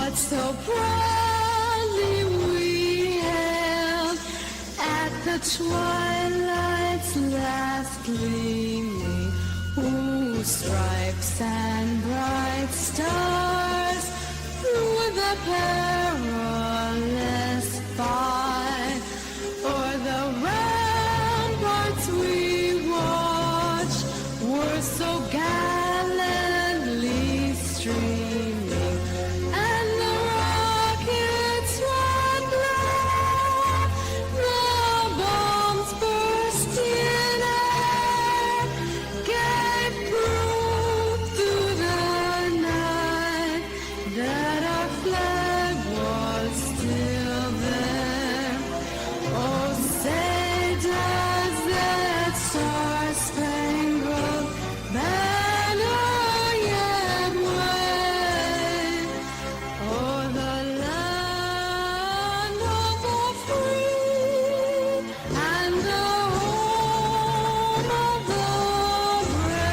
what so proudly we hailed at the twilight's last gleaming, whose stripes and bright stars through the perilous fight, o'er the ramparts we watched, were so gallantly streaming, and the rockets ran black, the bombs burst in air, gave proof through the night that our flag was still there. Oh, say does that star-spangled banner yet wave o'er the land of the free and the home of the brave.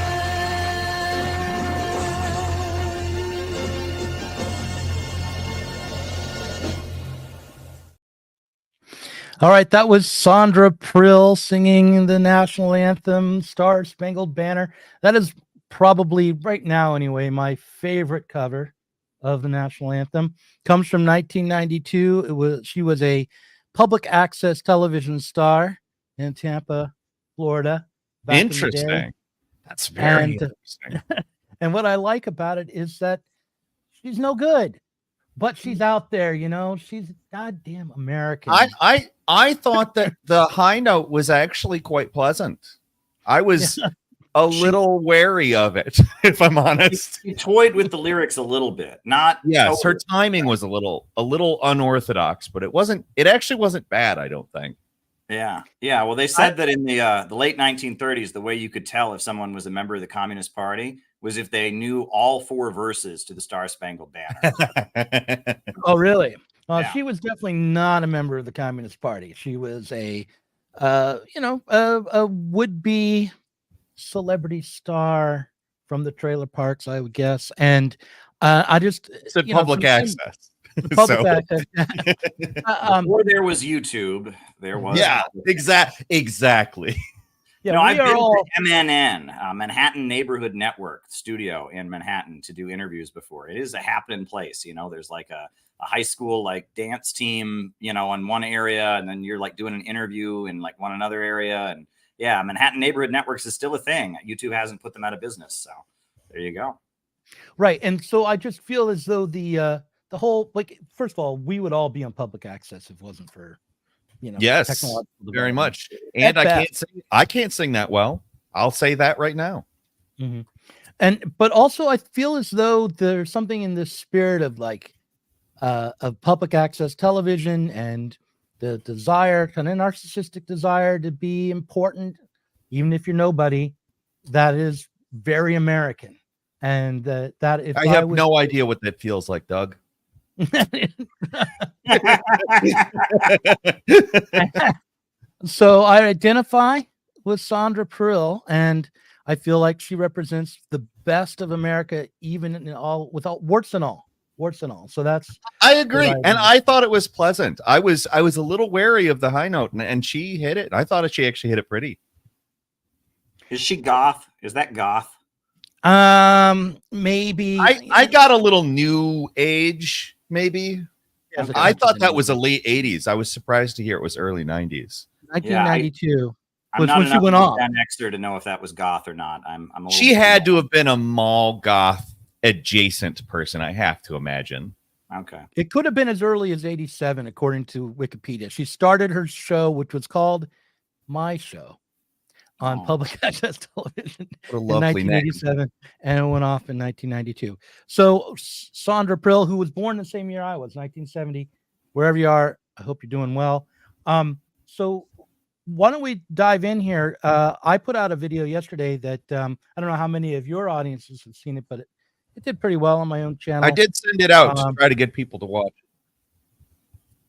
All right, that was Sandra Prill singing the national anthem, Star Spangled Banner. That is probably, right now anyway, my favorite cover of the national anthem. Comes from 1992. She was a public access television star in Tampa, Florida. back in the day. Interesting. That's very And interesting. and what I like about it is that she's no good, but she's out there, you know. She's goddamn American. I thought that the high note was actually quite pleasant. I was a little wary of it, if I'm honest. He toyed with the lyrics a little bit. Not Yes, her totally. timing was a little unorthodox, but it actually wasn't bad, I don't think. Yeah. Well, they said that in the late 1930s, the way you could tell if someone was a member of the Communist Party was if they knew all four verses to the Star Spangled Banner. Oh, really? Yeah. She was definitely not a member of the Communist Party. She was a would-be celebrity star from the trailer parks, I would guess. And I just It's a public access. Public access. Before there was YouTube, there was Exactly. Yeah, no, I've we been are all. to MNN, Manhattan Neighborhood Network studio in Manhattan to do interviews before. It is a happening place. You know, there's like a high school like dance team, you know, in one area, and then you're like doing an interview in like one another area. And yeah, Manhattan Neighborhood Networks is still a thing. YouTube hasn't put them out of business. So there you go. Right. And so I just feel as though the whole, like, first of all, we would all be on public access if it wasn't for, you know, Yes, technological very development. much. And At I can't sing that well. I'll say that right now. Mm-hmm. But also I feel as though there's something in this spirit of like of public access television and the desire, kind of narcissistic desire to be important, even if you're nobody, that is very American. And that if I have no idea what that feels like, Doug. So I identify with Sandra Prill, and I feel like she represents the best of America, even in all, without warts and all. So that's. I agree, and I thought it was pleasant. I was a little wary of the high note, and she hit it. I thought she actually hit it pretty. Is she goth? Is that goth? Maybe I got a little new age, maybe. Yeah, I thought that was a late 80s. I was surprised to hear it was early 90s. 1992 I'm was not when she enough went of a off. Gen Xer to know if that was goth or not. I'm a She little had to have been a mall goth adjacent person, I have to imagine. Okay. It could have been as early as 87, according to Wikipedia. She started her show, which was called My Show, on public access television What a in lovely name. 1987, and it went off in 1992. So Sandra Prill, who was born the same year I was, 1970, wherever you are, I hope you're doing well. So why don't we dive in here? I put out a video yesterday that I don't know how many of your audiences have seen it, but it did pretty well on my own channel. I did send it out to try to get people to watch.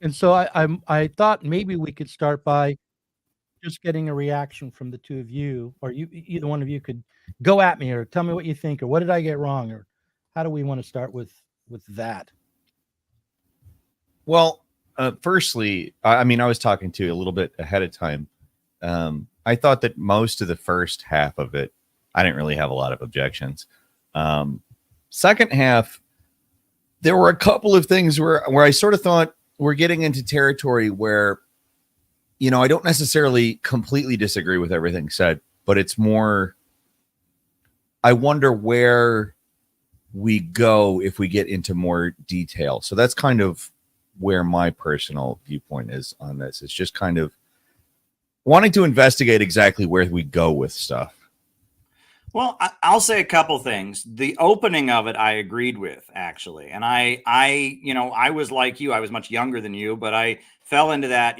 And so I thought maybe we could start by just getting a reaction from the two of you, or either one of you could go at me or tell me what you think, or what did I get wrong, or how do we want to start with that? Well, firstly, I mean, I was talking to you a little bit ahead of time. I thought that most of the first half of it, I didn't really have a lot of objections. Second half, there were a couple of things where I sort of thought we're getting into territory where, you know, I don't necessarily completely disagree with everything said, but it's more, I wonder where we go if we get into more detail. So that's kind of where my personal viewpoint is on this. It's just kind of wanting to investigate exactly where we go with stuff. Well, I'll say a couple things. The opening of it, I agreed with, actually. And I was like you. I was much younger than you, but I fell into that,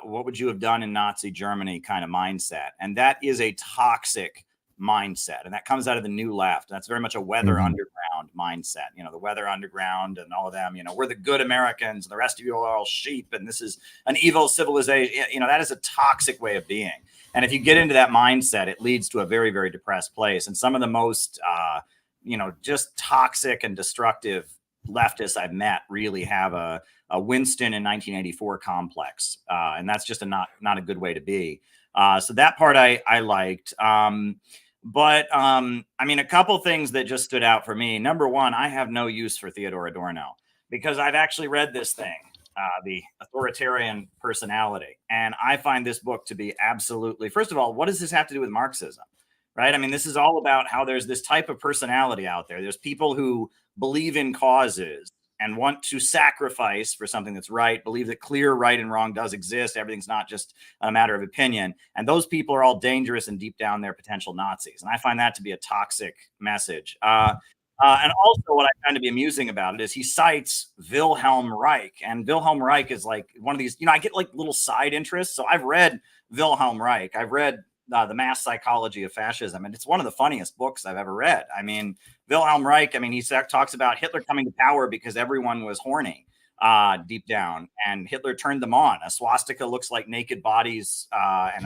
what would you have done in Nazi Germany kind of mindset. And that is a toxic mindset. And that comes out of the New Left. That's very much a Weather Underground mindset. The Weather Underground and all of them, we're the good Americans. And the rest of you are all sheep. And this is an evil civilization. That is a toxic way of being. And if you get into that mindset, it leads to a very, very depressed place. And some of the most, just toxic and destructive leftists I've met really have a Winston in 1984 complex. And that's just not a good way to be. So that part I liked. But a couple things that just stood out for me. Number one, I have no use for Theodor Adorno because I've actually read this thing. The Authoritarian Personality. And I find this book to be absolutely, first of all, what does this have to do with Marxism? Right? I mean, this is all about how there's this type of personality out there. There's people who believe in causes and want to sacrifice for something that's right, believe that clear right and wrong does exist. Everything's not just a matter of opinion. And those people are all dangerous and deep down they're potential Nazis. And I find that to be a toxic message. And also what I find to be amusing about it is he cites Wilhelm Reich. And Wilhelm Reich is like one of these, I get like little side interests. So I've read Wilhelm Reich. I've read The Mass Psychology of Fascism. And it's one of the funniest books I've ever read. I mean, Wilhelm Reich, he talks about Hitler coming to power because everyone was horny deep down. And Hitler turned them on. A swastika looks like naked bodies. And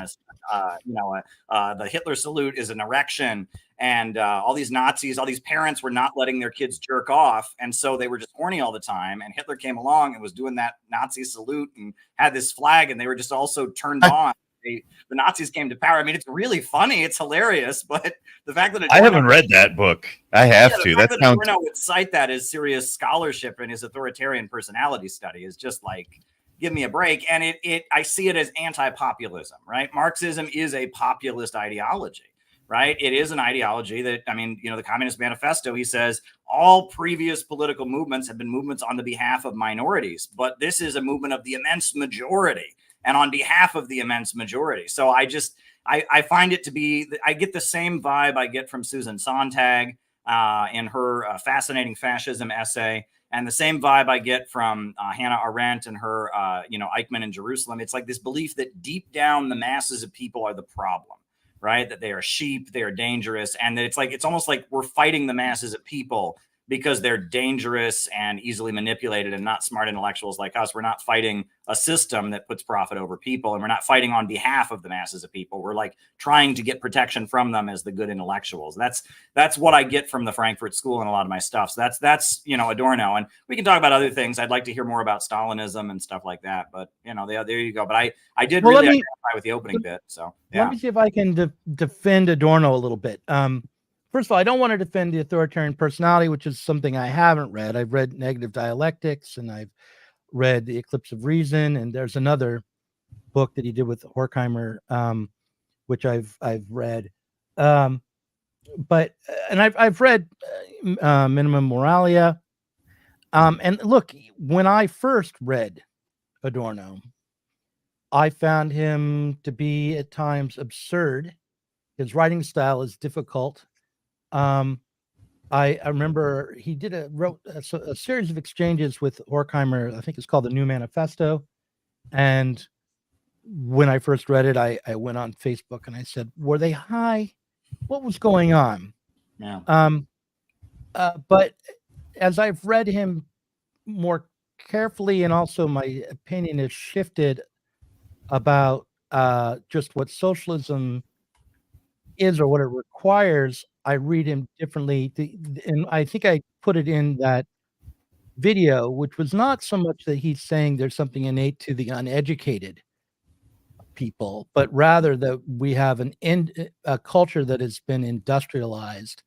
the Hitler salute is an erection. And all these Nazis, all these parents were not letting their kids jerk off. And so they were just horny all the time. And Hitler came along and was doing that Nazi salute and had this flag. And they were just also turned on. The Nazis came to power. It's really funny. It's hilarious. But the fact that I haven't read that book. I have to. That sounds... Adorno would cite that as serious scholarship in his authoritarian personality study is just like, give me a break. And I see it as anti-populism, right? Marxism is a populist ideology. Right. It is an ideology that, the Communist Manifesto, he says all previous political movements have been movements on the behalf of minorities. But this is a movement of the immense majority and on behalf of the immense majority. So I find it to be, I get the same vibe I get from Susan Sontag in her fascinating fascism essay. And the same vibe I get from Hannah Arendt and her, Eichmann in Jerusalem. It's like this belief that deep down the masses of people are the problem. Right, that they are sheep, they are dangerous, and that it's almost like we're fighting the masses of people because they're dangerous and easily manipulated and not smart intellectuals like us. We're not fighting a system that puts profit over people, and we're not fighting on behalf of the masses of people. We're like trying to get protection from them as the good intellectuals. That's what I get from the Frankfurt School and a lot of my stuff. So that's Adorno, and we can talk about other things. I'd like to hear more about Stalinism and stuff like that. But there you go. But I did really identify with the opening bit. So yeah. Let me see if I can defend Adorno a little bit. First of all, I don't want to defend the authoritarian personality, which is something I haven't read. I've read Negative Dialectics, and I've read The Eclipse of Reason, and there's another book that he did with Horkheimer, which I've read. But I've read Minimum Moralia. And look, when I first read Adorno, I found him to be at times absurd. His writing style is difficult. I remember he wrote a series of exchanges with Horkheimer. I think it's called The New Manifesto. And when I first read it, I went on Facebook and I said, were they high? What was going on? Yeah. But as I've read him more carefully, and also my opinion has shifted about just what socialism is or what it requires, I read him differently. And I think I put it in that video, which was not so much that he's saying there's something innate to the uneducated people, but rather that we have a culture that has been industrialized,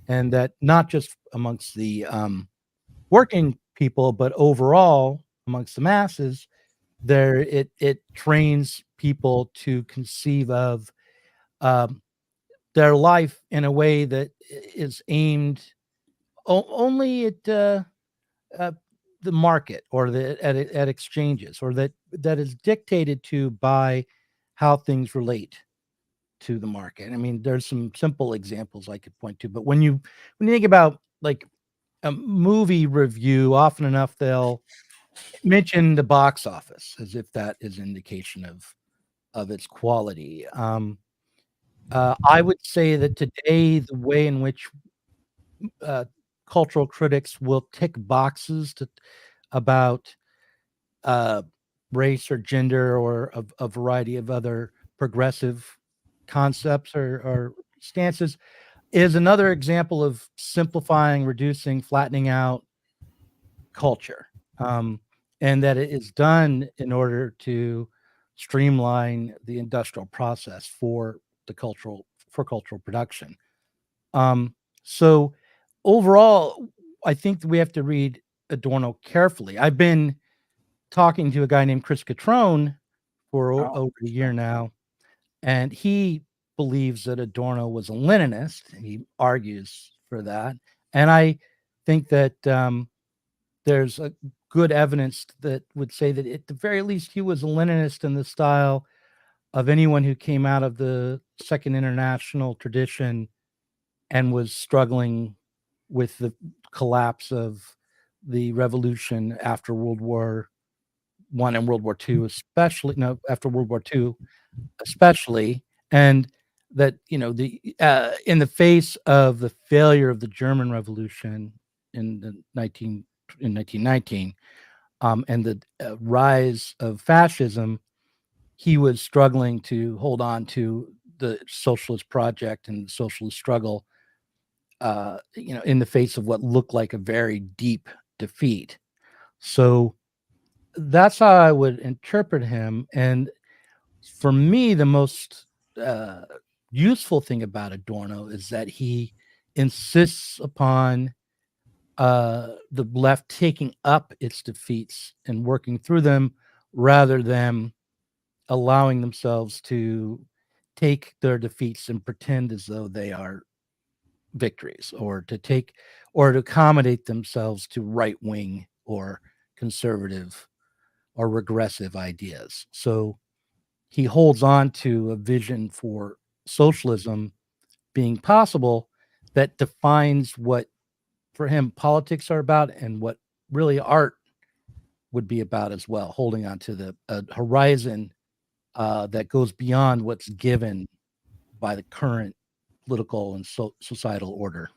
and that not just amongst the working people, but overall amongst the masses, it trains people to conceive of um, their life in a way that is aimed only at uh, the market, or at exchanges, or that is dictated to by how things relate to the market. I mean, there's some simple examples I could point to, but when you think about like a movie review, often enough they'll mention the box office as if that is an indication of its quality. I would say that today the way in which uh, cultural critics will tick boxes about uh, race or gender, or a variety of other progressive concepts or stances, is another example of simplifying, reducing, flattening out culture. And that it is done in order to streamline the industrial process for cultural production. So overall, I think that we have to read Adorno carefully. I've been talking to a guy named Chris Catrone for Oh, over a year now, and he believes that Adorno was a Leninist. He argues for that, and I think that there's a good evidence that would say that at the very least he was a Leninist in the style of anyone who came out of the Second International tradition and was struggling with the collapse of the revolution after World War One and World War Two, especially no after World War Two, especially, and that the in the face of the failure of the German Revolution in the 1919, and the rise of fascism, he was struggling to hold on to the socialist project and the socialist struggle, in the face of what looked like a very deep defeat. So that's how I would interpret him. And for me, the most uh, useful thing about Adorno is that he insists upon the left taking up its defeats and working through them, rather than allowing themselves to take their defeats and pretend as though they are victories, or to accommodate themselves to right wing or conservative or regressive ideas. So he holds on to a vision for socialism being possible that defines what, for him, politics are about, and what really art would be about as well, holding on to the horizon that goes beyond what's given by the current political and societal order.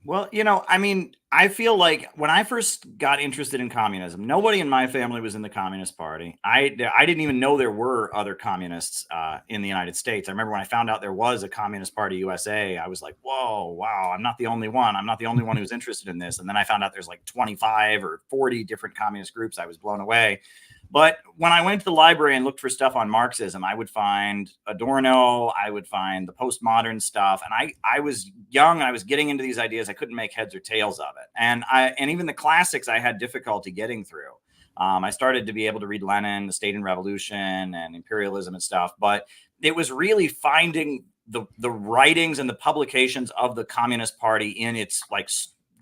well, I mean, I feel like when I first got interested in communism, nobody in my family was in the Communist Party. I didn't even know there were other communists in the United States. I remember when I found out there was a Communist Party USA, I was like, whoa, wow, I'm not the only one. I'm not the only one who's interested in this. And then I found out there's like 25 or 40 different communist groups. I was blown away. But when I went to the library and looked for stuff on Marxism, I would find Adorno, I would find the postmodern stuff. And I was young and I was getting into these ideas. I couldn't make heads or tails of it. And even the classics I had difficulty getting through. I started to be able to read Lenin, The State and Revolution, and Imperialism and stuff. But it was really finding the writings and the publications of the Communist Party in its like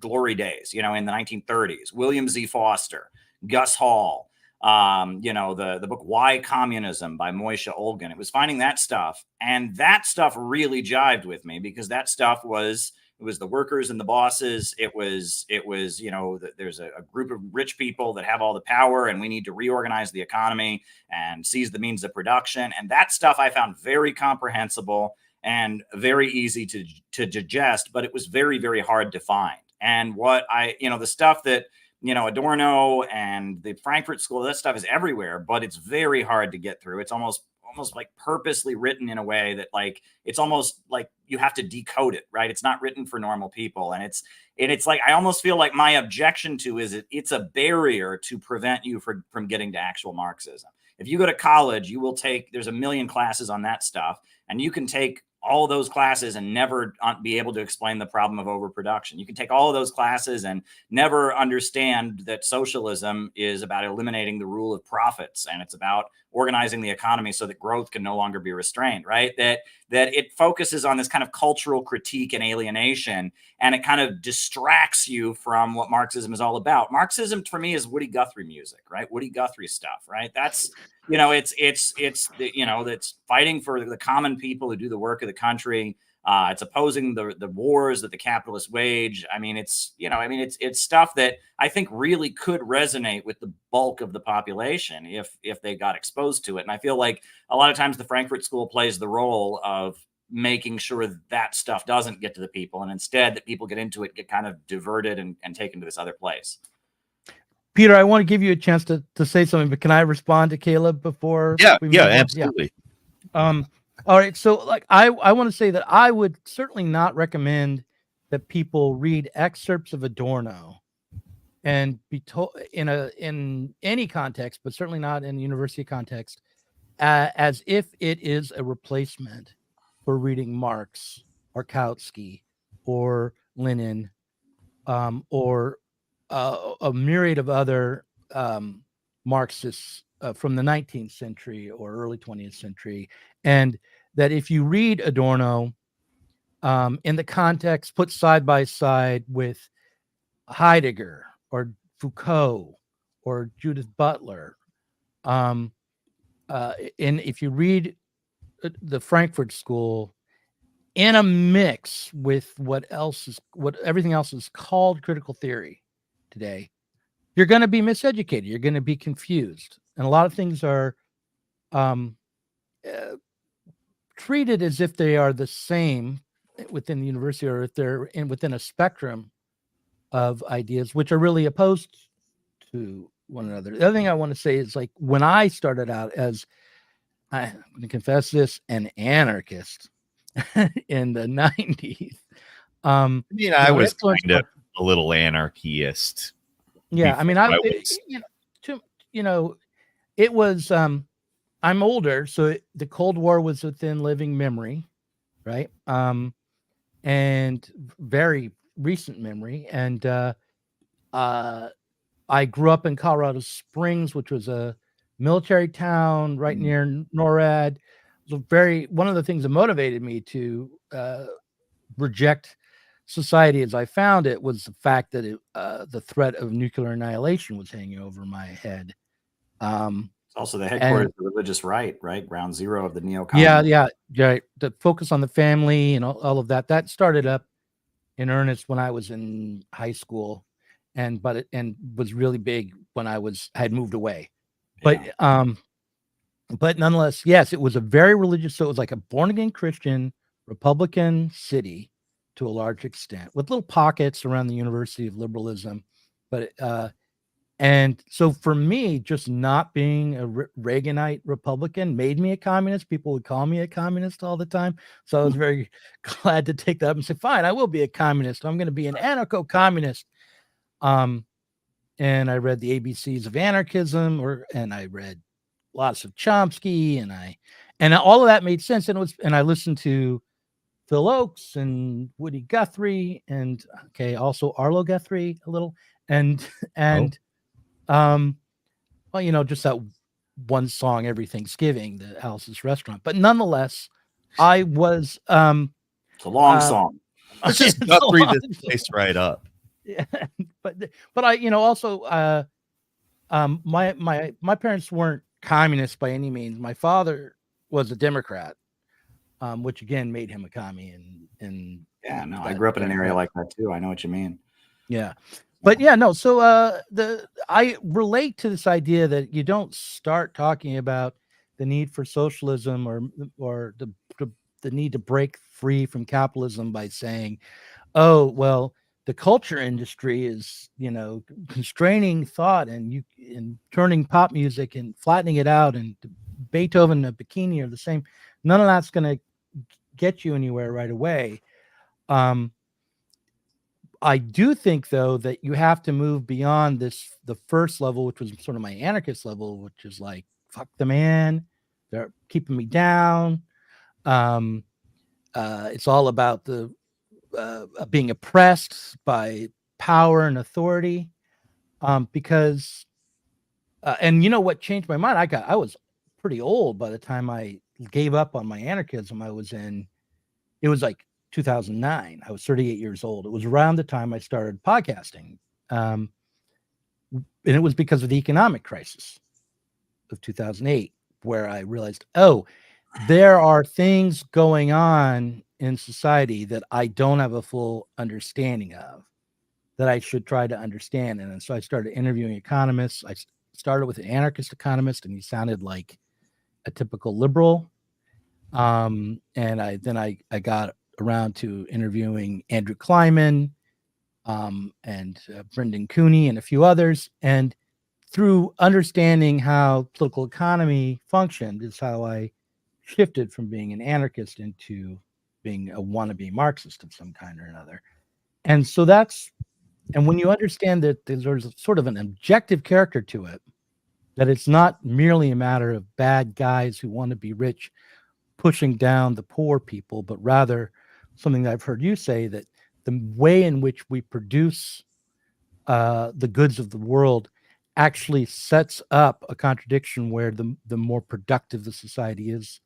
glory days, in the 1930s. William Z. Foster, Gus Hall, the book Why Communism by Moishe Olgin. It was finding that stuff, and that stuff really jived with me, because that stuff was the workers and the bosses. It was there's a group of rich people that have all the power, and we need to reorganize the economy and seize the means of production. And that stuff I found very comprehensible and very easy to digest, but it was very, very hard to find. And the stuff that Adorno and the Frankfurt School, that stuff is everywhere, but it's very hard to get through. It's almost almost like purposely written in a way that like it's almost like you have to decode it, right? It's not written for normal people, and it's like I almost feel like my objection to is it's a barrier to prevent you from getting to actual Marxism. If you go to college, you will take, there's a million classes on that stuff, and you can take all those classes and never be able to explain the problem of overproduction. You can take all of those classes and never understand that socialism is about eliminating the rule of profits, and it's about organizing the economy so that growth can no longer be restrained, right? That it focuses on this kind of cultural critique and alienation, and it kind of distracts you from what Marxism is all about. Marxism for me is Woody Guthrie music, right? Woody Guthrie stuff, right? That's, you know, it's you know, that's fighting for the common people who do the work of the country. It's opposing the wars that the capitalists wage. I mean, it's, you know, I mean, it's stuff that I think really could resonate with the bulk of the population if they got exposed to it. And I feel like a lot of times the Frankfurt School plays the role of making sure that stuff doesn't get to the people, and instead that people get into it, get kind of diverted and taken to this other place. Peter, I want to give you a chance to say something, but can I respond to Caleb before? Yeah, we yeah, move on? absolutely. Yeah. All right. So like, I want to say that I would certainly not recommend that people read excerpts of Adorno and be told in any context, but certainly not in university context, as if it is a replacement for reading Marx or Kautsky or Lenin, or a myriad of other Marxists from the 19th century or early 20th century. And that if you read Adorno in the context put side by side with Heidegger or Foucault or Judith Butler, and if you read the Frankfurt School in a mix with what everything else is called critical theory today, you're going to be miseducated. You're going to be confused. And a lot of things are treated as if they are the same within the university, or if they're within a spectrum of ideas, which are really opposed to one another. The other thing I want to say is, like, when I started out as, I'm going to confess this, an anarchist in the 90s. I mean, I was kind of a little anarchist. Yeah, I mean, it was. I'm older, so the Cold War was within living memory, right? And very recent memory. And I grew up in Colorado Springs, which was a military town right near NORAD. So one of the things that motivated me to reject society as I found it was the fact that the threat of nuclear annihilation was hanging over my head. It's also the headquarters of the religious right? Ground zero of the neocon. Yeah. The focus on the family and all of that. That started up in earnest when I was in high school, and was really big when I had moved away. Yeah. But nonetheless, yes, it was a very religious. So it was like a born again Christian Republican city to a large extent, with little pockets around the University of Liberalism. But and so for me, just not being a Reaganite Republican made me a communist. People would call me a communist all the time. So I was very glad to take that up and say, fine, I will be a communist. I'm going to be an anarcho-communist. And I read the ABCs of anarchism, and I read lots of Chomsky, and all of that made sense. And I listened to Phil Oakes and Woody Guthrie, and also Arlo Guthrie a little, well, just that one song every Thanksgiving, the Alice's Restaurant. But nonetheless, I was it's a long song. Let's just Guthrie this place right up. Yeah, but I also my parents weren't communists by any means. My father was a Democrat, which again made him a commie. I grew up in an area like that too. I know what you mean. Yeah. But yeah, no. So I relate to this idea that you don't start talking about the need for socialism or the need to break free from capitalism by saying, oh, well, the culture industry is, constraining thought and turning pop music and flattening it out and Beethoven and a bikini are the same. None of that's going to get you anywhere right away. I do think, though, that you have to move beyond the first level, which was sort of my anarchist level, which is like, fuck the man, they're keeping me down. It's all about the being oppressed by power and authority. Because, and you know what changed my mind? I was pretty old by the time I gave up on my anarchism. It was like 2009. I was 38 years old. It was around the time I started podcasting. And it was because of the economic crisis of 2008, where I realized, oh, there are things going on in society that I don't have a full understanding of, that I should try to understand. And so I started interviewing economists. I started with an anarchist economist, and he sounded like a typical liberal. And I got around to interviewing Andrew Kleiman, and Brendan Cooney and a few others. And through understanding how political economy functioned is how I shifted from being an anarchist into being a wannabe Marxist of some kind or another. And so and when you understand that there's sort of an objective character to it, that it's not merely a matter of bad guys who want to be rich pushing down the poor people, but rather something that I've heard you say, that the way in which we produce the goods of the world actually sets up a contradiction where the more productive the society is,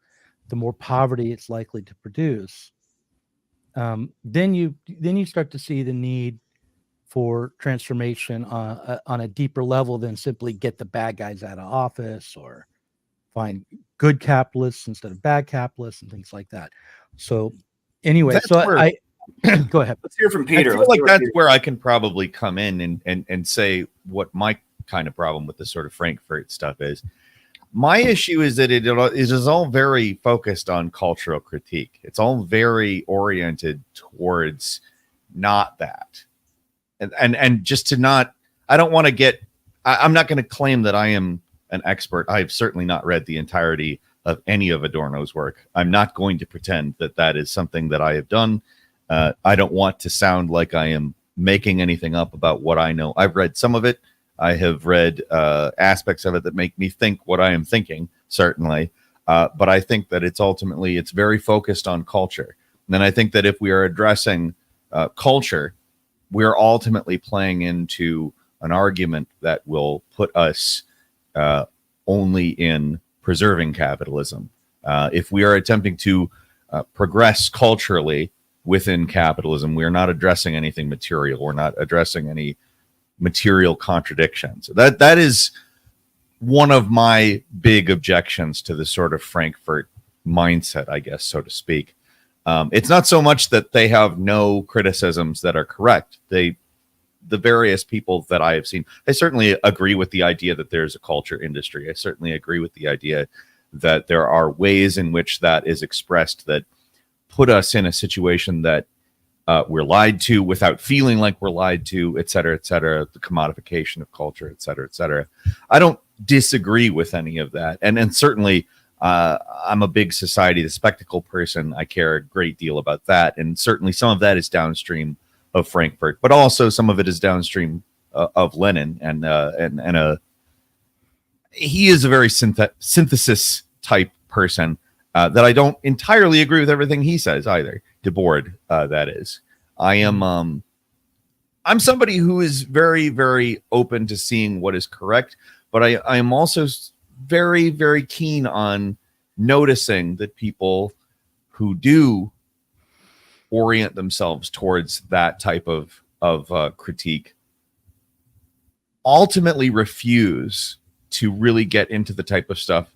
the more poverty it's likely to produce. Then you start to see the need for transformation on a deeper level than simply get the bad guys out of office or find good capitalists instead of bad capitalists and things like that. So anyway, That's so where- I go ahead. Let's hear from Peter. I feel Let's like hear from that's Peter. where I can probably come in and say what my kind of problem with the sort of Frankfurt stuff is. My issue is that it is all very focused on cultural critique. It's all very oriented towards not that. And just to not, I don't want to get, I'm not going to claim that I am an expert. I've certainly not read the entirety of any of Adorno's work. I'm not going to pretend that that is something that I have done. I don't want to sound like I am making anything up about what I know. I've read some of it. I have read aspects of it that make me think what I am thinking, certainly. But I think that it's very focused on culture. And then I think that if we are addressing culture, we're ultimately playing into an argument that will put us only in preserving capitalism. If we are attempting to progress culturally within capitalism, we're not addressing anything material. We're not addressing any material contradictions. That is one of my big objections to the sort of Frankfurt mindset, I guess, so to speak. It's not so much that they have no criticisms that are correct. The various people that I have seen, I certainly agree with the idea that there's a culture industry. I certainly agree with the idea that there are ways in which that is expressed that put us in a situation that we're lied to without feeling like we're lied to, et cetera, the commodification of culture, et cetera. I don't disagree with any of that. And certainly I'm a big society, the spectacle person. I care a great deal about that. And certainly some of that is downstream of Frankfurt, but also some of it is downstream of Lenin. And he is a very synthesis type person that I don't entirely agree with everything he says either. Debord, that is. I'm somebody who is very, very open to seeing what is correct, but I am also very, very keen on noticing that people who do orient themselves towards that type of critique ultimately refuse to really get into the type of stuff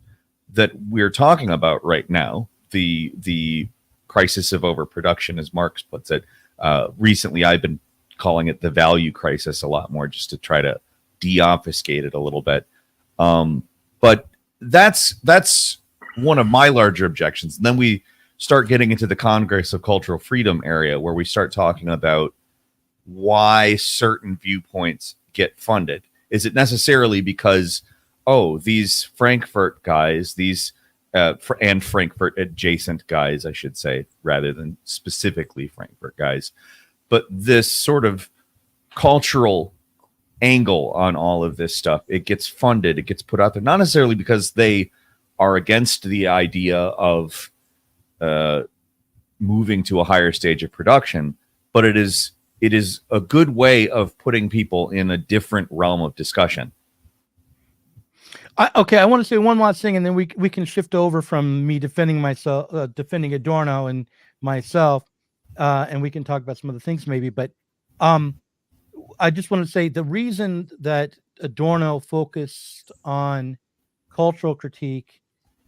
that we're talking about right now, the crisis of overproduction, as Marx puts it. Recently, I've been calling it the value crisis a lot more, just to try to de-obfuscate it a little bit. But that's one of my larger objections. And then we start getting into the Congress of Cultural Freedom area, where we start talking about why certain viewpoints get funded. Is it necessarily because, oh, these Frankfurt guys, these and Frankfurt adjacent guys, I should say, rather than specifically Frankfurt guys. But this sort of cultural angle on all of this stuff, it gets funded, it gets put out there, not necessarily because they are against the idea of moving to a higher stage of production, but it is a good way of putting people in a different realm of discussion. Okay, I want to say one last thing, and then we can shift over from me defending myself, defending Adorno and myself, and we can talk about some other things maybe. But I just want to say the reason that Adorno focused on cultural critique,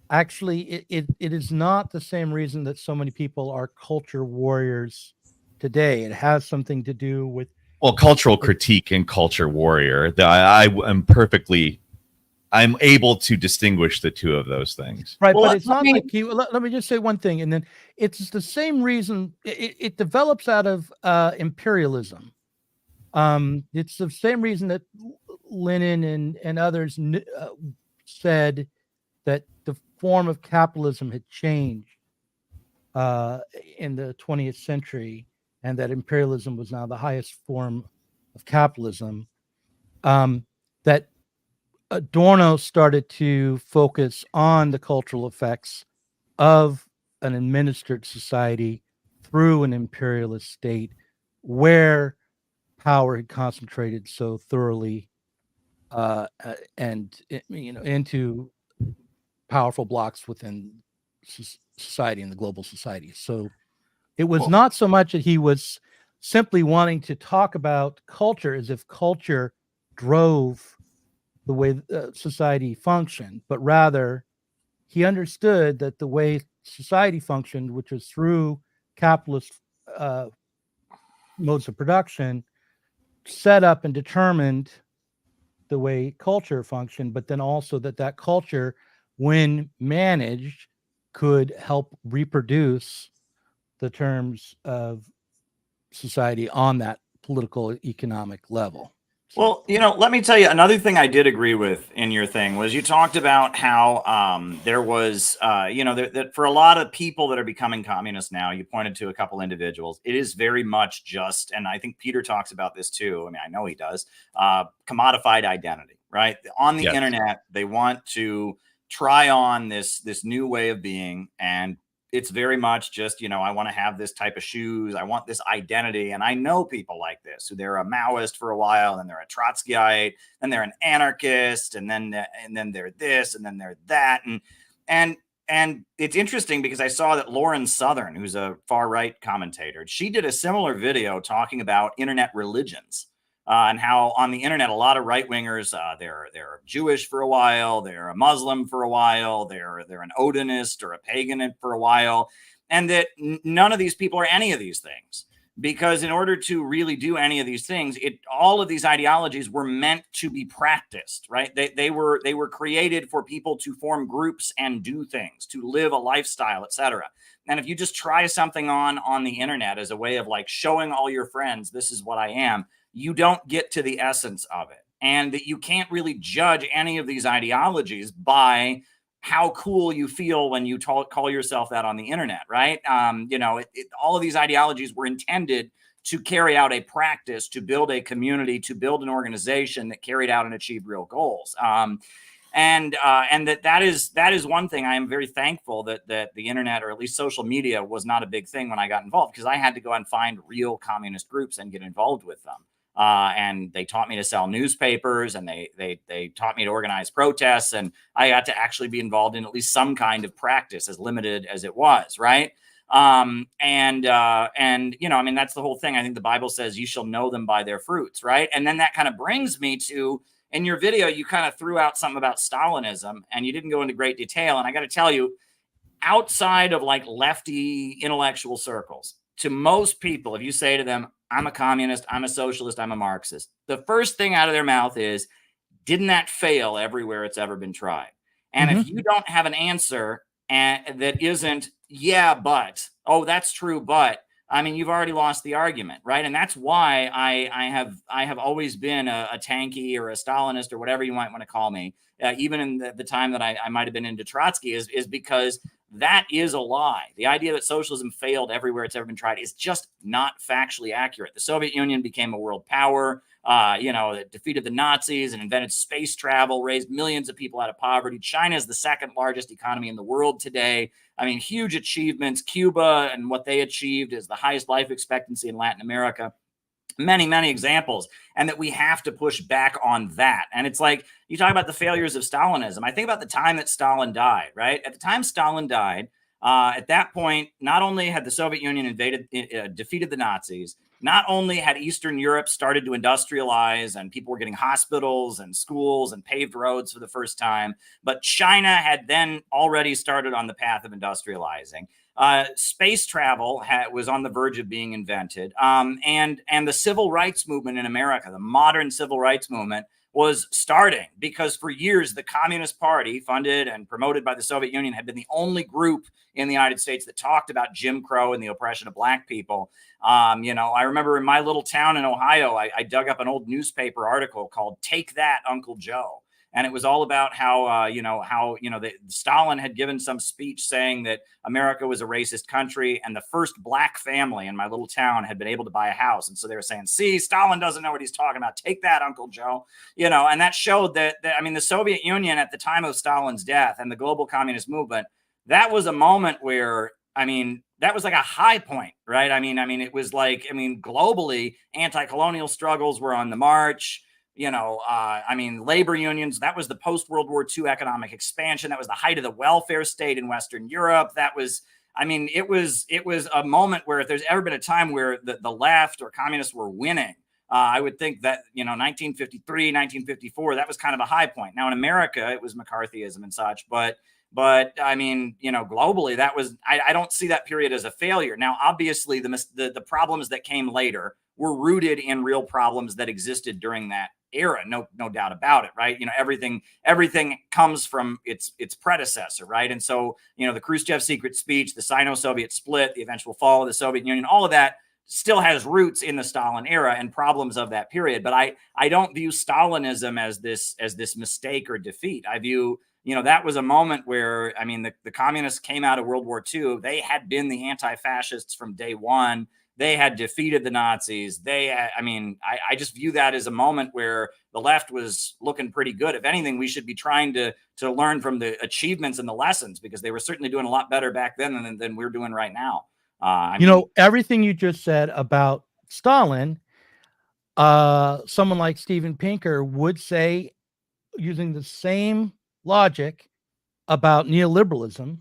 actually, it is not the same reason that so many people are culture warriors today. It has something to do with cultural critique and culture warrior. I'm able to distinguish the two of those things. Right, Well, but it's not like let me just say one thing, and then it's the same reason it develops out of imperialism. It's the same reason that Lenin and others said that the form of capitalism had changed in the 20th century, and that imperialism was now the highest form of capitalism. That Adorno started to focus on the cultural effects of an administered society through an imperialist state where power had concentrated so thoroughly and into powerful blocks within society and the global society. So it was not so much that he was simply wanting to talk about culture as if culture drove the way society functioned, but rather he understood that the way society functioned, which was through capitalist modes of production, set up and determined the way culture functioned, but then also that culture, when managed, could help reproduce the terms of society on that political economic level. Well, let me tell you another thing I did agree with in your thing was you talked about how there was, that for a lot of people that are becoming communists now, you pointed to a couple individuals. It is very much just, and I think Peter talks about this too. I mean, I know he does, commodified identity, right? On the Yes. internet, they want to try on this new way of being, and it's very much just, I want to have this type of shoes. I want this identity. And I know people like this, who they're a Maoist for a while, and they're a Trotskyite, and they're an anarchist, and then they're this, and then they're that. And it's interesting because I saw that Lauren Southern, who's a far right commentator, she did a similar video talking about internet religions. And how on the internet, a lot of right wingers, they're Jewish for a while, they're a Muslim for a while, they're an Odinist or a pagan for a while, and that none of these people are any of these things. Because in order to really do any of these things, all of these ideologies were meant to be practiced, right? They were created for people to form groups and do things, to live a lifestyle, etc. And if you just try something on the internet as a way of like showing all your friends, this is what I am, you don't get to the essence of it. And that you can't really judge any of these ideologies by how cool you feel when you call yourself that on the internet, right? All of these ideologies were intended to carry out a practice, to build a community, to build an organization that carried out and achieved real goals. And that is one thing I am very thankful that the internet, or at least social media, was not a big thing when I got involved, because I had to go and find real communist groups and get involved with them. And they taught me to sell newspapers, and they taught me to organize protests, and I got to actually be involved in at least some kind of practice, as limited as it was, right? That's the whole thing. I think the Bible says you shall know them by their fruits, right? And then that kind of brings me to, in your video, you kind of threw out something about Stalinism, and you didn't go into great detail. And I got to tell you, outside of like lefty intellectual circles, to most people, if you say to them, I'm a communist, I'm a socialist, I'm a Marxist, the first thing out of their mouth is, didn't that fail everywhere it's ever been tried? And if you don't have an answer that isn't, yeah, but, oh, that's true, but, I mean, you've already lost the argument, right? And that's why I have always been a tanky or a Stalinist or whatever you might want to call me, even in the time that I might have been into Trotsky, is because that is a lie. The idea that socialism failed everywhere it's ever been tried is just not factually accurate. The Soviet Union became a world power. It defeated the Nazis and invented space travel, raised millions of people out of poverty. China is the second largest economy in the world today. I mean, huge achievements. Cuba and what they achieved is the highest life expectancy in Latin America. Many, many examples, and that we have to push back on that. And it's like, you talk about the failures of Stalinism. I think about the time that Stalin died, right? At the time Stalin died, at that point, not only had the Soviet Union defeated the Nazis, not only had Eastern Europe started to industrialize and people were getting hospitals and schools and paved roads for the first time, but China had then already started on the path of industrializing. Space travel was on the verge of being invented. And the civil rights movement in America, the modern civil rights movement, was starting because for years, the Communist Party, funded and promoted by the Soviet Union, had been the only group in the United States that talked about Jim Crow and the oppression of Black people. I remember in my little town in Ohio, I dug up an old newspaper article called "Take That, Uncle Joe." And it was all about how Stalin had given some speech saying that America was a racist country, and the first Black family in my little town had been able to buy a house. And so they were saying, "See, Stalin doesn't know what he's talking about. Take that, Uncle Joe." And that showed that the Soviet Union at the time of Stalin's death and the global communist movement, that was a moment where, that was like a high point, right? It was like, globally, anti-colonial struggles were on the march. Labor unions, that was the post-World War II economic expansion. That was the height of the welfare state in Western Europe. That was, it was a moment where if there's ever been a time where the left or communists were winning, I would think that, 1953, 1954, that was kind of a high point. Now in America, it was McCarthyism and such, but globally, that was, I don't see that period as a failure. Now, obviously, the problems that came later were rooted in real problems that existed during that era. No doubt about it, right? Everything comes from its predecessor, right? And so, the Khrushchev secret speech, the Sino-Soviet split, the eventual fall of the Soviet Union, all of that still has roots in the Stalin era and problems of that period. But I don't view Stalinism as this mistake or defeat. I view, that was a moment where, the communists came out of World War II. They had been the anti-fascists from day one. They had defeated the Nazis. I just view that as a moment where the left was looking pretty good. If anything, we should be trying to learn from the achievements and the lessons, because they were certainly doing a lot better back then than we're doing right now. Everything you just said about Stalin, someone like Steven Pinker would say, using the same logic about neoliberalism,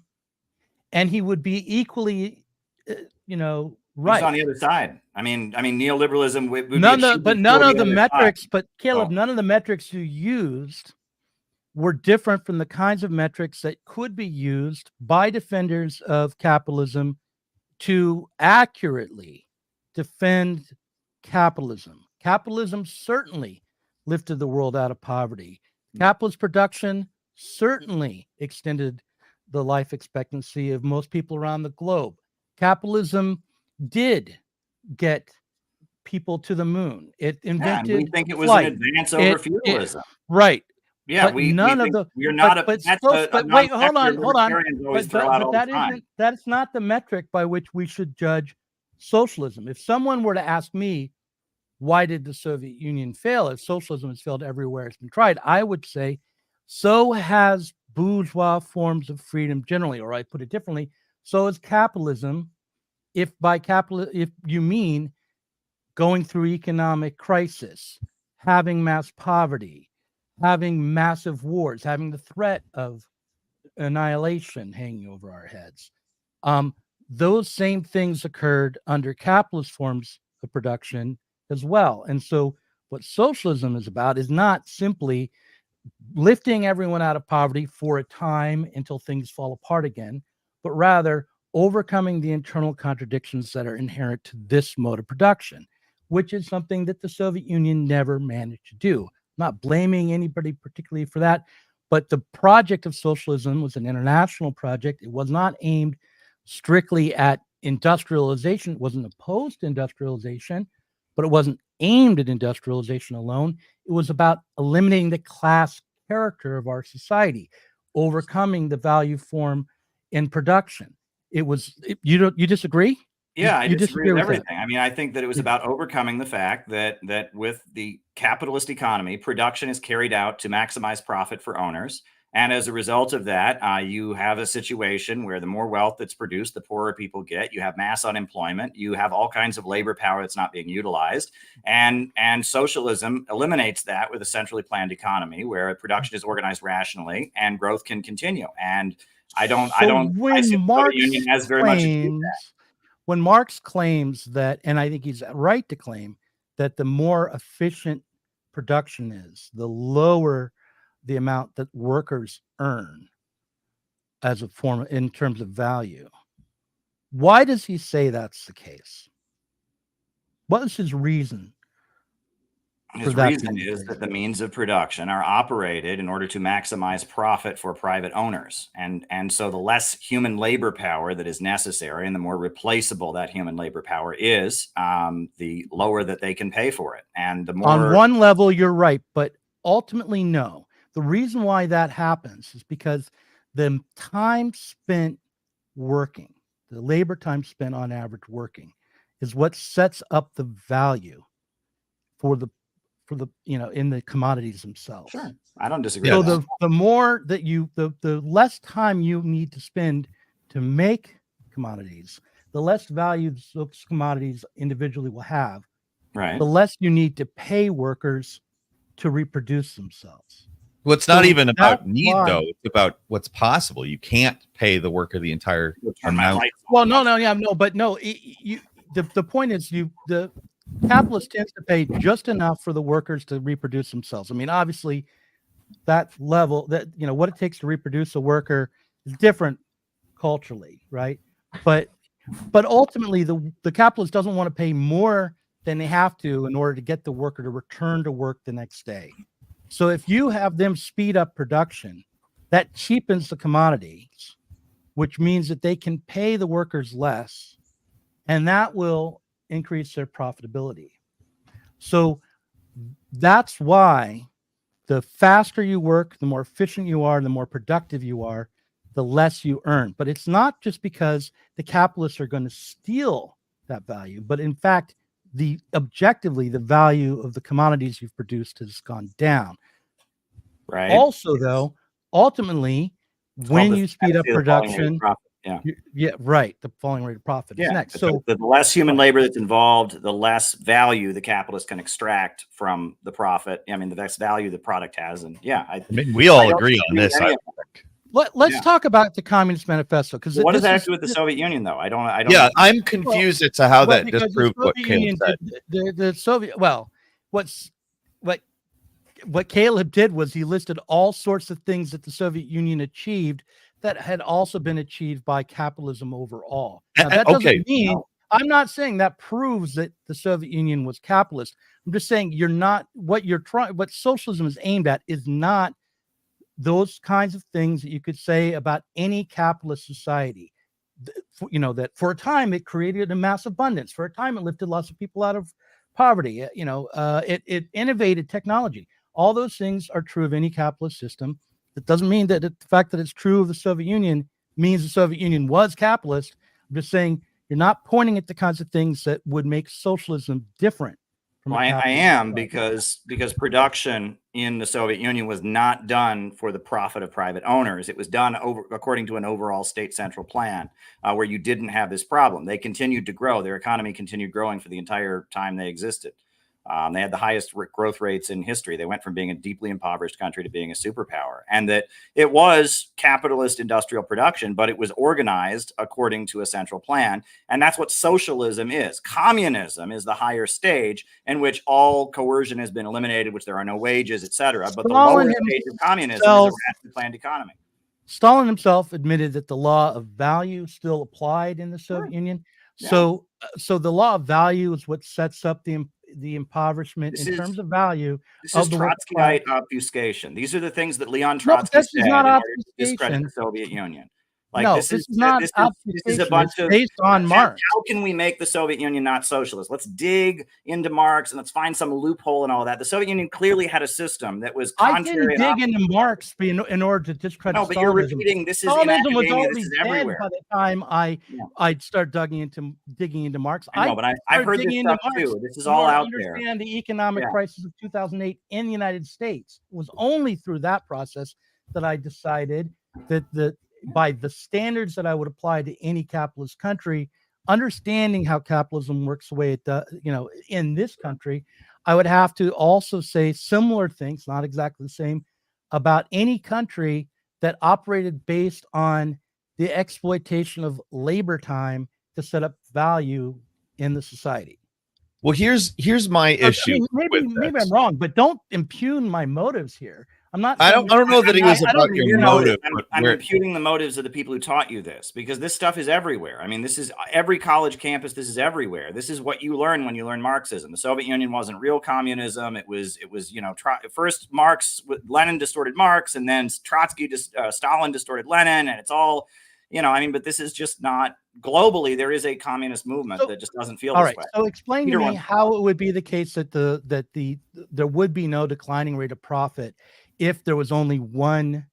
and he would be equally, right. He's on the other side. Neoliberalism would none of the metrics, side. But Caleb, none of the metrics you used were different from the kinds of metrics that could be used by defenders of capitalism to accurately defend capitalism. Capitalism certainly lifted the world out of poverty. Capitalist production certainly extended the life expectancy of most people around the globe. Capitalism did get people to the moon. It invented. We think it was flight. an advance over feudalism. Right. Yeah, but wait, hold on. That's not the metric by which we should judge socialism. If someone were to ask me, why did the Soviet Union fail? If socialism has failed everywhere it's been tried, I would say, so has bourgeois forms of freedom generally, or I put it differently, so is capitalism. If you mean going through economic crisis, having mass poverty, having massive wars, having the threat of annihilation hanging over our heads. Those same things occurred under capitalist forms of production as well. And so what socialism is about is not simply lifting everyone out of poverty for a time until things fall apart again, but rather overcoming the internal contradictions that are inherent to this mode of production, which is something that the Soviet Union never managed to do. I'm not blaming anybody particularly for that, but the project of socialism was an international project. It was not aimed strictly at industrialization wasn't opposed to industrialization, but it wasn't aimed at industrialization alone. It was about eliminating the class character of our society, overcoming the value form in production. You disagree? Yeah, I You disagree with that? everything. I mean, I think that it was about overcoming the fact that with the capitalist economy, production is carried out to maximize profit for owners. And as a result of that, you have a situation where the more wealth that's produced, the poorer people get. You have mass unemployment. You have all kinds of labor power that's not being utilized. And socialism eliminates that with a centrally planned economy where production is organized rationally and growth can continue. And I see the Soviet Union has very much achieved that. When Marx claims that, and I think he's right to claim that the more efficient production is, the lower the amount that workers earn as a form in terms of value. Why does he say that's the case? What is his reason? His reason is that the means of production are operated in order to maximize profit for private owners. And so the less human labor power that is necessary and the more replaceable that human labor power is, the lower that they can pay for it. And the more... On one level, you're right, but ultimately, no. The reason why that happens is because the time spent working, the labor time spent on average working, is what sets up the value for the in the commodities themselves. Sure, I don't disagree. So the more that the less time you need to spend to make commodities, the less value those commodities individually will have. Right. The less you need to pay workers to reproduce themselves. Well, it's not even about need, though. It's about what's possible. You can't pay the worker the entire amount. Well, the point is the capitalist tends to pay just enough for the workers to reproduce themselves. I mean, obviously, that level that what it takes to reproduce a worker is different culturally, right? But ultimately, the capitalist doesn't want to pay more than they have to in order to get the worker to return to work the next day. So if you have them speed up production, that cheapens the commodities, which means that they can pay the workers less, and that will increase their profitability. So that's why the faster you work, the more efficient you are, the more productive you are, the less you earn. But it's not just because the capitalists are going to steal that value, but in fact, objectively, the value of the commodities you've produced has gone down. Right. Also, though, ultimately, when you speed up production, right, the falling rate of profit is next. So the less human labor that's involved, the less value the capitalist can extract from the profit. I mean, the less value the product has, and I mean, we all agree on this. Let's talk about the Communist Manifesto, because what does that have to do with the Soviet Union, though? I don't. Yeah, I'm confused as to how that disproved what Caleb said. The Soviet. Well, what Caleb did was he listed all sorts of things that the Soviet Union achieved that had also been achieved by capitalism overall. Now, that doesn't mean, I'm not saying that proves that the Soviet Union was capitalist. I'm just saying what socialism is aimed at is not those kinds of things that you could say about any capitalist society. That for a time it created a mass abundance. For a time it lifted lots of people out of poverty. It innovated technology. All those things are true of any capitalist system. That doesn't mean that the fact that it's true of the Soviet Union means the Soviet Union was capitalist. I'm just saying you're not pointing at the kinds of things that would make socialism different. Well, I am because production in the Soviet Union was not done for the profit of private owners. It was done according to an overall state central plan where you didn't have this problem. They continued to grow. Their economy continued growing for the entire time they existed. They had the highest growth rates in history. They went from being a deeply impoverished country to being a superpower. And that it was capitalist industrial production, but it was organized according to a central plan. And that's what socialism is. Communism is the higher stage in which all coercion has been eliminated, which there are no wages, etc. But the lower stage of communism is a rationally planned economy. Stalin himself admitted that the law of value still applied in the Soviet Union. Yeah. So the law of value is what sets up the impoverishment in terms of value. This is Trotskyite obfuscation. These are the things that Leon Trotsky said in order to discredit the Soviet Union. Like No, this this is is not this is a obfuscation. bunch It's of based on Marx. how can we make the Soviet Union not socialist? Let's dig into Marx and let's find some loophole and all that. The Soviet Union clearly had a system that was I contrary. didn't dig into Marx in order to discredit No, but you're Stalinism. repeating this is in Stalinism was academia. This already is dead everywhere. by the time Yeah. I'd start digging into Marx. I know, but I've started heard this digging into stuff Marx too. This is in all order to out there. understand the economic Yeah. crisis of 2008 in the United States. It was only through that process that I decided that by the standards that I would apply to any capitalist country, understanding how capitalism works the way it does, in this country, I would have to also say similar things, not exactly the same, about any country that operated based on the exploitation of labor time to set up value in the society. Well, here's my issue. Maybe I'm wrong, but don't impugn my motives here. I'm not. I don't know that he was about your motive. I'm imputing the motives of the people who taught you this, because this stuff is everywhere. I mean, this is every college campus. This is everywhere. This is what you learn when you learn Marxism. The Soviet Union wasn't real communism. It was first Lenin distorted Marx, and then Stalin distorted Lenin, and it's all. But this is just not globally. There is a communist movement that just doesn't feel this way. So explain to me how it would be the case that there would be no declining rate of profit if there was only one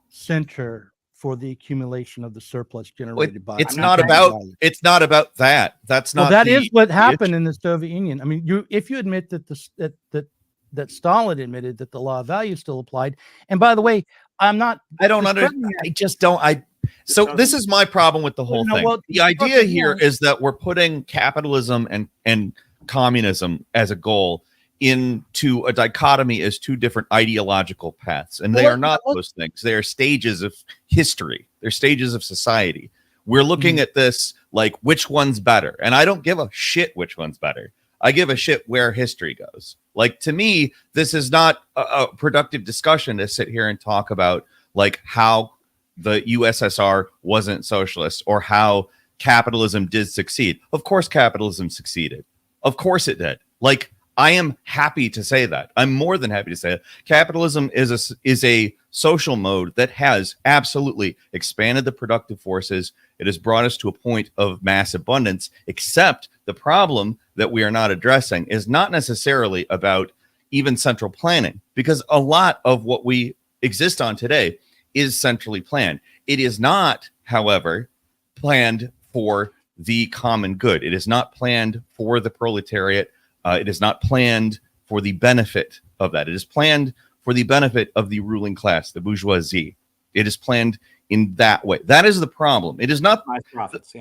center for the accumulation of the surplus generated by. It's not about that. That's not. That is what happened in the Soviet Union. I mean, if you admit that Stalin admitted that the law of value still applied, and by the way, I don't understand. So this is my problem with the whole thing. The idea here is that we're putting capitalism and communism as a goal into a dichotomy as two different ideological paths, and they are not those things. They are stages of history. They're stages of society. We're looking at this like which one's better, and I don't give a shit which one's better. I give a shit where history goes. Like, to me, this is not a productive discussion to sit here and talk about like how the USSR wasn't socialist or how capitalism did succeed. Of course, capitalism succeeded. Of course it did. Like, I am happy to say that. I'm more than happy to say that. Capitalism is a social mode that has absolutely expanded the productive forces. It has brought us to a point of mass abundance, except the problem that we are not addressing is not necessarily about even central planning, because a lot of what we exist on today is centrally planned. It is not, however, planned for the common good. It is not planned for the proletariat. It is not planned for the benefit of that. It is planned for the benefit of the ruling class, the bourgeoisie. It is planned in that way. That is the problem. It is not nice profits.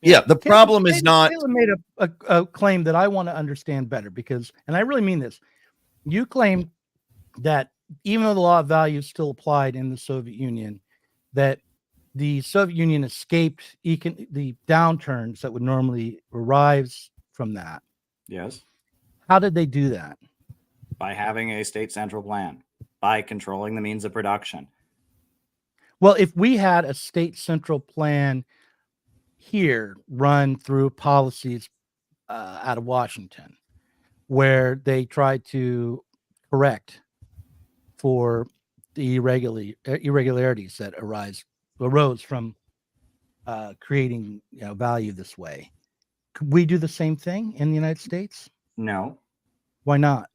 Yeah. The problem is not. Caleb made a claim that I want to understand better, because, and I really mean this. You claim that even though the law of value still applied in the Soviet Union, that the Soviet Union escaped the downturns that would normally arise from that. Yes. How did they do that? By having a state central plan, by controlling the means of production. Well, if we had a state central plan here run through policies out of Washington, where they tried to correct for the irregularities that arose from creating value this way, could we do the same thing in the United States? No. Why not?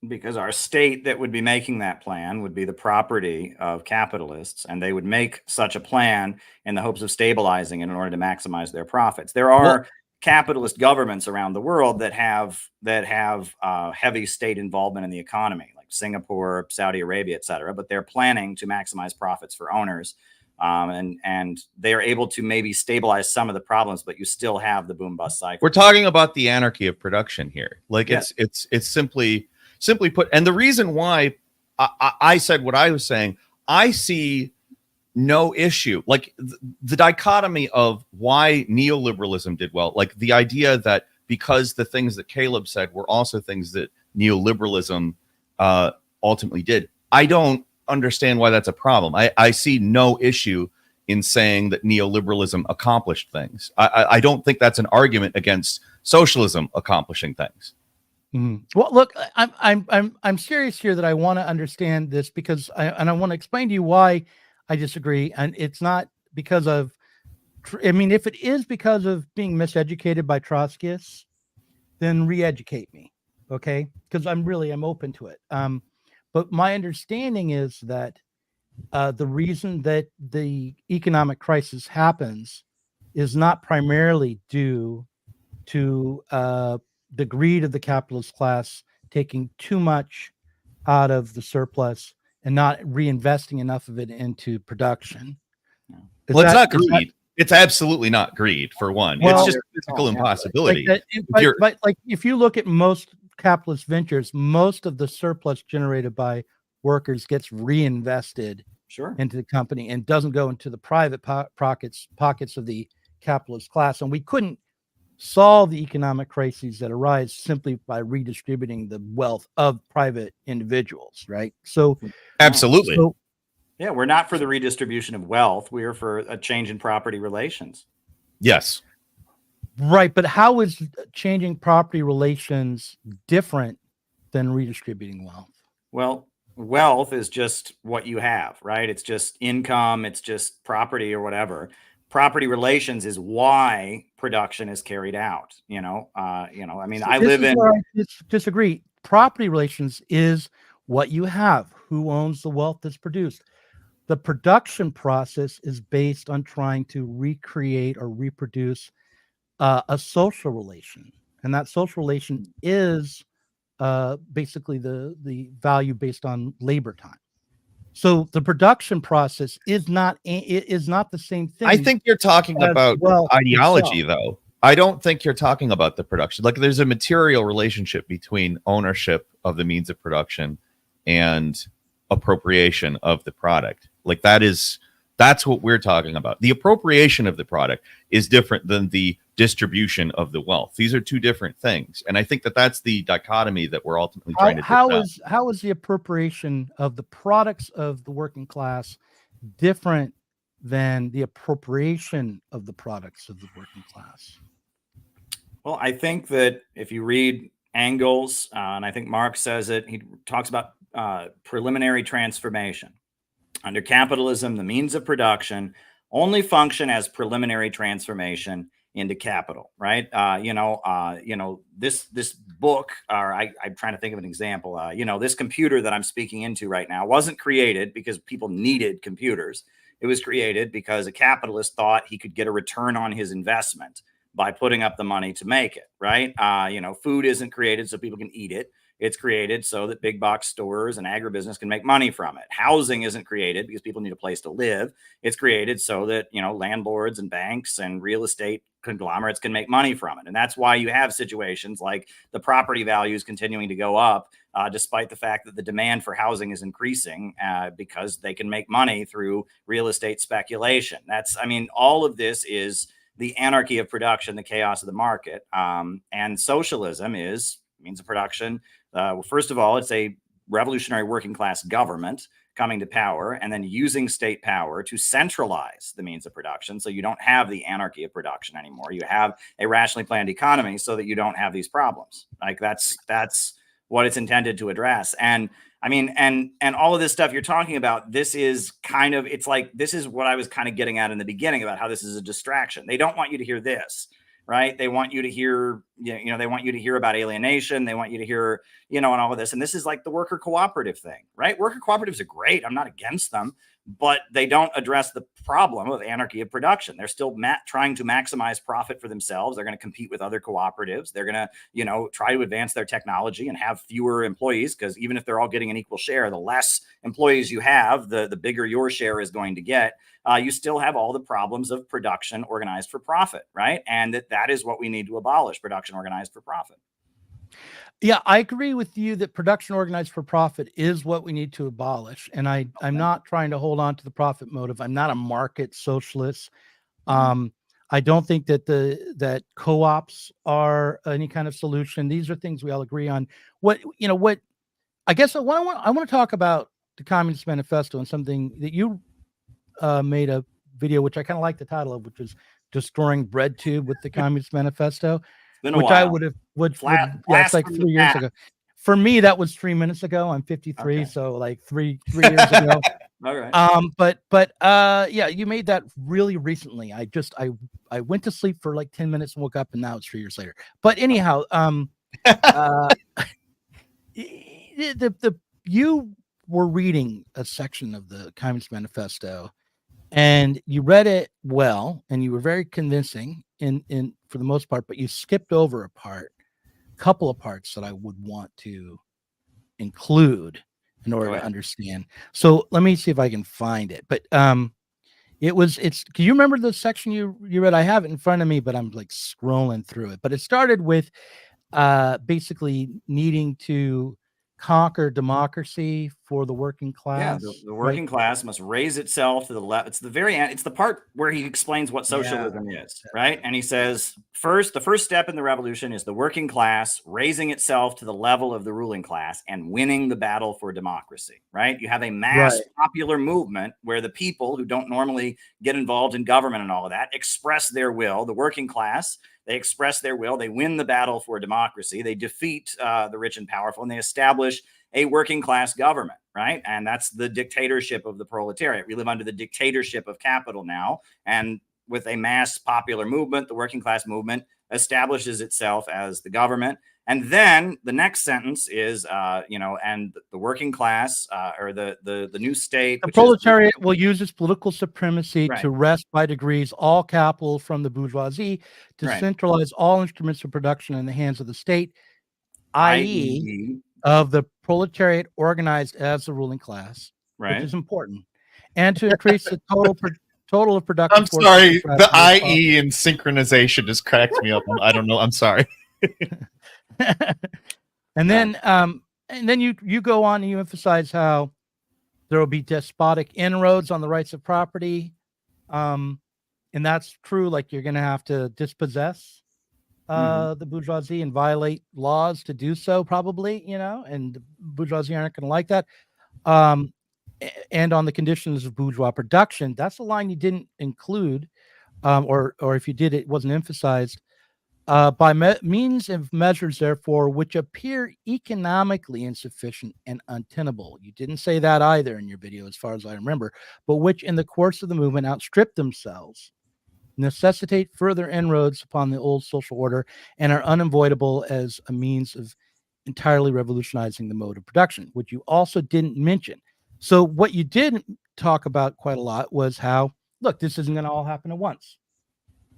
Because our state that would be making that plan would be the property of capitalists, and they would make such a plan in the hopes of stabilizing it in order to maximize their profits. There are capitalist governments around the world that have heavy state involvement in the economy, like Singapore, Saudi Arabia, et cetera, but they're planning to maximize profits for owners. And they are able to maybe stabilize some of the problems, but you still have the boom bust cycle. We're talking about the anarchy of production here. Like, yes. it's simply put. And the reason why I said what I was saying, I see no issue. Like the dichotomy of why neoliberalism did well, like the idea that because the things that Caleb said were also things that neoliberalism ultimately did. I don't understand why that's a problem. I see no issue in saying that neoliberalism accomplished things. I don't think that's an argument against socialism accomplishing things. Mm-hmm. Well, look, I'm serious here that I want to understand this, because I want to explain to you why I disagree. And it's not because of, I mean, if it is because of being miseducated by Trotskyists, then re-educate me, okay? Because I'm open to it. But my understanding is that the reason that the economic crisis happens is not primarily due to the greed of the capitalist class taking too much out of the surplus and not reinvesting enough of it into production. Well, it's not greed. It's absolutely not greed, for one. Well, it's just physical impossibility. But like if you look at most capitalist ventures, most of the surplus generated by workers gets reinvested into the company and doesn't go into the private pockets of the capitalist class. And we couldn't solve the economic crises that arise simply by redistributing the wealth of private individuals, right? So absolutely. Yeah, we're not for the redistribution of wealth. We are for a change in property relations. Yes. Right. But how is changing property relations different than redistributing wealth? Well, wealth is just what you have, right? It's just income. It's just property or whatever. Property relations is why production is carried out. I mean, So I live in. I disagree. Property relations is what you have. Who owns the wealth that's produced? The production process is based on trying to recreate or reproduce a social relation, and that social relation is basically the value based on labor time. So the production process is not the same thing. I think you're talking about ideology, though. I don't think you're talking about the production. Like, there's a material relationship between ownership of the means of production and appropriation of the product. Like, that's what we're talking about. The appropriation of the product is different than the distribution of the wealth. These are two different things, and I think that's the dichotomy that we're ultimately trying to. How is the appropriation of the products of the working class different than the appropriation of the products of the working class? Well, I think that if you read Engels, and I think Marx says it, he talks about preliminary transformation. Under capitalism, the means of production only function as preliminary transformation into capital, right? This book, or I'm trying to think of an example. This computer that I'm speaking into right now wasn't created because people needed computers. It was created because a capitalist thought he could get a return on his investment by putting up the money to make it, right? Food isn't created so people can eat it. It's created so that big box stores and agribusiness can make money from it. Housing isn't created because people need a place to live. It's created so that, landlords and banks and real estate conglomerates can make money from it. And that's why you have situations like the property values continuing to go up, despite the fact that the demand for housing is increasing because they can make money through real estate speculation. All of this is the anarchy of production, the chaos of the market. And socialism is means of production. First of all, it's a revolutionary working class government coming to power and then using state power to centralize the means of production. So you don't have the anarchy of production anymore. You have a rationally planned economy so that you don't have these problems. Like that's what it's intended to address. And and all of this stuff you're talking about, this is this is what I was kind of getting at in the beginning about how this is a distraction. They don't want you to hear this. Right. They want you to hear, they want you to hear about alienation. They want you to hear, and all of this. And this is like the worker cooperative thing, right? Worker cooperatives are great. I'm not against them, but they don't address the problem of anarchy of production. They're still trying to maximize profit for themselves. They're going to compete with other cooperatives. They're going to, try to advance their technology and have fewer employees, because even if they're all getting an equal share, the less employees you have, the bigger your share is going to get. You still have all the problems of production organized for profit, right? And that is what we need to abolish, production organized for profit. Yeah, I agree with you that production organized for profit is what we need to abolish. And I'm not trying to hold on to the profit motive. I'm not a market socialist. I don't think that co-ops are any kind of solution. These are things we all agree on. I guess I want to talk about the Communist Manifesto and something that you made a video, which I kind of like the title of, which is Destroying BreadTube with the Communist Manifesto, which while. I would it's like 3 years ago. For me, that was 3 minutes ago. I'm 53, okay. So like three years ago. All right. Yeah, you made that really recently. I went to sleep for like 10 minutes and woke up, and now it's 3 years later. But anyhow, you were reading a section of the Communist Manifesto, and you read it well, and you were very convincing in for the most part, but you skipped over a couple of parts that I would want to include in order to understand. So let me see if I can find it. But do you remember the section you read? I have it in front of me, but I'm like scrolling through it. But it started with basically needing to conquer democracy for the working class. Yeah, the working class must raise itself to the left. It's the very end. It's the part where he explains what socialism is, right? And he says, the first step in the revolution is the working class raising itself to the level of the ruling class and winning the battle for democracy, right? You have a mass popular movement where the people who don't normally get involved in government and all of that express their will. The working class, they express their will. They win the battle for democracy. They defeat the rich and powerful, and they establish a working class government, right? And that's the dictatorship of the proletariat. We live under the dictatorship of capital now. And with a mass popular movement, the working class movement establishes itself as the government. And then the next sentence is, and the working class or the new state. The proletariat will use its political supremacy to wrest by degrees all capital from the bourgeoisie, to centralize all instruments of production in the hands of the state, i.e., of the proletariat organized as the ruling class, which is important, and to increase the total of production. I'm sorry, the IE and synchronization just cracked me up. I don't know. I'm sorry. And then you go on and you emphasize how there will be despotic inroads on the rights of property, and that's true. Like you're going to have to dispossess the bourgeoisie and violate laws to do so, probably, and the bourgeoisie aren't going to like that. And on the conditions of bourgeois production, that's a line you didn't include, or if you did, it wasn't emphasized. By means of measures, therefore, which appear economically insufficient and untenable. You didn't say that either in your video, as far as I remember, but which in the course of the movement outstrip themselves, necessitate further inroads upon the old social order, and are unavoidable as a means of entirely revolutionizing the mode of production, which you also didn't mention. So what you did talk about quite a lot was how, look, this isn't going to all happen at once.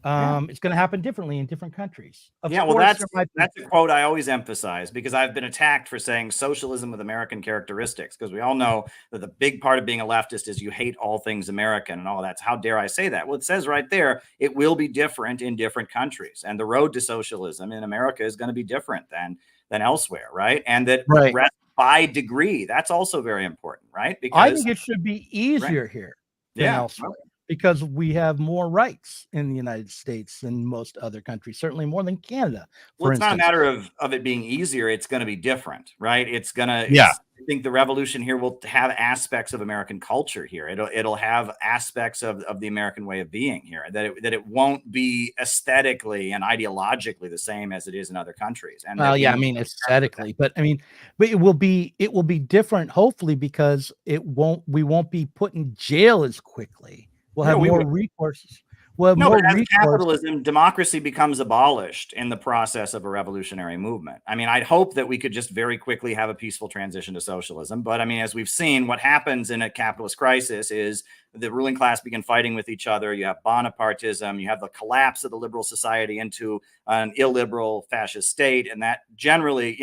It's going to happen differently in different countries. Well, that's a quote I always emphasize, because I've been attacked for saying socialism with American characteristics, because we all know that the big part of being a leftist is you hate all things American and all that. How dare I say that? Well, it says right there, it will be different in different countries, and the road to socialism in America is going to be different than elsewhere, right? And that rest by degree, that's also very important, right? Because I think it should be easier here than elsewhere. Because we have more rights in the United States than most other countries, certainly more than Canada. Well, it's not a matter of it being easier. It's going to be different, right? It's going to, I think the revolution here will have aspects of American culture here. It'll have aspects of the American way of being here, that it won't be aesthetically and ideologically the same as it is in other countries. And aesthetically, but it will be different, hopefully, because we won't be put in jail as quickly. We'll have more recourses. But as capitalism, democracy becomes abolished in the process of a revolutionary movement. I'd hope that we could just very quickly have a peaceful transition to socialism. But as we've seen, what happens in a capitalist crisis is the ruling class begin fighting with each other. You have Bonapartism. You have the collapse of the liberal society into an illiberal fascist state. And that generally,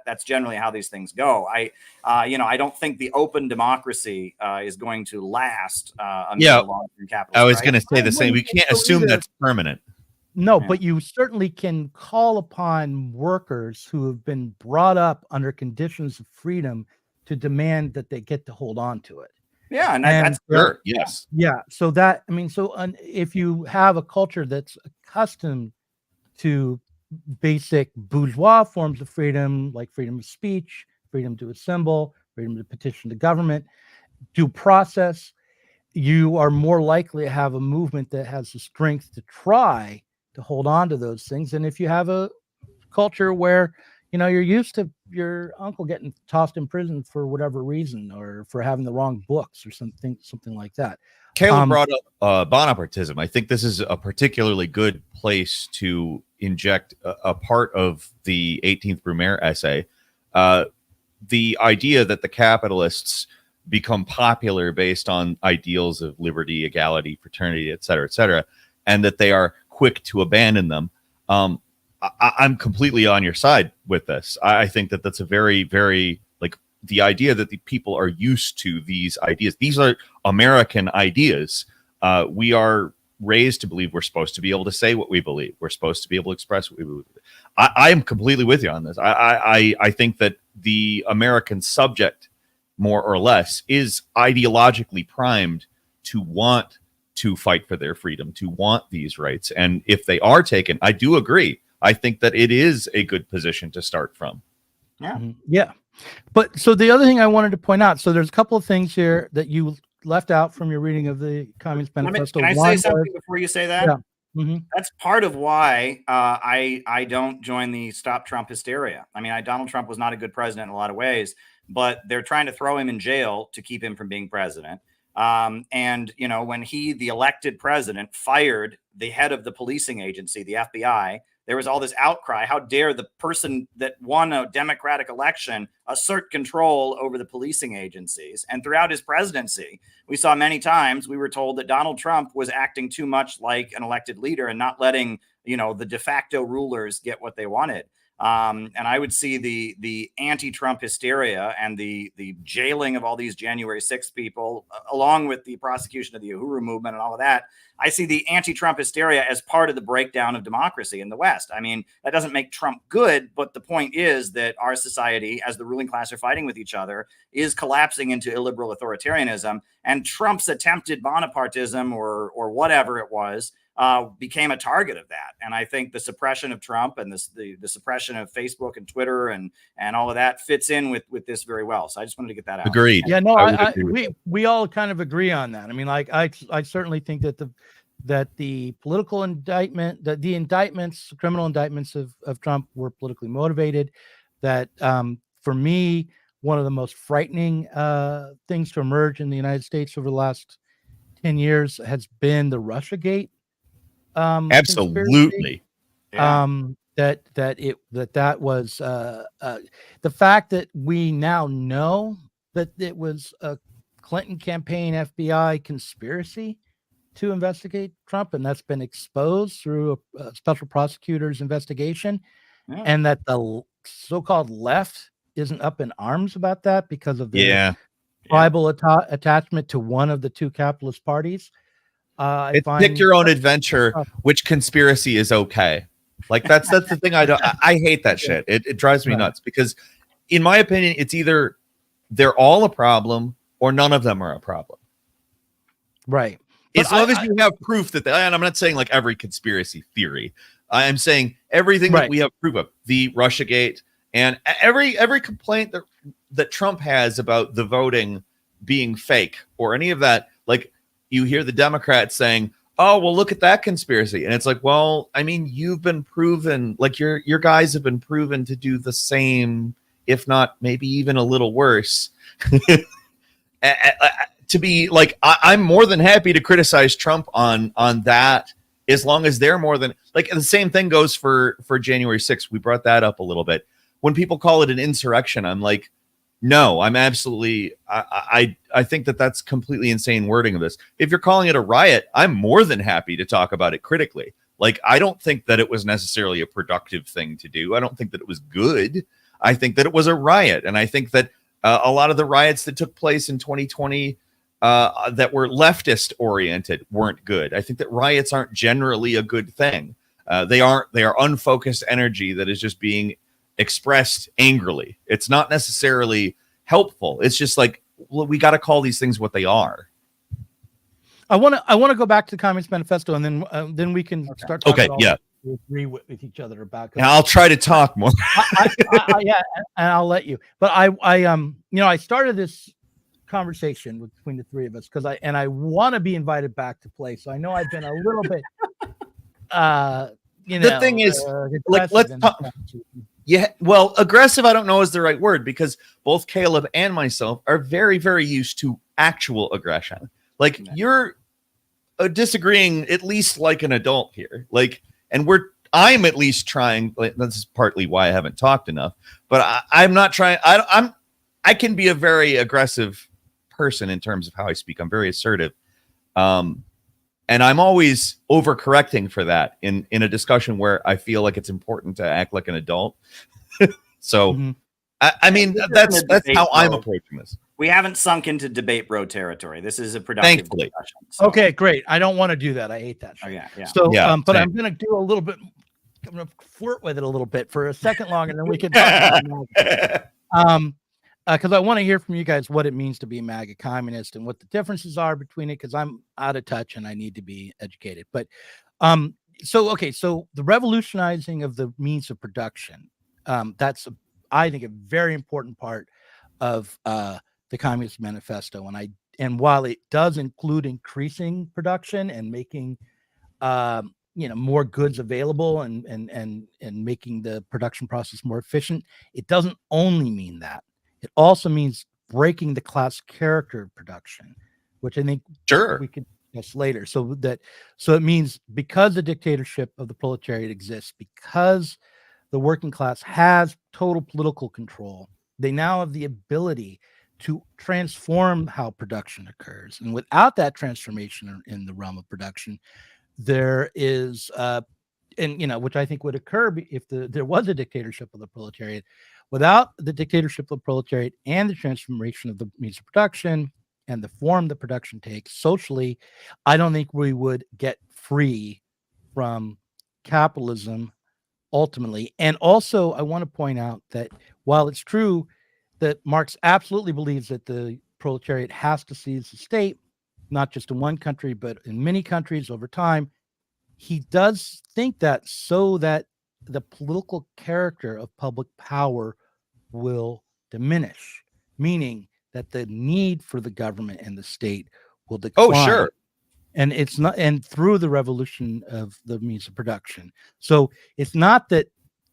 that's generally how these things go. I don't think the open democracy is going to last amid a long-term capitalist I was going to say the same. We can't assume that's permanent. No, but you certainly can call upon workers who have been brought up under conditions of freedom to demand that they get to hold on to it. Yeah, and that's sure. Yes. Yeah. So if you have a culture that's accustomed to basic bourgeois forms of freedom, like freedom of speech, freedom to assemble, freedom to petition the government, due process, you are more likely to have a movement that has the strength to try to hold on to those things. And if you have a culture where you're used to your uncle getting tossed in prison for whatever reason, or for having the wrong books or something like that. Caleb brought up bonapartism. I think this is a particularly good place to inject a part of the 18th Brumaire essay. The idea that the capitalists become popular based on ideals of liberty, equality, fraternity, et cetera, and that they are quick to abandon them. I'm completely on your side with this. I think that that's a very, very, like, the idea that the people are used to these ideas. These are American ideas. We are raised to believe we're supposed to be able to say what we believe. We're supposed to be able to express what we believe. I am completely with you on this. I think that the American subject, more or less, is ideologically primed to want to fight for their freedom, to want these rights. And if they are taken, I do agree. I think that it is a good position to start from. Yeah. Yeah. But so the other thing I wanted to point out, so there's a couple of things here that you left out from your reading of the Communist Manifesto. Can I say something before you say that? Yeah. Mm-hmm. That's part of why I don't join the Stop Trump hysteria. I mean, Donald Trump was not a good president in a lot of ways, but they're trying to throw him in jail to keep him from being president. And, when the elected president, fired the head of the policing agency, the FBI, there was all this outcry. How dare the person that won a democratic election assert control over the policing agencies? And throughout his presidency, we saw many times we were told that Donald Trump was acting too much like an elected leader and not letting, the de facto rulers get what they wanted. And I would see the anti-Trump hysteria and the jailing of all these January 6th people, along with the prosecution of the Uhuru movement and all of that. I see the anti-Trump hysteria as part of the breakdown of democracy in the West. I mean, that doesn't make Trump good, but the point is that our society, as the ruling class are fighting with each other, is collapsing into illiberal authoritarianism. And Trump's attempted Bonapartism or whatever it was, became a target of that. And I think the suppression of Trump and the suppression of Facebook and Twitter and all of that fits in with this very well. So I just wanted to get that out. Agreed. Yeah, no, we all kind of agree on that. I mean, like, I certainly think that the political indictment, the indictments, criminal indictments of Trump were politically motivated. That for me, one of the most frightening things to emerge in the United States over the last 10 years has been the Russiagate. Absolutely. That was the fact that we now know that it was a Clinton campaign FBI conspiracy to investigate Trump, and that's been exposed through a special prosecutor's investigation, and that the so-called left isn't up in arms about that because of the tribal attachment to one of the two capitalist parties. Pick your own adventure. Which conspiracy is okay? Like that's the thing. I hate that shit. It drives me nuts because, in my opinion, it's either they're all a problem or none of them are a problem. Right. As long as you have proof that and I'm not saying like every conspiracy theory. I am saying everything that we have proof of, the Russiagate and every complaint that Trump has about the voting being fake or any of that. Like, you hear the Democrats saying, "Oh, well, look at that conspiracy," and it's like, well, I mean, you've been proven, like your guys have been proven to do the same, if not maybe even a little worse. To be like, I'm more than happy to criticize Trump on that, as long as they're more than like. The same thing goes for January 6th. We brought that up a little bit. When people call it an insurrection, I'm like, no, I'm absolutely. I think that that's completely insane wording of this. If you're calling it a riot, I'm more than happy to talk about it critically. Like, I don't think that it was necessarily a productive thing to do. I don't think that it was good. I think that it was a riot, and I think that a lot of the riots that took place in 2020 that were leftist oriented weren't good. I think that riots aren't generally a good thing. They are unfocused energy that is just being expressed angrily. It's not necessarily helpful. It's just like, well, we got to call these things what they are. I want to go back to the Communist Manifesto, and then we can start talking about what we agree with each other about. I'll try to talk more. Yeah, and I'll let you. But I started this conversation between the three of us because I want to be invited back to play. So I know I've been a little bit. The thing is, like, let's talk. Yeah, well, aggressive, I don't know is the right word, because both Caleb and myself are very, very used to actual aggression. Like, you're disagreeing at least like an adult here. Like, and I'm at least trying. Like, this is partly why I haven't talked enough, but I'm not trying. I can be a very aggressive person in terms of how I speak. I'm very assertive. And I'm always overcorrecting for that in a discussion where I feel like it's important to act like an adult. So, I mean, that's how I'm approaching this. We haven't sunk into debate bro territory. This is a productive discussion. So. Okay, great. I don't want to do that. I hate that. Oh, yeah. So, but I'm going to do a little bit. I'm going to flirt with it a little bit for a second longer, and then we can talk about because I want to hear from you guys what it means to be a MAGA communist and what the differences are between it, because I'm out of touch and I need to be educated. But so the revolutionizing of the means of production, that's I think a very important part of the Communist Manifesto. And while it does include increasing production and making more goods available and making the production process more efficient, it doesn't only mean that. It also means breaking the class character of production, which I think we could discuss later. So it means because the dictatorship of the proletariat exists, because the working class has total political control, they now have the ability to transform how production occurs. And without that transformation in the realm of production, there is which I think would occur if there was a dictatorship of the proletariat. Without the dictatorship of the proletariat and the transformation of the means of production and the form the production takes socially, I don't think we would get free from capitalism ultimately. And also, I want to point out that while it's true that Marx absolutely believes that the proletariat has to seize the state, not just in one country, but in many countries over time, he does think that so that the political character of public power will diminish, meaning that the need for the government and the state will decline. Oh, sure. And it's not, and through the revolution of the means of production. So it's not that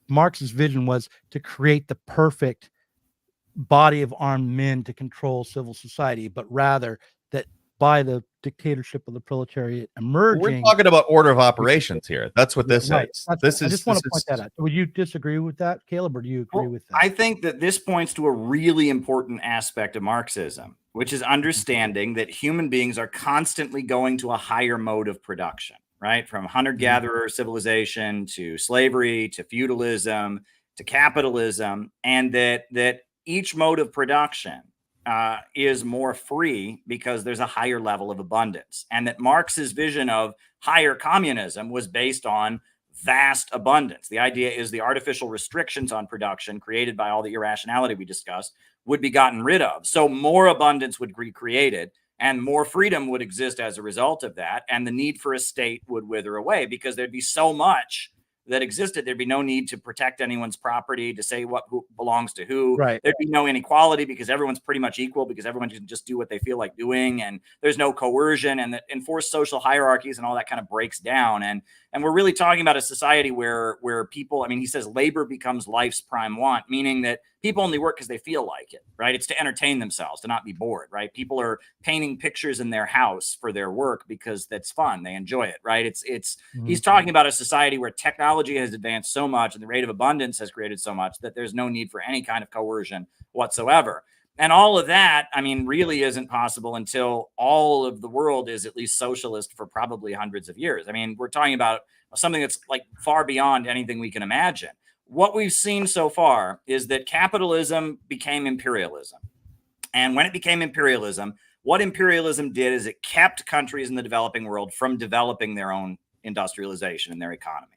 Marx's vision was to create the perfect body of armed men to control civil society, but rather that by the dictatorship of the proletariat emerging. We're talking about order of operations here. That's what this is. I just want to point that out. Would you disagree with that, Caleb, or do you agree with that? I think that this points to a really important aspect of Marxism, which is understanding that human beings are constantly going to a higher mode of production, right? From hunter-gatherer civilization to slavery to feudalism to capitalism, and that each mode of production is more free because there's a higher level of abundance, and that Marx's vision of higher communism was based on vast abundance. The idea is the artificial restrictions on production created by all the irrationality we discussed would be gotten rid of. So more abundance would be created and more freedom would exist as a result of that. And the need for a state would wither away because there'd be so much that existed. There'd be no need to protect anyone's property, to say who belongs to who. Right. There'd be no inequality because everyone's pretty much equal, because everyone can just do what they feel like doing, and there's no coercion, and the enforced social hierarchies and all that kind of breaks down. And we're really talking about a society where people, I mean, he says labor becomes life's prime want, meaning that people only work because they feel like it, right? It's to entertain themselves, to not be bored, right? People are painting pictures in their house for their work because that's fun. They enjoy it, right? He's talking about a society where technology has advanced so much and the rate of abundance has created so much that there's no need for any kind of coercion whatsoever. And all of that, I mean, really isn't possible until all of the world is at least socialist for probably hundreds of years. I mean, we're talking about something that's like far beyond anything we can imagine. What we've seen so far is that capitalism became imperialism. And when it became imperialism, what imperialism did is it kept countries in the developing world from developing their own industrialization in their economy.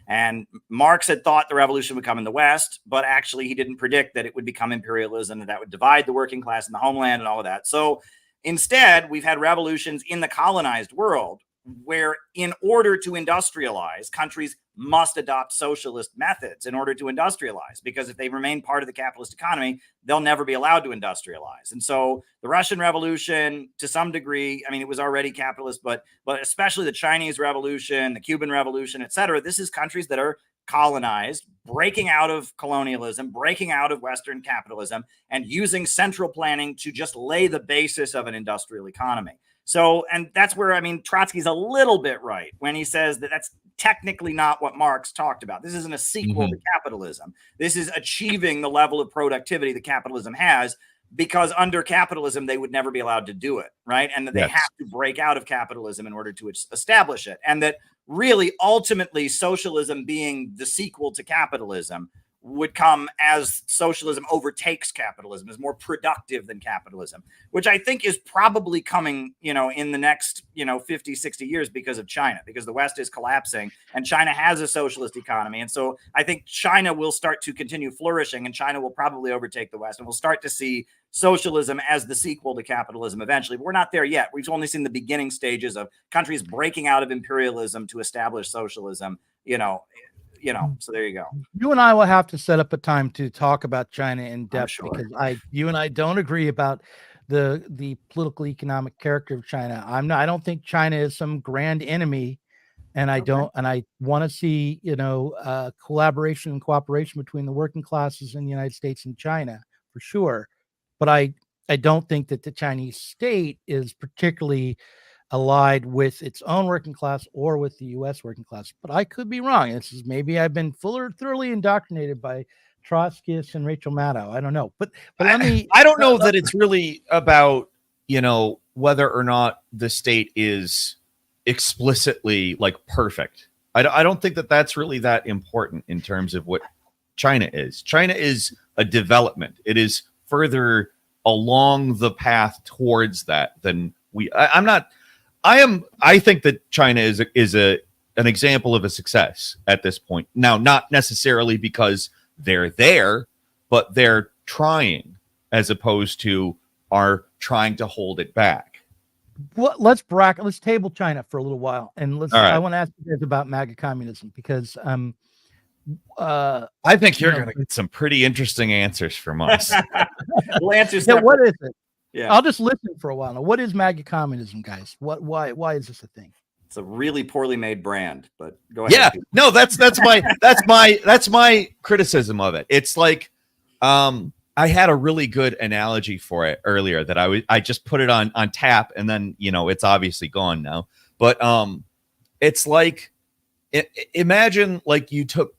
And Marx had thought the revolution would come in the West, but actually he didn't predict that it would become imperialism and that would divide the working class and the homeland and all of that. So instead, we've had revolutions in the colonized world where, in order to industrialize, countries must adopt socialist methods in order to industrialize, because if they remain part of the capitalist economy, they'll never be allowed to industrialize. And so the Russian Revolution, to some degree, I mean, it was already capitalist, but especially the Chinese Revolution, the Cuban Revolution, et cetera, this is countries that are colonized, breaking out of colonialism, breaking out of Western capitalism, and using central planning to just lay the basis of an industrial economy. So, and that's where, I mean, Trotsky's a little bit right when he says that that's technically not what Marx talked about. This isn't a sequel to capitalism. This is achieving the level of productivity that capitalism has, because under capitalism, they would never be allowed to do it, right? And that they have to break out of capitalism in order to establish it. And that really, ultimately, socialism being the sequel to capitalism would come as socialism overtakes capitalism, is more productive than capitalism, which I think is probably coming, in the next, 50, 60 years because of China, because the West is collapsing and China has a socialist economy. And so I think China will start to continue flourishing, and China will probably overtake the West, and we'll start to see socialism as the sequel to capitalism eventually. But we're not there yet. We've only seen the beginning stages of countries breaking out of imperialism to establish socialism, so there you go. You and I will have to set up a time to talk about China in depth, sure. because you and I don't agree about the political economic character of China. I don't think China is some grand enemy, and I want to see, collaboration and cooperation between the working classes in the United States and China for sure. But I don't think that the Chinese state is particularly allied with its own working class or with the U.S. working class. But I could be wrong. This is, maybe I've been thoroughly indoctrinated by Trotskyists and Rachel Maddow. I don't know. But let me. I don't know that it's really about, whether or not the state is explicitly like perfect. I don't think that that's really that important in terms of what China is. China is a development. It is further along the path towards that than we. I think that China is an example of a success at this point. Now, not necessarily because they're there, but they're trying, as opposed to are trying to hold it back. Well, let's table China for a little while, and I want to ask you guys about MAGA communism, because I think you're going to get some pretty interesting answers from us. We'll answer. Yeah, what is it? Yeah. I'll just listen for a while. Now, what is MAGA communism, guys? Why is this a thing? It's a really poorly made brand, but go ahead. Yeah, no, that's my criticism of it. It's like, I had a really good analogy for it earlier that I just put it on tap, and then, it's obviously gone now. But it's like, imagine like you took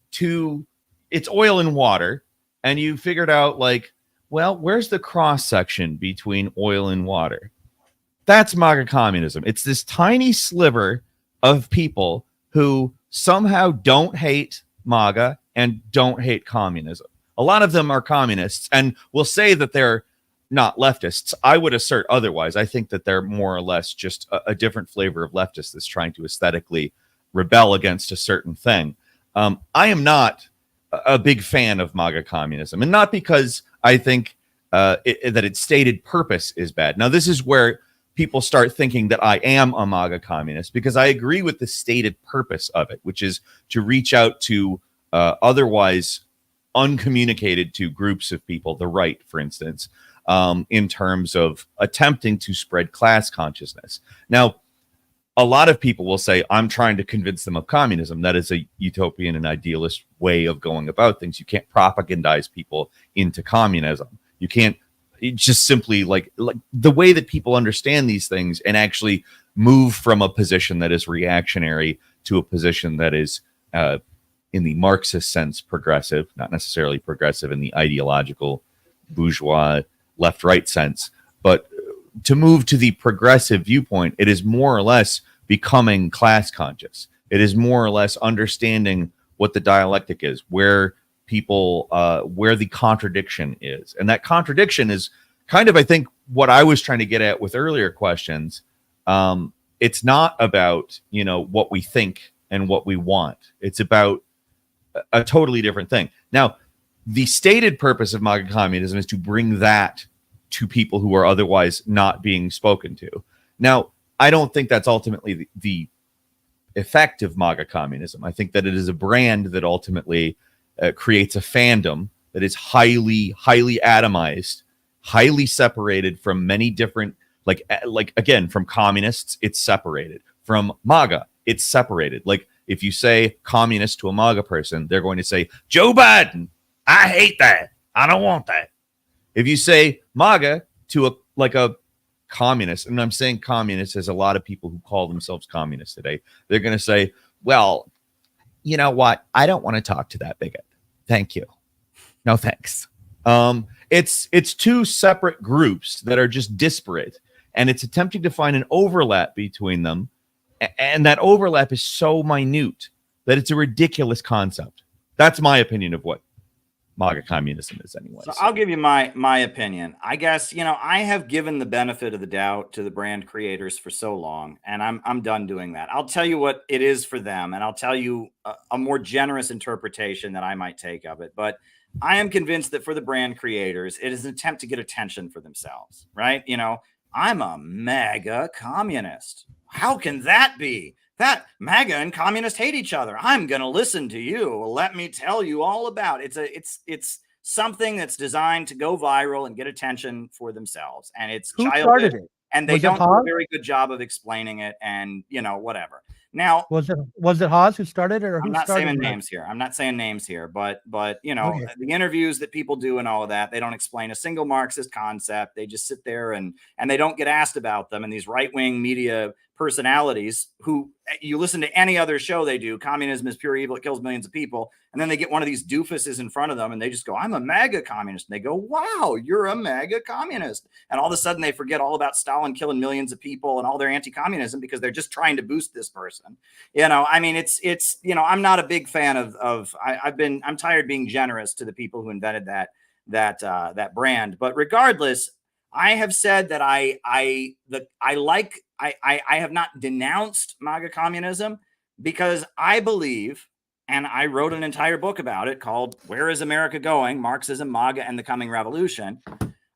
it's oil and water, and you figured out like, well, where's the cross section between oil and water? That's MAGA communism. It's this tiny sliver of people who somehow don't hate MAGA and don't hate communism. A lot of them are communists and will say that they're not leftists. I would assert otherwise. I think that they're more or less just a different flavor of leftist that's trying to aesthetically rebel against a certain thing. I am not a big fan of MAGA communism, and not because I think that its stated purpose is bad. Now, this is where people start thinking that I am a MAGA communist, because I agree with the stated purpose of it, which is to reach out to otherwise uncommunicated to groups of people, the right, for instance, in terms of attempting to spread class consciousness. Now, a lot of people will say, I'm trying to convince them of communism. That is a utopian and idealist way of going about things. You can't propagandize people into communism. You can't just simply like the way that people understand these things and actually move from a position that is reactionary to a position that is, in the Marxist sense, progressive, not necessarily progressive in the ideological bourgeois left-right sense, but to move to the progressive viewpoint, it is more or less becoming class conscious. It is more or less understanding what the dialectic is, where people, where the contradiction is. And that contradiction is kind of, I think, what I was trying to get at with earlier questions. It's not about, what we think and what we want. It's about a totally different thing. Now, the stated purpose of MAGA communism is to bring that to people who are otherwise not being spoken to. Now, I don't think that's ultimately the effect of MAGA communism. I think that it is a brand that ultimately creates a fandom that is highly, highly atomized, highly separated from many different, like again, from communists, it's separated. From MAGA, it's separated. Like If you say communist to a MAGA person, they're going to say, Joe Biden, I hate that. I don't want that. If you say MAGA to a communist, and I'm saying communist, there's a lot of people who call themselves communists today. They're going to say, well, you know what? I don't want to talk to that bigot. Thank you. No, thanks. It's two separate groups that are just disparate, and it's attempting to find an overlap between them. And that overlap is so minute that it's a ridiculous concept. That's my opinion of what MAGA communism is anyway. So I'll give you my opinion. I guess, I have given the benefit of the doubt to the brand creators for so long, and I'm done doing that. I'll tell you what it is for them, and I'll tell you a more generous interpretation that I might take of it. But I am convinced that for the brand creators, it is an attempt to get attention for themselves, right? I'm a MAGA communist. How can that be? That MAGA and communists hate each other. I'm going to listen to you. Let me tell you all about it. It's something that's designed to go viral and get attention for themselves. And it's Who childish, started it? and they Was it don't do a Haas? very good job of explaining it, and whatever. Now, Was it Haas who started it, or who I'm not started saying it? names here. I'm not saying names here, but Okay. the interviews that people do and all of that, they don't explain a single Marxist concept. They just sit there and they don't get asked about them. And these right-wing media personalities who, you listen to any other show they do, communism is pure evil, it kills millions of people, and then they get one of these doofuses in front of them and they just go, I'm a MAGA communist. And they go, wow, you're a MAGA communist. And all of a sudden they forget all about Stalin killing millions of people and all their anti-communism because they're just trying to boost this person. It's I'm not a big fan of I'm tired being generous to the people who invented that brand. But regardless, I have said that I have not denounced MAGA communism because I believe, and I wrote an entire book about it called Where is America Going? Marxism, MAGA, and the Coming Revolution.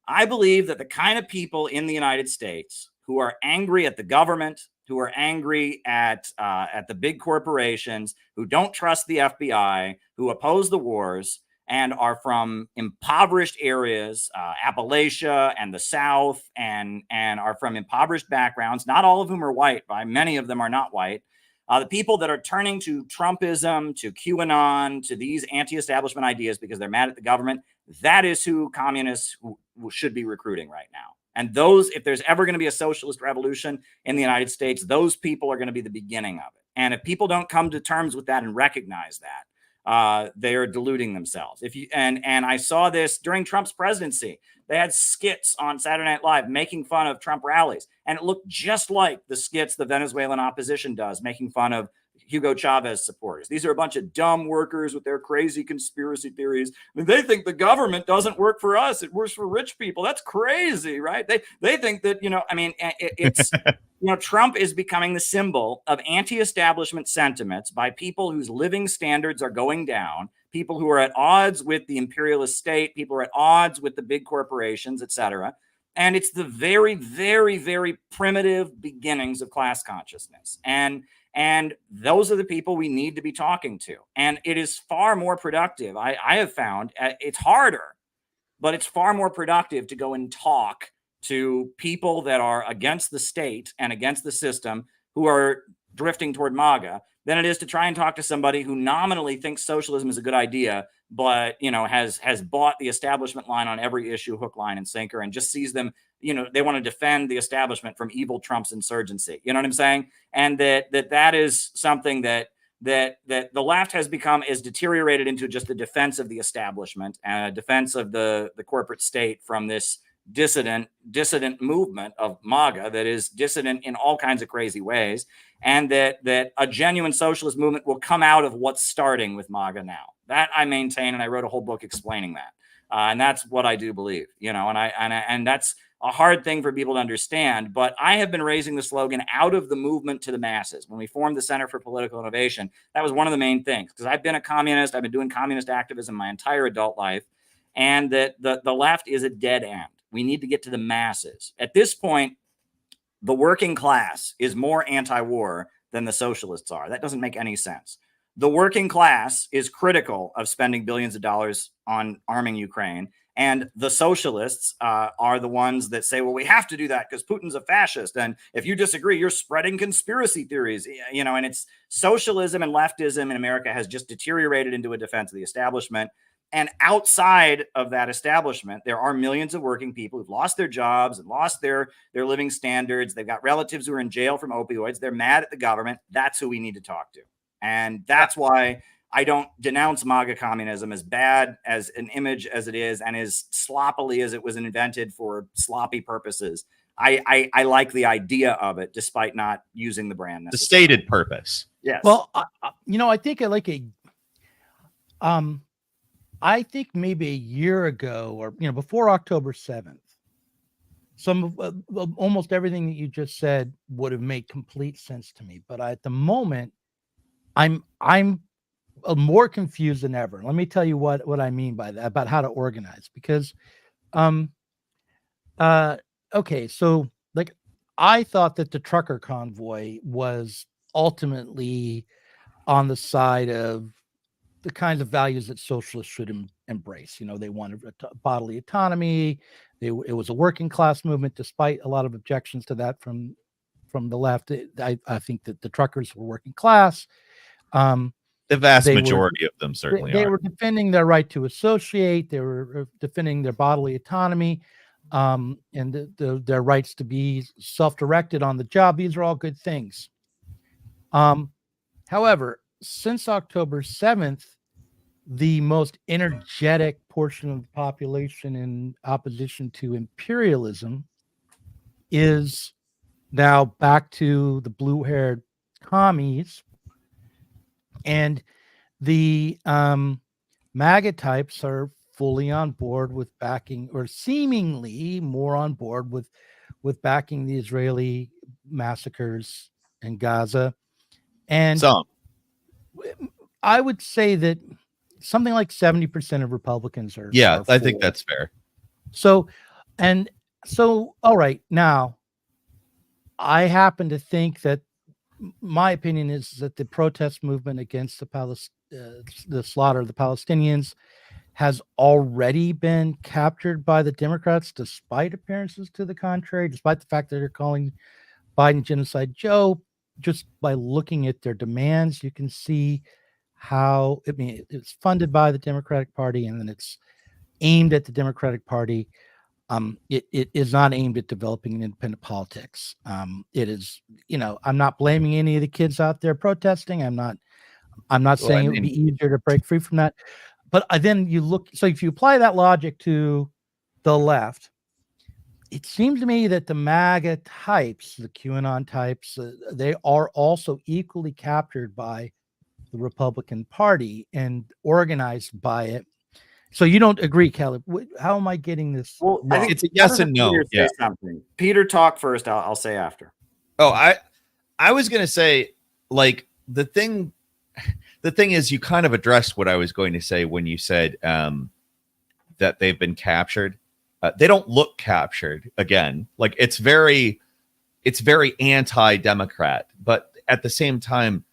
I believe that the kind of people in the United States who are angry at the government, who are angry at the big corporations, who don't trust the FBI, who oppose the wars, and are from impoverished areas, Appalachia and the South, and are from impoverished backgrounds, not all of whom are white, but many of them are not white. The people that are turning to Trumpism, to QAnon, to these anti-establishment ideas because they're mad at the government, that is who communists should be recruiting right now. And those, if there's ever going to be a socialist revolution in the United States, those people are going to be the beginning of it. And if people don't come to terms with that and recognize that, they are deluding themselves. And I saw this during Trump's presidency. They had skits on Saturday Night Live making fun of Trump rallies, and it looked just like the skits the Venezuelan opposition does, making fun of Hugo Chavez supporters. These are a bunch of dumb workers with their crazy conspiracy theories. I mean, they think the government doesn't work for us; it works for rich people. That's crazy, right? They think that it's Trump is becoming the symbol of anti-establishment sentiments by people whose living standards are going down, people who are at odds with the imperialist state, people who are at odds with the big corporations, etc. And it's the very, very, very primitive beginnings of class consciousness. And those are the people we need to be talking to. And it is far more productive. I have found it's harder, but it's far more productive to go and talk to people that are against the state and against the system who are drifting toward MAGA than it is to try and talk to somebody who nominally thinks socialism is a good idea, but has bought the establishment line on every issue, hook, line, and sinker, and just sees them. They want to defend the establishment from evil Trump's insurgency. You know what I'm saying? And that is something that the left has become, is deteriorated into just the defense of the establishment and a defense of the corporate state from this dissident movement of MAGA that is dissident in all kinds of crazy ways, and that a genuine socialist movement will come out of what's starting with MAGA now. That I maintain, and I wrote a whole book explaining that, and that's what I do believe. And that's a hard thing for people to understand, but I have been raising the slogan out of the movement to the masses. When we formed the Center for Political Innovation, that was one of the main things, because I've been a communist. I've been doing communist activism my entire adult life, and that the left is a dead end. We need to get to the masses. At this point, the working class is more anti-war than the socialists are. That doesn't make any sense. The working class is critical of spending billions of dollars on arming Ukraine, And the socialists are the ones that say, well, we have to do that because Putin's a fascist. And if you disagree, you're spreading conspiracy theories, you know, and it's socialism and leftism in America has just deteriorated into a defense of the establishment. And outside of that establishment, there are millions of working people who've lost their jobs and lost their living standards. They've got relatives who are in jail from opioids. They're mad at the government. That's who we need to talk to. And that's why I don't denounce MAGA communism as bad as an image as it is and as sloppily as it was invented for sloppy purposes. I like the idea of it, despite not using the brand The stated purpose. Yes. Well, you know, I think I think maybe a year ago, or you know, before October 7th, some of almost everything that you just said would have made complete sense to me. But at the moment, I'm more confused than ever. Let me tell you what I mean by that, about how to organize. Because, okay, so like I thought that the trucker convoy was ultimately on the side of the kinds of values that socialists should embrace. You know, they wanted bodily autonomy. It was a working class movement, despite a lot of objections to that from the left. I think that the truckers were working class. The vast majority of them certainly they are. were defending their right to associate. They were defending their bodily autonomy, and their rights to be self-directed on the job. These are all good things. However, since October 7th, the most energetic portion of the population in opposition to imperialism is now back to the blue-haired commies, and the MAGA types are fully on board with backing, or seemingly more on board with backing the Israeli massacres in Gaza. And Some. I would say that something like 70% of Republicans are. Yeah, I think that's fair. So, all right. Now, I happen to think that my opinion is that the protest movement against the slaughter of the Palestinians has already been captured by the Democrats, despite appearances to the contrary, despite the fact that they're calling Biden Genocide Joe. Just by looking at their demands, you can see how, I mean, it's funded by the Democratic Party, and then it's aimed at the Democratic Party. It is not aimed at developing an independent politics. It is, you know, I'm not blaming any of the kids out there protesting. I'm not saying it would be easier to break free from that. But then you look, so if you apply that logic to the left, it seems to me that the MAGA types, the QAnon types, they are also equally captured by the Republican Party and organized by it. So you don't agree, Caleb? How am I getting this? Well, I think it's a yes and no. Peter, yeah. something. Peter, talk first. I'll say after. Oh, I was gonna say, like, the thing is, you kind of addressed what I was going to say when you said that they've been captured. They don't look captured. Again, like it's very anti-democrat, but at the same time,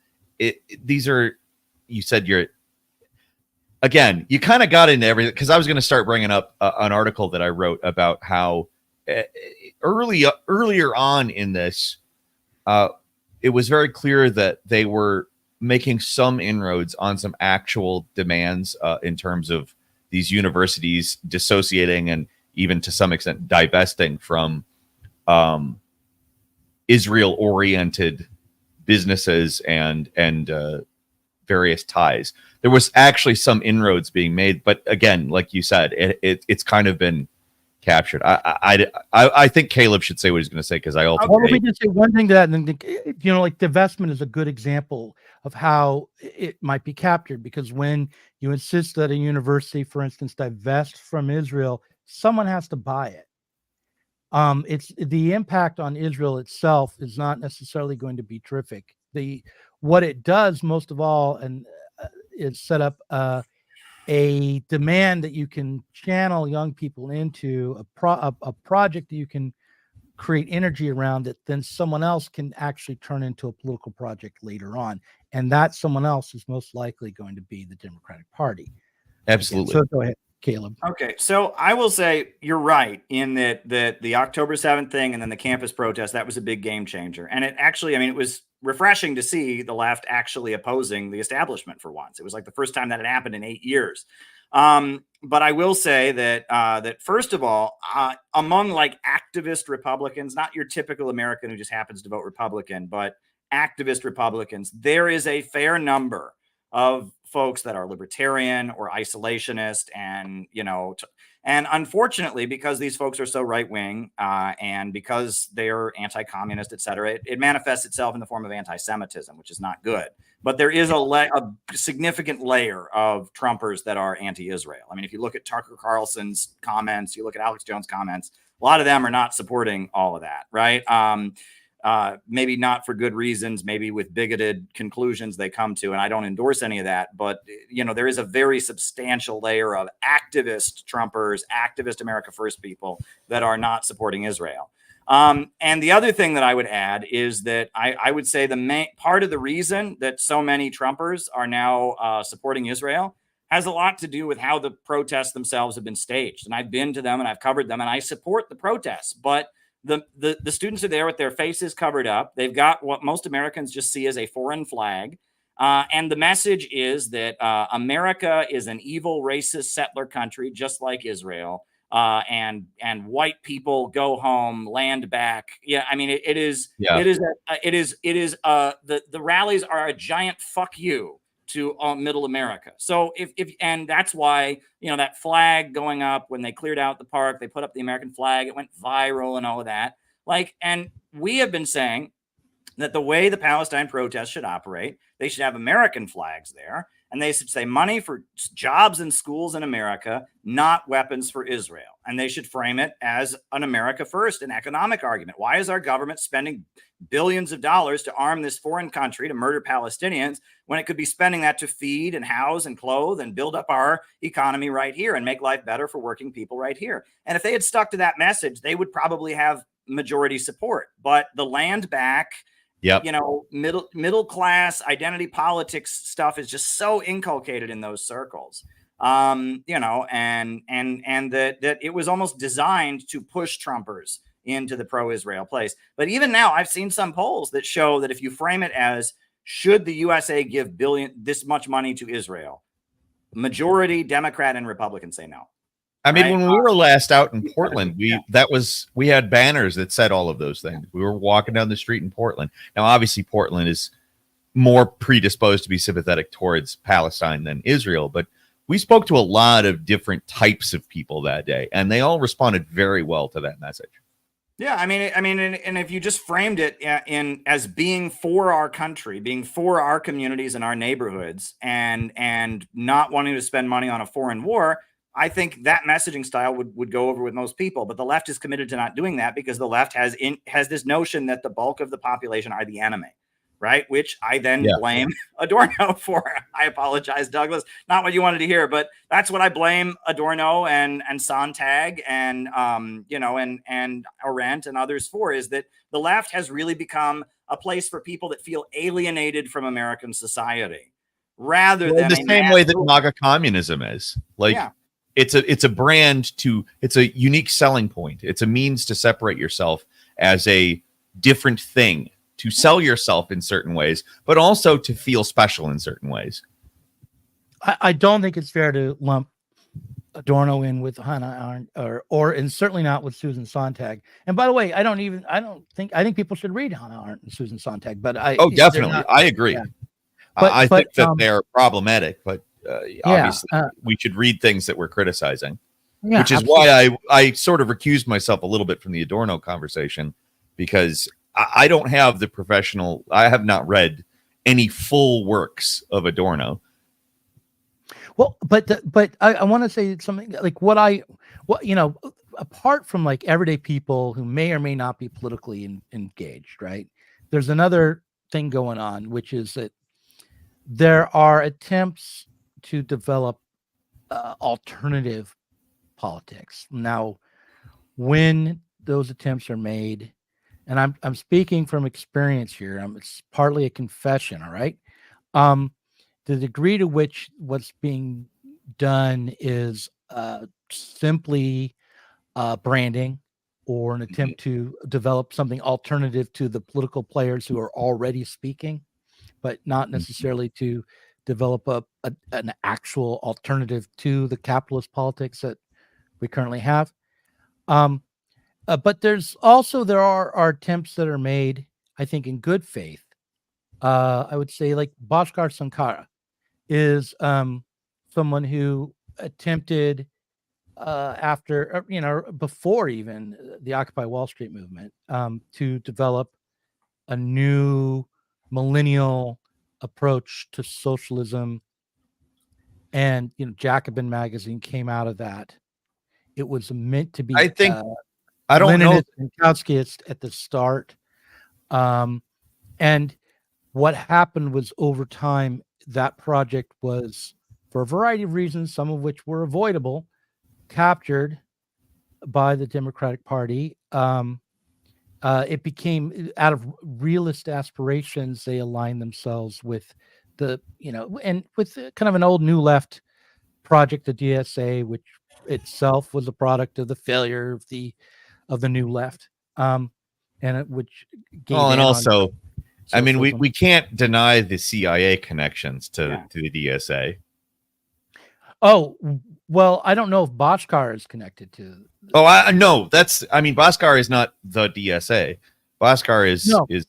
these are, you said you're, again, you kind of got into everything, because I was going to start bringing up an article that I wrote about how earlier on in this, it was very clear that they were making some inroads on some actual demands in terms of these universities dissociating and even to some extent divesting from Israel-oriented businesses and various ties. There was actually some inroads being made, but again, like you said, it's kind of been captured. I think Caleb should say what he's going to say, because Let me just say one thing to that, and then, you know, like divestment is a good example of how it might be captured, because when you insist that a university, for instance, divest from Israel, someone has to buy it. It's the impact on Israel itself is not necessarily going to be terrific. What it does most of all, and is set up a demand that you can channel young people into a project that you can create energy around, that then someone else can actually turn into a political project later on, and that someone else is most likely going to be the Democratic Party. Absolutely. So go ahead. Caleb. Okay, so I will say you're right in that the October 7th thing and then the campus protest, that was a big game changer. And it actually, I mean, it was refreshing to see the left actually opposing the establishment for once. It was like the first time that had happened in 8 years. But I will say that first of all, among like activist Republicans, not your typical American who just happens to vote Republican, but activist Republicans, there is a fair number of folks that are libertarian or isolationist, and and unfortunately, because these folks are so right wing, and because they're anti-communist, et cetera, it manifests itself in the form of anti-Semitism, which is not good. But there is a significant layer of Trumpers that are anti-Israel. I mean, if you look at Tucker Carlson's comments, you look at Alex Jones' comments, a lot of them are not supporting all of that, right? Maybe not for good reasons, maybe with bigoted conclusions they come to, and I don't endorse any of that. But there is a very substantial layer of activist Trumpers, activist America First people that are not supporting Israel. And the other thing that I would add is that I would say the main part of the reason that so many Trumpers are now supporting Israel has a lot to do with how the protests themselves have been staged. And I've been to them and I've covered them, and I support the protests, but the students are there with their faces covered up. They've got what most Americans just see as a foreign flag. And the message is that America is an evil, racist settler country, just like Israel. And white people go home, land back. Yeah, I mean, the rallies are a giant fuck you to middle America. So and that's why, that flag going up when they cleared out the park, they put up the American flag, it went viral and all of that. And we have been saying that the way the Palestine protests should operate, they should have American flags there, and they should say money for jobs and schools in America, not weapons for Israel. And they should frame it as an America first, an economic argument. Why is our government spending billions of dollars to arm this foreign country to murder Palestinians when it could be spending that to feed and house and clothe and build up our economy right here and make life better for working people right here? And if they had stuck to that message, they would probably have majority support. But the land back, middle class identity politics stuff is just so inculcated in those circles. And that it was almost designed to push Trumpers into the pro-Israel place. But even now, I've seen some polls that show that if you frame it as, should the USA give this much money to Israel, majority Democrat and Republican say no. I mean, when we were last out in Portland, we had banners that said all of those things. We were walking down the street in Portland. Now, obviously, Portland is more predisposed to be sympathetic towards Palestine than Israel, but we spoke to a lot of different types of people that day, and they all responded very well to that message. Yeah, I mean, and if you just framed it as being for our country, being for our communities and our neighborhoods, and not wanting to spend money on a foreign war, I think that messaging style would go over with most people. But the left is committed to not doing that because the left has this notion that the bulk of the population are the enemy, right? Which I then blame Adorno for. I apologize, Douglas. Not what you wanted to hear, but that's what I blame Adorno and Sontag and and Arendt and others for, is that the left has really become a place for people that feel alienated from American society, rather than the same way that MAGA communism is. It's a brand it's a unique selling point. It's a means to separate yourself as a different thing, to sell yourself in certain ways, but also to feel special in certain ways. I don't think it's fair to lump Adorno in with Hannah Arendt and certainly not with Susan Sontag. And by the way, I think people should read Hannah Arendt and Susan Sontag, but definitely. I agree. Yeah. I think that they're problematic, but obviously we should read things that we're criticizing, which is why I sort of recused myself a little bit from the Adorno conversation, because I don't have I have not read any full works of Adorno. Well, but I want to say something like apart from like everyday people who may or may not be politically engaged, right? There's another thing going on, which is that there are attempts to develop alternative politics. Now, when those attempts are made, and I'm speaking from experience here, it's partly a confession, all right? The degree to which what's being done is simply branding or an attempt to develop something alternative to the political players who are already speaking, but not necessarily to develop an actual alternative to the capitalist politics that we currently have. But there are attempts that are made, I think, in good faith. I would say, like Bhaskar Sankara is someone who attempted after, before even the Occupy Wall Street movement, to develop a new millennial approach to socialism. And, Jacobin magazine came out of that. It was meant to be I think I don't know. Leninist and Trotskyist at the start. And what happened was, over time, that project was, for a variety of reasons, some of which were avoidable, captured by the Democratic Party. It became, out of realist aspirations, they aligned themselves with and with kind of an old new left project, the DSA, which itself was a product of the failure of the new left, which gave Well, and in on also, I mean, socialism. we can't deny the CIA connections to the DSA. Oh, well, I don't know if Bhaskar is connected to. Oh, I no, Bhaskar is not the DSA. Bhaskar is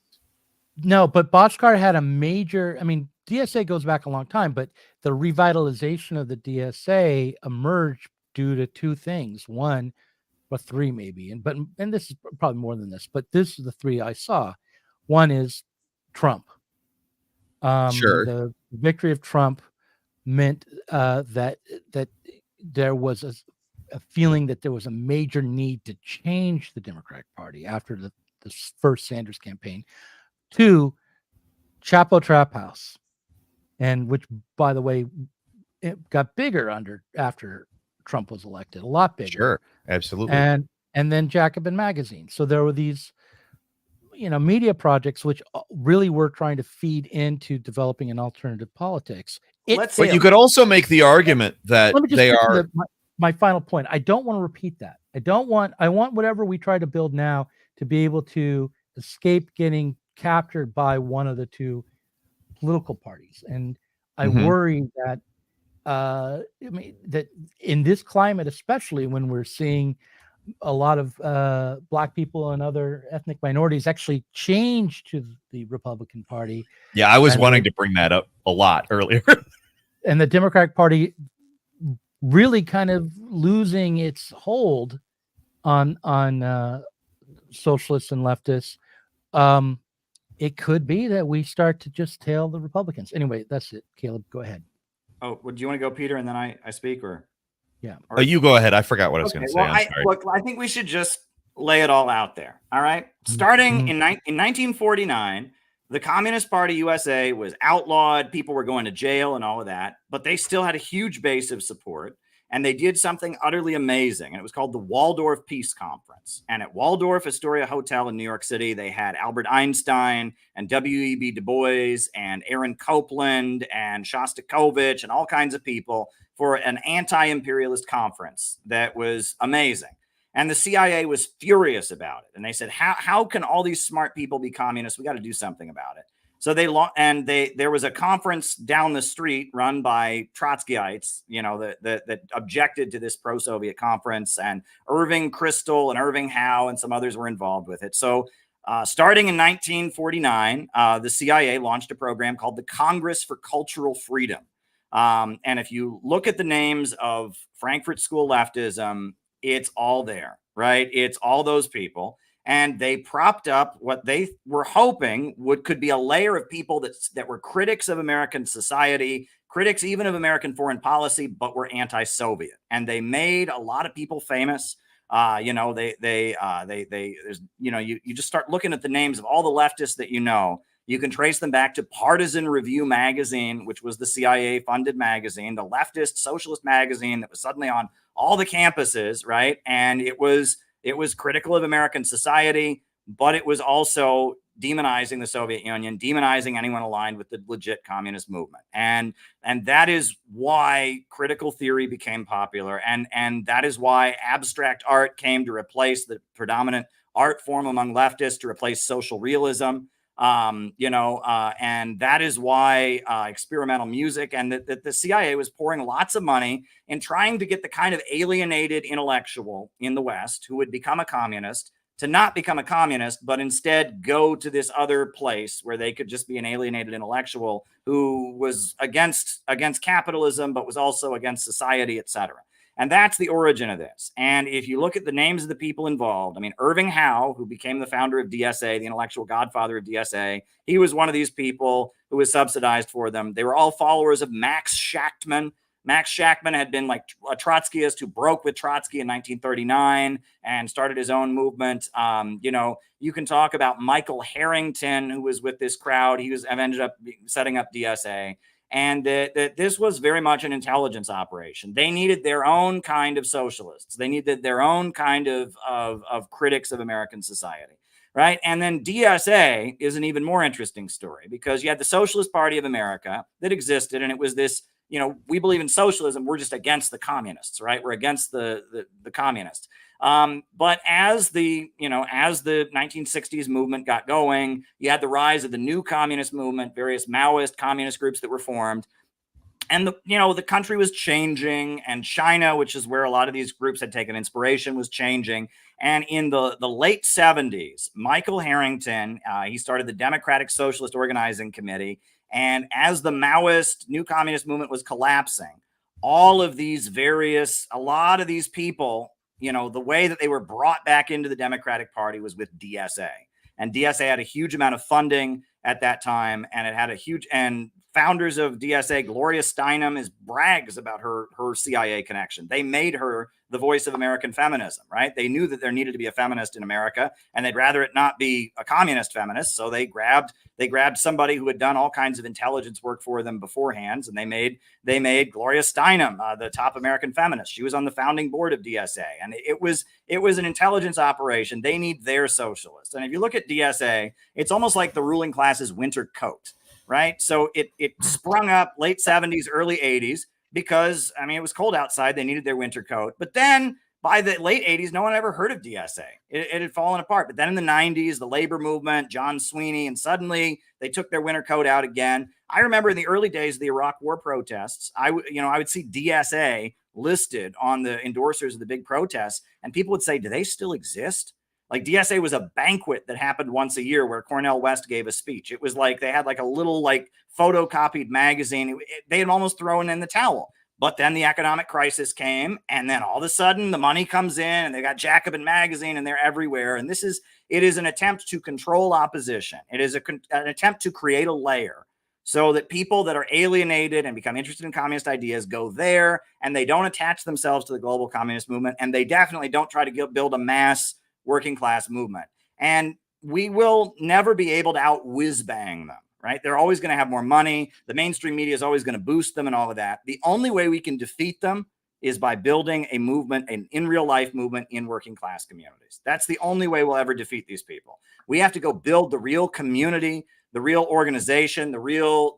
No, but Bhaskar had a major. I mean, DSA goes back a long time, but the revitalization of the DSA emerged due to two things. One, or three maybe, and this is probably more than this, but this is the three I saw. One is Trump. Sure. The victory of Trump meant that there was a feeling that there was a major need to change the Democratic Party after the first Sanders campaign. Two, Chapo Trap House, and which, by the way, it got bigger after Trump was elected, a lot bigger. Sure, absolutely. And then Jacobin magazine. So there were these, media projects which really were trying to feed into developing an alternative politics. But you could also make the argument that they are. My final point. I don't want to repeat that. I want whatever we try to build now to be able to escape getting captured by one of the two political parties. And I worry that, that in this climate, especially when we're seeing a lot of Black people and other ethnic minorities actually change to the Republican Party. Yeah, I was wanting to bring that up a lot earlier. And the Democratic Party really kind of losing its hold on socialists and leftists. It could be that we start to just tail the Republicans. Anyway, that's it. Caleb, go ahead. Oh, do you want to go, Peter, and then I speak, or? Yeah. Oh, you go ahead. I forgot what I was going to say. I think we should just lay it all out there. All right. Starting in 1949, the Communist Party USA was outlawed. People were going to jail and all of that, but they still had a huge base of support. And they did something utterly amazing. And it was called the Waldorf Peace Conference. And at Waldorf Astoria Hotel in New York City, they had Albert Einstein and W.E.B. Du Bois and Aaron Copland and Shostakovich and all kinds of people for an anti-imperialist conference that was amazing. And the CIA was furious about it. And they said, how can all these smart people be communists? We got to do something about it. So there was a conference down the street run by Trotskyites, that objected to this pro-Soviet conference, and Irving Kristol and Irving Howe and some others were involved with it. So starting in 1949, the CIA launched a program called the Congress for Cultural Freedom. And if you look at the names of Frankfurt School leftism, it's all there, right? It's all those people. And they propped up what they were hoping could be a layer of people that were critics of American society, critics even of American foreign policy, but were anti-Soviet. And they made a lot of people famous. You just start looking at the names of all the leftists that you can trace them back to Partisan Review magazine, which was the CIA-funded magazine, the leftist socialist magazine that was suddenly on all the campuses, right? And it was critical of American society, but it was also demonizing the Soviet Union, demonizing anyone aligned with the legit communist movement. And that is why critical theory became popular. And that is why abstract art came to replace the predominant art form among leftists, to replace social realism. And that is why experimental music, and the CIA was pouring lots of money in trying to get the kind of alienated intellectual in the West who would become a communist to not become a communist, but instead go to this other place where they could just be an alienated intellectual who was against capitalism, but was also against society, etc. And that's the origin of this. And if you look at the names of the people involved, I mean, Irving Howe, who became the founder of DSA, the intellectual godfather of DSA, he was one of these people who was subsidized for them. They were all followers of Max Shachtman. Max Shachtman had been like a Trotskyist who broke with Trotsky in 1939 and started his own movement. You can talk about Michael Harrington, who was with this crowd. He ended up setting up DSA. And that this was very much an intelligence operation. They needed their own kind of socialists. They needed their own kind of critics of American society, right? And then DSA is an even more interesting story, because you had the Socialist Party of America that existed, and it was this, we believe in socialism. We're just against the communists, right? We're against the communists. But as the 1960s movement got going, you had the rise of the new communist movement, various Maoist communist groups that were formed. And the country was changing, and China, which is where a lot of these groups had taken inspiration, was changing. And in the late 70s, Michael Harrington, he started the Democratic Socialist Organizing Committee. And as the Maoist new communist movement was collapsing, a lot of these people, the way that they were brought back into the Democratic Party was with DSA. And DSA had a huge amount of funding at that time, and it had and founders of DSA, Gloria Steinem, brags about her CIA connection. They made her the voice of American feminism, right? They knew that there needed to be a feminist in America, and they'd rather it not be a communist feminist. So they grabbed somebody who had done all kinds of intelligence work for them beforehand, and they made Gloria Steinem the top American feminist. She was on the founding board of DSA, and it was an intelligence operation. They need their socialists. And if you look at DSA, it's almost like the ruling class's winter coat, right? So it sprung up late 70s, early 80s, because, it was cold outside. They needed their winter coat. But then by the late 80s, no one ever heard of DSA. It had fallen apart. But then in the 90s, the labor movement, John Sweeney, and suddenly they took their winter coat out again. I remember in the early days of the Iraq War protests, I would see DSA listed on the endorsers of the big protests, and people would say, do they still exist? Like, DSA was a banquet that happened once a year where Cornel West gave a speech. It was like they had like a little photocopied magazine. They had almost thrown in the towel. But then the economic crisis came, and then all of a sudden the money comes in, and they got Jacobin magazine, and they're everywhere. And it is an attempt to control opposition. It is an attempt to create a layer so that people that are alienated and become interested in communist ideas go there, and they don't attach themselves to the global communist movement, and they definitely don't try to build a mass working class movement. And we will never be able to out whiz bang them, right? They're always going to have more money. The mainstream media is always going to boost them and all of that. The only way we can defeat them is by building a movement, an in real life movement in working class communities. That's the only way we'll ever defeat these people. We have to go build the real community, the real organization, the real,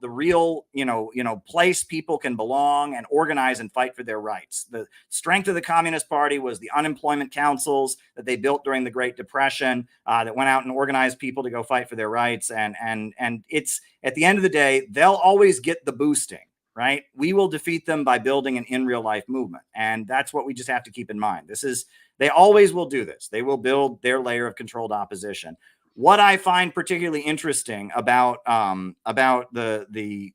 place people can belong and organize and fight for their rights. The strength of the Communist Party was the unemployment councils that they built during the Great Depression, that went out and organized people to go fight for their rights. And it's, at the end of the day, they'll always get the boosting, right? We will defeat them by building an in real life movement. And that's what we just have to keep in mind. They always will do this. They will build their layer of controlled opposition. What I find particularly interesting about the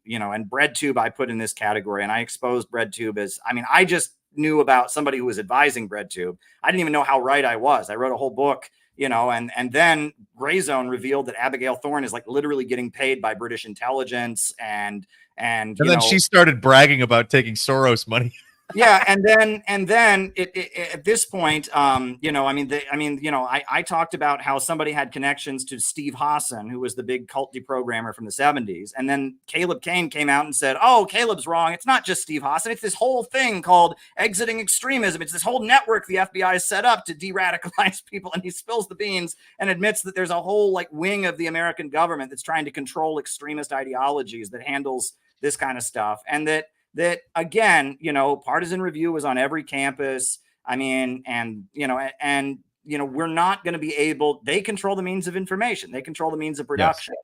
and BreadTube I put in this category, and I exposed BreadTube as, I just knew about somebody who was advising BreadTube. I didn't even know how right I was. I wrote a whole book, and then Gray Zone revealed that Abigail Thorne is like literally getting paid by British intelligence, and then she started bragging about taking Soros money. Yeah, and then at this point, I talked about how somebody had connections to Steve Hassan, who was the big cult deprogrammer from the 70s, and then Caleb Kane came out and said, "Oh, Caleb's wrong. It's not just Steve Hassan. It's this whole thing called exiting extremism. It's this whole network the FBI has set up to de-radicalize people." And he spills the beans and admits that there's a whole like wing of the American government that's trying to control extremist ideologies that handles this kind of stuff, and that again, partisan review was on every campus. I mean, we're not going to be able, they control the means of information. They control the means of production,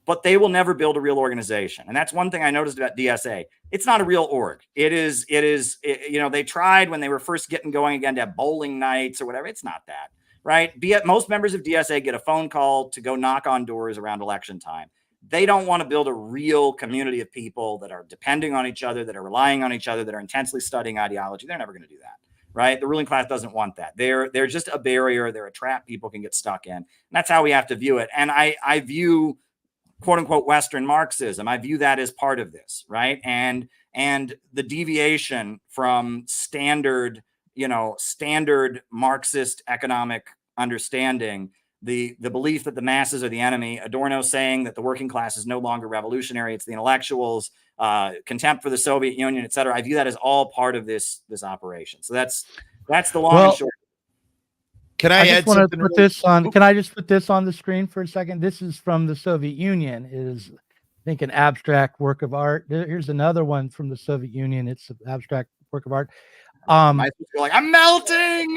but they will never build a real organization. And that's one thing I noticed about DSA. It's not a real org. They tried when they were first getting going again to have bowling nights or whatever. It's not that, right? Most members of DSA get a phone call to go knock on doors around election time. They don't want to build a real community of people that are depending on each other, that are relying on each other, that are intensely studying ideology. They're never going to do that, right? The ruling class doesn't want that. They're just a barrier. They're a trap people can get stuck in. And that's how we have to view it. And I view, quote unquote, Western Marxism. I view that as part of this, right? And the deviation from standard Marxist economic understanding, the belief that the masses are the enemy, Adorno saying that the working class is no longer revolutionary, it's the intellectuals, contempt for the Soviet Union, et cetera. I view that as all part of this operation. So that's the long and short. Can I add something? Can I just put this on the screen for a second? This is from the Soviet Union. It is, I think, an abstract work of art. Here's another one from the Soviet Union. It's an abstract work of art. Like, I'm melting.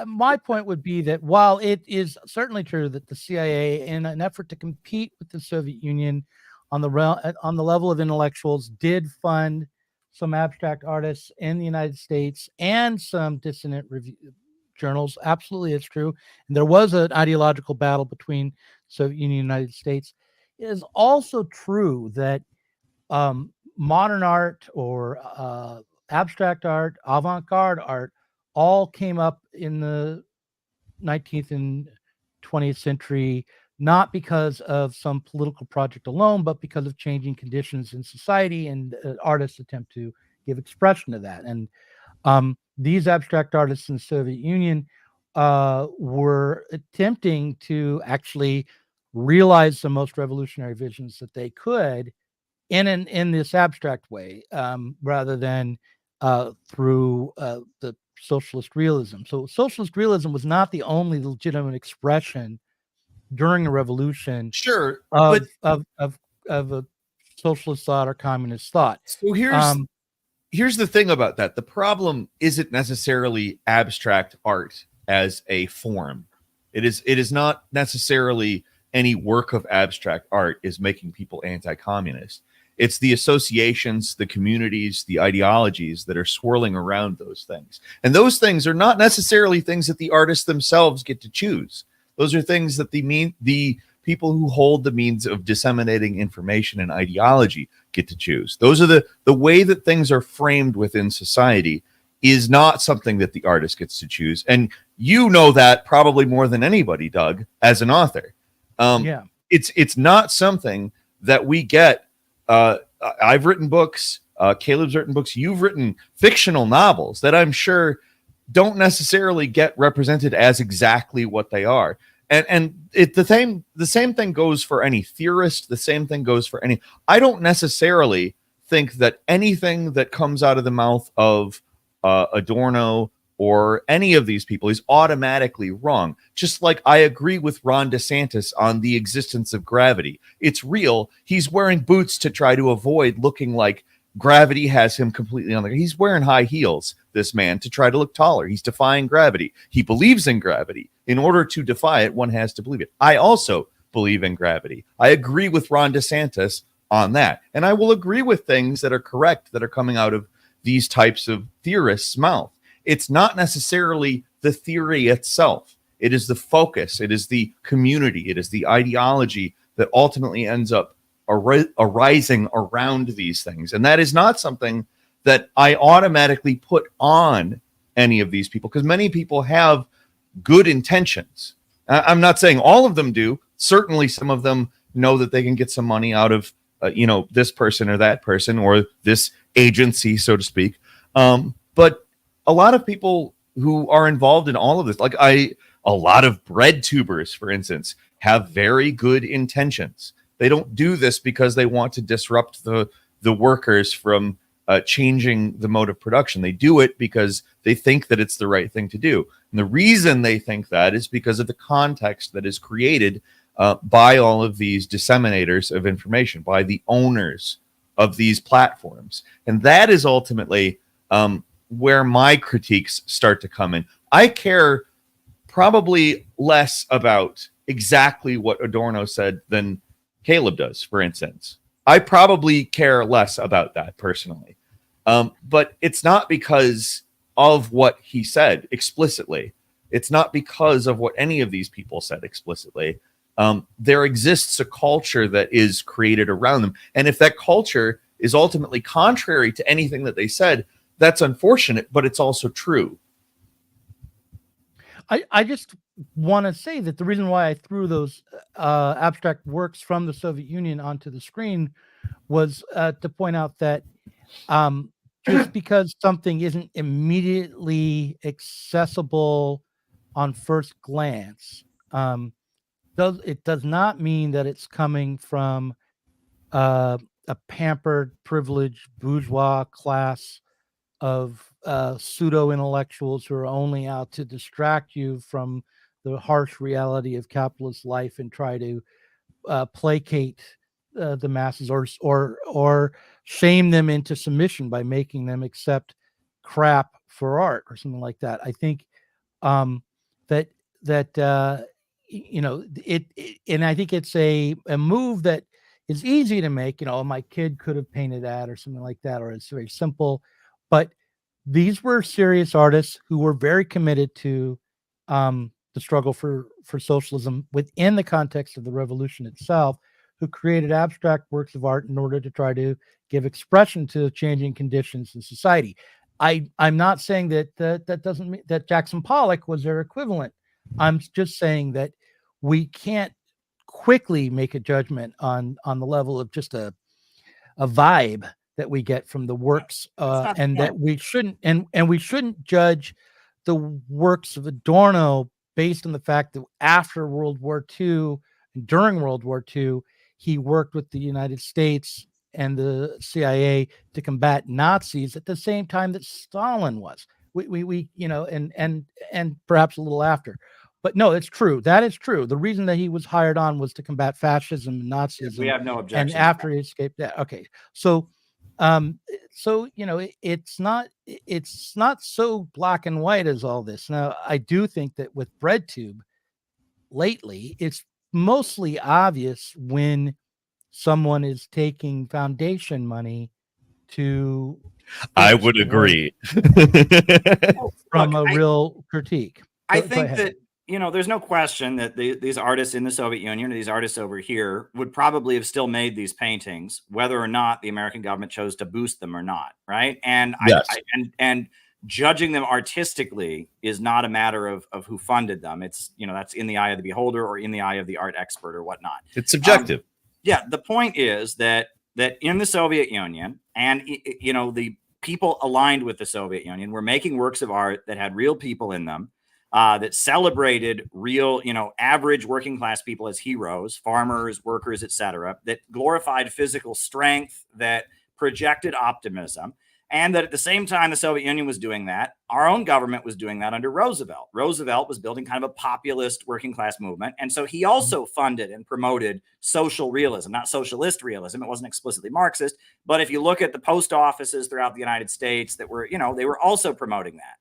My point would be that while it is certainly true that the CIA, in an effort to compete with the Soviet Union on the level of intellectuals, did fund some abstract artists in the United States and some dissident review journals. Absolutely, it's true. And there was an ideological battle between Soviet Union and the United States. It is also true that modern art or abstract art, avant-garde art, all came up in the 19th and 20th century, not because of some political project alone, but because of changing conditions in society, and artists attempt to give expression to that. And these abstract artists in the Soviet Union were attempting to actually realize the most revolutionary visions that they could in this abstract way, rather than through the socialist realism. So socialist realism was not the only legitimate expression during the revolution, Sure, of a socialist thought or communist thought. So here's the thing about that. The problem isn't necessarily abstract art as a form. It is not necessarily any work of abstract art is making people anti-communist. It's the associations, the communities, the ideologies that are swirling around those things. And those things are not necessarily things that the artists themselves get to choose. Those are things that the people who hold the means of disseminating information and ideology get to choose. Those are the way that things are framed within society is not something that the artist gets to choose. And you know that probably more than anybody, Doug, as an author. It's not something that we get. I've written books, Caleb's written books, you've written fictional novels that I'm sure don't necessarily get represented as exactly what they are. And the same thing goes for any theorist. The same thing goes for any. I don't necessarily think that anything that comes out of the mouth of Adorno or any of these people is automatically wrong. Just like I agree with Ron DeSantis on the existence of gravity. It's real. He's wearing boots to try to avoid looking like gravity has him completely on the. He's wearing high heels, this man, to try to look taller. He's defying gravity. He believes in gravity. In order to defy it, one has to believe it. I also believe in gravity. I agree with Ron DeSantis on that. And I will agree with things that are correct that are coming out of these types of theorists' mouth. It's not necessarily the theory itself. It is the focus. It is the community. It is the ideology that ultimately ends up arising around these things. And that is not something that I automatically put on any of these people, because many people have good intentions. I'm not saying all of them do. Certainly some of them know that they can get some money out of this person or that person or this agency, so to speak. But a lot of people who are involved in all of this, like a lot of bread tubers, for instance, have very good intentions. They don't do this because they want to disrupt the workers from changing the mode of production. They do it because they think that it's the right thing to do. And the reason they think that is because of the context that is created by all of these disseminators of information, by the owners of these platforms. And that is ultimately where my critiques start to come in. I care probably less about exactly what Adorno said than Caleb does, for instance. I probably care less about that personally. But it's not because of what he said explicitly. It's not because of what any of these people said explicitly. There exists a culture that is created around them. And if that culture is ultimately contrary to anything that they said, that's unfortunate, but it's also true. I just want to say that the reason why I threw those abstract works from the Soviet Union onto the screen was to point out that just because something isn't immediately accessible on first glance, it does not mean that it's coming from a pampered, privileged bourgeois class of pseudo intellectuals who are only out to distract you from the harsh reality of capitalist life and try to placate the masses or shame them into submission by making them accept crap for art or something like that. I think that and I think it's a move that is easy to make. My kid could have painted that or something like that, or it's very simple. But these were serious artists who were very committed to the struggle for socialism within the context of the revolution itself, who created abstract works of art in order to try to give expression to changing conditions in society. I'm not saying that doesn't mean that Jackson Pollock was their equivalent. I'm just saying that we can't quickly make a judgment on the level of just a vibe that we get from the works, and that we shouldn't and we shouldn't judge the works of Adorno based on the fact that after World War II and during World War II, he worked with the United States and the CIA to combat Nazis at the same time that Stalin was. We and perhaps a little after. But no, it's true. That is true. The reason that he was hired on was to combat fascism and Nazism. We have no objection. And after he escaped that, okay. So it's not so black and white as all this. Now, I do think that with BreadTube lately, it's mostly obvious when someone is taking foundation money to I would agree. from a real critique. I think that there's no question that these artists in the Soviet Union or these artists over here would probably have still made these paintings, whether or not the American government chose to boost them or not, right? And yes. and judging them artistically is not a matter of who funded them. It's that's in the eye of the beholder or in the eye of the art expert or whatnot. It's subjective. The point is that in the Soviet Union and the people aligned with the Soviet Union were making works of art that had real people in them. That celebrated real, average working class people as heroes, farmers, workers, etc., that glorified physical strength, that projected optimism, and that at the same time the Soviet Union was doing that, our own government was doing that under Roosevelt. Roosevelt was building kind of a populist working class movement, and so he also funded and promoted social realism, not socialist realism. It wasn't explicitly Marxist, but if you look at the post offices throughout the United States that were, they were also promoting that.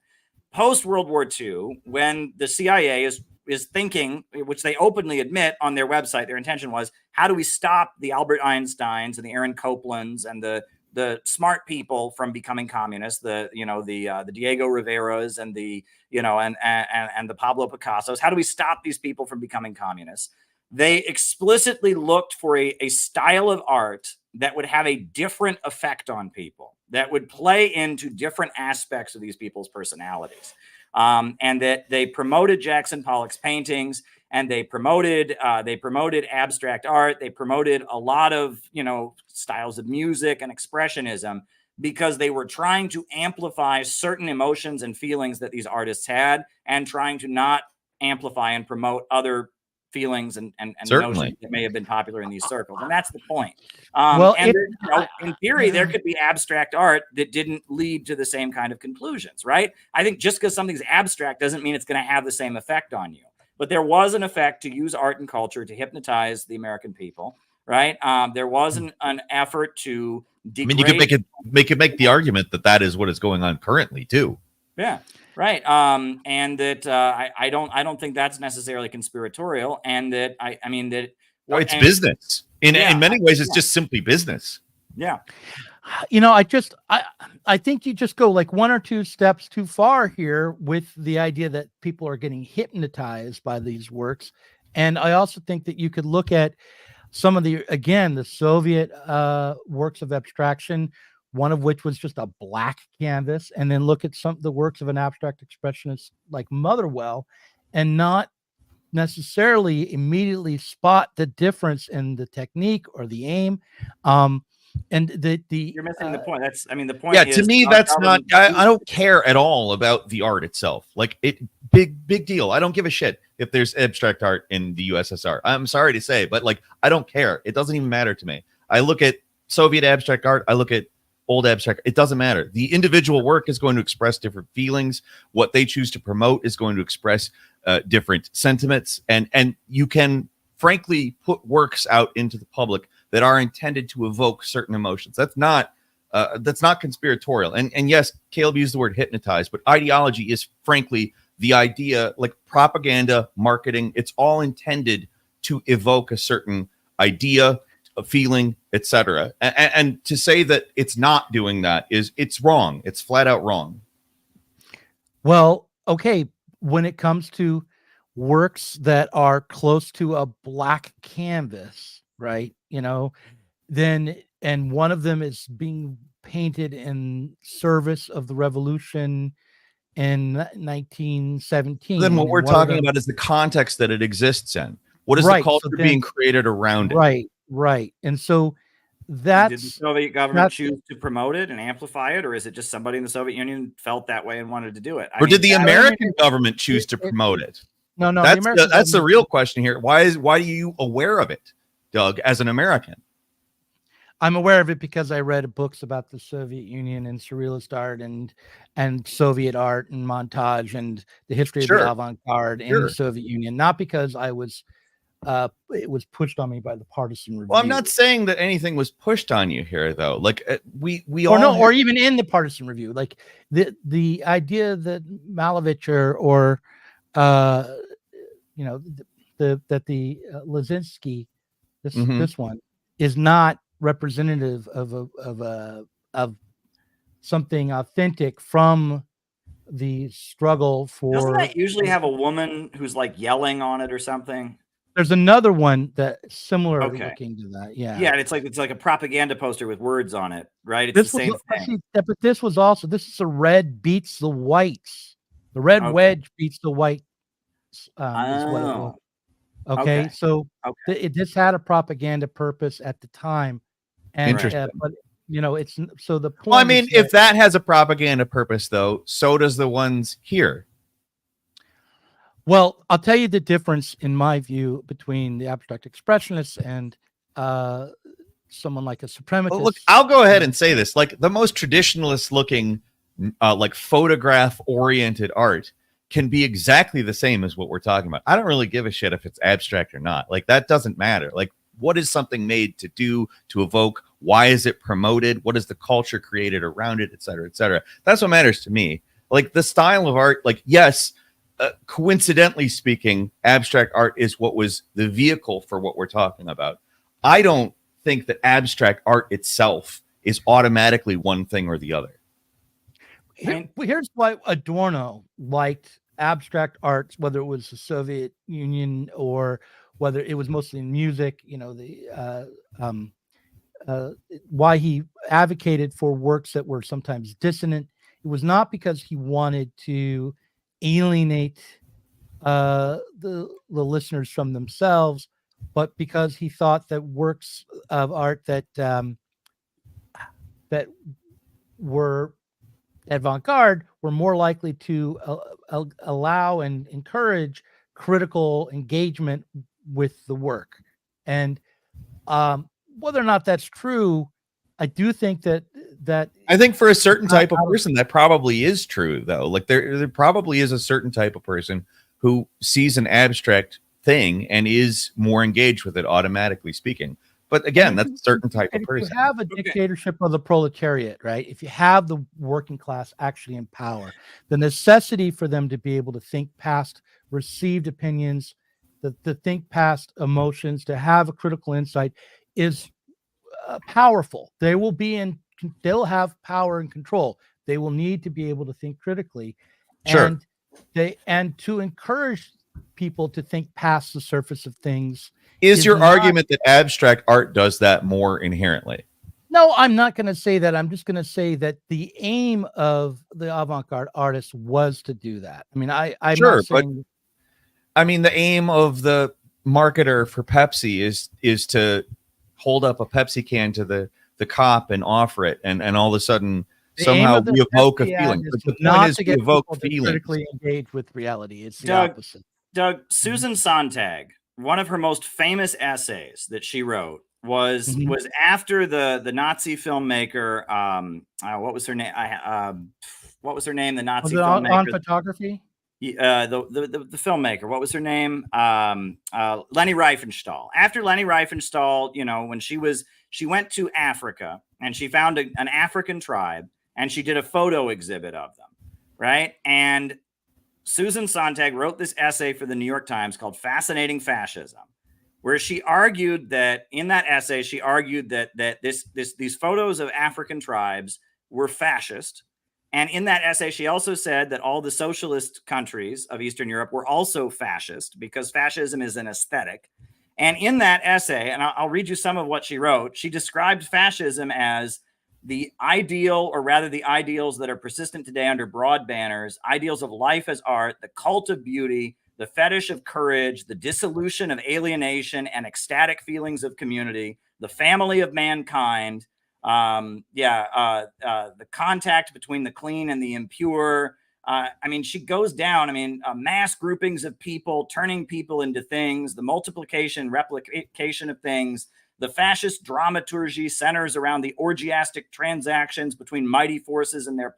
Post World War II, when the CIA is thinking, which they openly admit on their website, their intention was, how do we stop the Albert Einsteins and the Aaron Coplands and the smart people from becoming communists? The Diego Riveras and the and the Pablo Picassos. How do we stop these people from becoming communists? They explicitly looked for a style of art that would have a different effect on people, that would play into different aspects of these people's personalities. And that they promoted Jackson Pollock's paintings and they promoted abstract art. They promoted a lot of, you know, styles of music and expressionism, because they were trying to amplify certain emotions and feelings that these artists had, and trying to not amplify and promote other feelings and Certainly. notions that may have been popular in these circles. And that's the point. Well, and there, you know, in theory, there could be abstract art that didn't lead to the same kind of conclusions, right? I think just because something's abstract doesn't mean it's going to have the same effect on you. But there was an effect to use art and culture to hypnotize the American people, right? There was an effort to degrade. I mean, you could make the argument that that is what is going on currently too. Yeah, right. And that I don't think that's necessarily conspiratorial, and that I mean that It's business. In many ways, it's just simply business. Yeah. You know, I think you just go like one or two steps too far here with the idea that people are getting hypnotized by these works. And I also think that you could look at some of the Soviet works of abstraction, one of which was just a black canvas, and then look at some of the works of an abstract expressionist like Motherwell, and not necessarily immediately spot the difference in the technique or the aim. And You're missing the point. That's, I mean, the point. Yeah, is to me, that's not. I don't care at all about the art itself. Like big deal. I don't give a shit if there's abstract art in the USSR. I'm sorry to say, but like, I don't care. It doesn't even matter to me. I look at Soviet abstract art. I look at old abstract. It doesn't matter. The individual work is going to express different feelings. What they choose to promote is going to express different sentiments, and you can frankly put works out into the public that are intended to evoke certain emotions. That's not conspiratorial. And yes, Caleb used the word hypnotize, but ideology is frankly the idea, like propaganda, marketing. It's all intended to evoke a certain idea, a feeling, etc. And to say that it's not doing that it's wrong. It's flat out wrong. Well, okay, when it comes to works that are close to a black canvas, right? You know, then, and one of them is being painted in service of the revolution in 1917. Then what we're talking about is the context that it exists in. What is the culture being created around it? Right. And so did that's the Soviet government choose to promote it and amplify it, or is it just somebody in the Soviet Union felt that way and wanted to do it? Or did the American government choose to promote it? No, that's the real question here. Why are you aware of it, Doug, as an American? I'm aware of it because I read books about the Soviet Union and surrealist art and Soviet art and montage and the history of the avant-garde in the Soviet Union, not because I was it was pushed on me by the partisan review. Well, I'm not saying that anything was pushed on you here, though. Like or even in the partisan review, like the idea that Malevich or you know, that the Lazinski, this one is not representative of something authentic from the struggle for. Doesn't that usually have a woman who's like yelling on it or something? There's another one that's similar looking to that. Yeah. And it's like a propaganda poster with words on it, right? It's the same thing. But this is a red beats the whites. The red wedge beats the white. Is what it was. Okay. So this had a propaganda purpose at the time. And, but you know, it's so the point. Well, I mean, if that has a propaganda purpose, though, so does the ones here. Well, I'll tell you the difference in my view between the abstract expressionists and someone like a suprematist. Well, look, I'll go ahead and say this: like the most traditionalist looking, like photograph oriented art can be exactly the same as what we're talking about. I don't really give a shit if it's abstract or not. Like that doesn't matter. Like, what is something made to do, to evoke? Why is it promoted? What is the culture created around it, et cetera, et cetera? That's what matters to me. Like the style of art, like, yes, coincidentally speaking, abstract art is what was the vehicle for what we're talking about. I don't think that abstract art itself is automatically one thing or the other. Here's why Adorno liked abstract arts, whether it was the Soviet Union or whether it was mostly in music, you know, why he advocated for works that were sometimes dissonant. It was not because he wanted to alienate the listeners from themselves, but because he thought that works of art that that were avant-garde were more likely to allow and encourage critical engagement with the work. And whether or not that's true, I do think that I think for a certain type of person that probably is true, though. Like there probably is a certain type of person who sees an abstract thing and is more engaged with it, automatically speaking. But again, that's a certain type of person. If you have a dictatorship of the proletariat, right? If you have the working class actually in power, the necessity for them to be able to think past received opinions, to think past emotions, to have a critical insight is powerful. They'll have power and control. They will need to be able to think critically. Sure. And to encourage people to think past the surface of things. Is your argument that abstract art does that more inherently? No, I'm not going to say that. I'm just going to say that the aim of the avant-garde artist was to do that. I mean, I'm sure, not saying, but I mean, the aim of the marketer for Pepsi is to hold up a Pepsi can to the cop and offer it, and all of a sudden somehow we evoke a feeling. But the point is to evoke feelings. Critically engage with reality. It's the opposite. Doug, Susan Sontag, one of her most famous essays that she wrote was after the Nazi filmmaker. What was her name? What was her name? The Nazi filmmaker on photography. The filmmaker. What was her name? Leni Riefenstahl. After Leni Riefenstahl, when she went to Africa and she found an African tribe and she did a photo exhibit of them, right? And Susan Sontag wrote this essay for the New York Times called Fascinating Fascism, where she argued that in that essay, these photos of African tribes were fascist. And in that essay, she also said that all the socialist countries of Eastern Europe were also fascist because fascism is an aesthetic. And in that essay, and I'll read you some of what she wrote, she described fascism as the ideal, or rather the ideals that are persistent today under broad banners, ideals of life as art, the cult of beauty, the fetish of courage, the dissolution of alienation and ecstatic feelings of community, the family of mankind, the contact between the clean and the impure. She goes down, mass groupings of people, turning people into things, the multiplication, replication of things. The fascist dramaturgy centers around the orgiastic transactions between mighty forces and their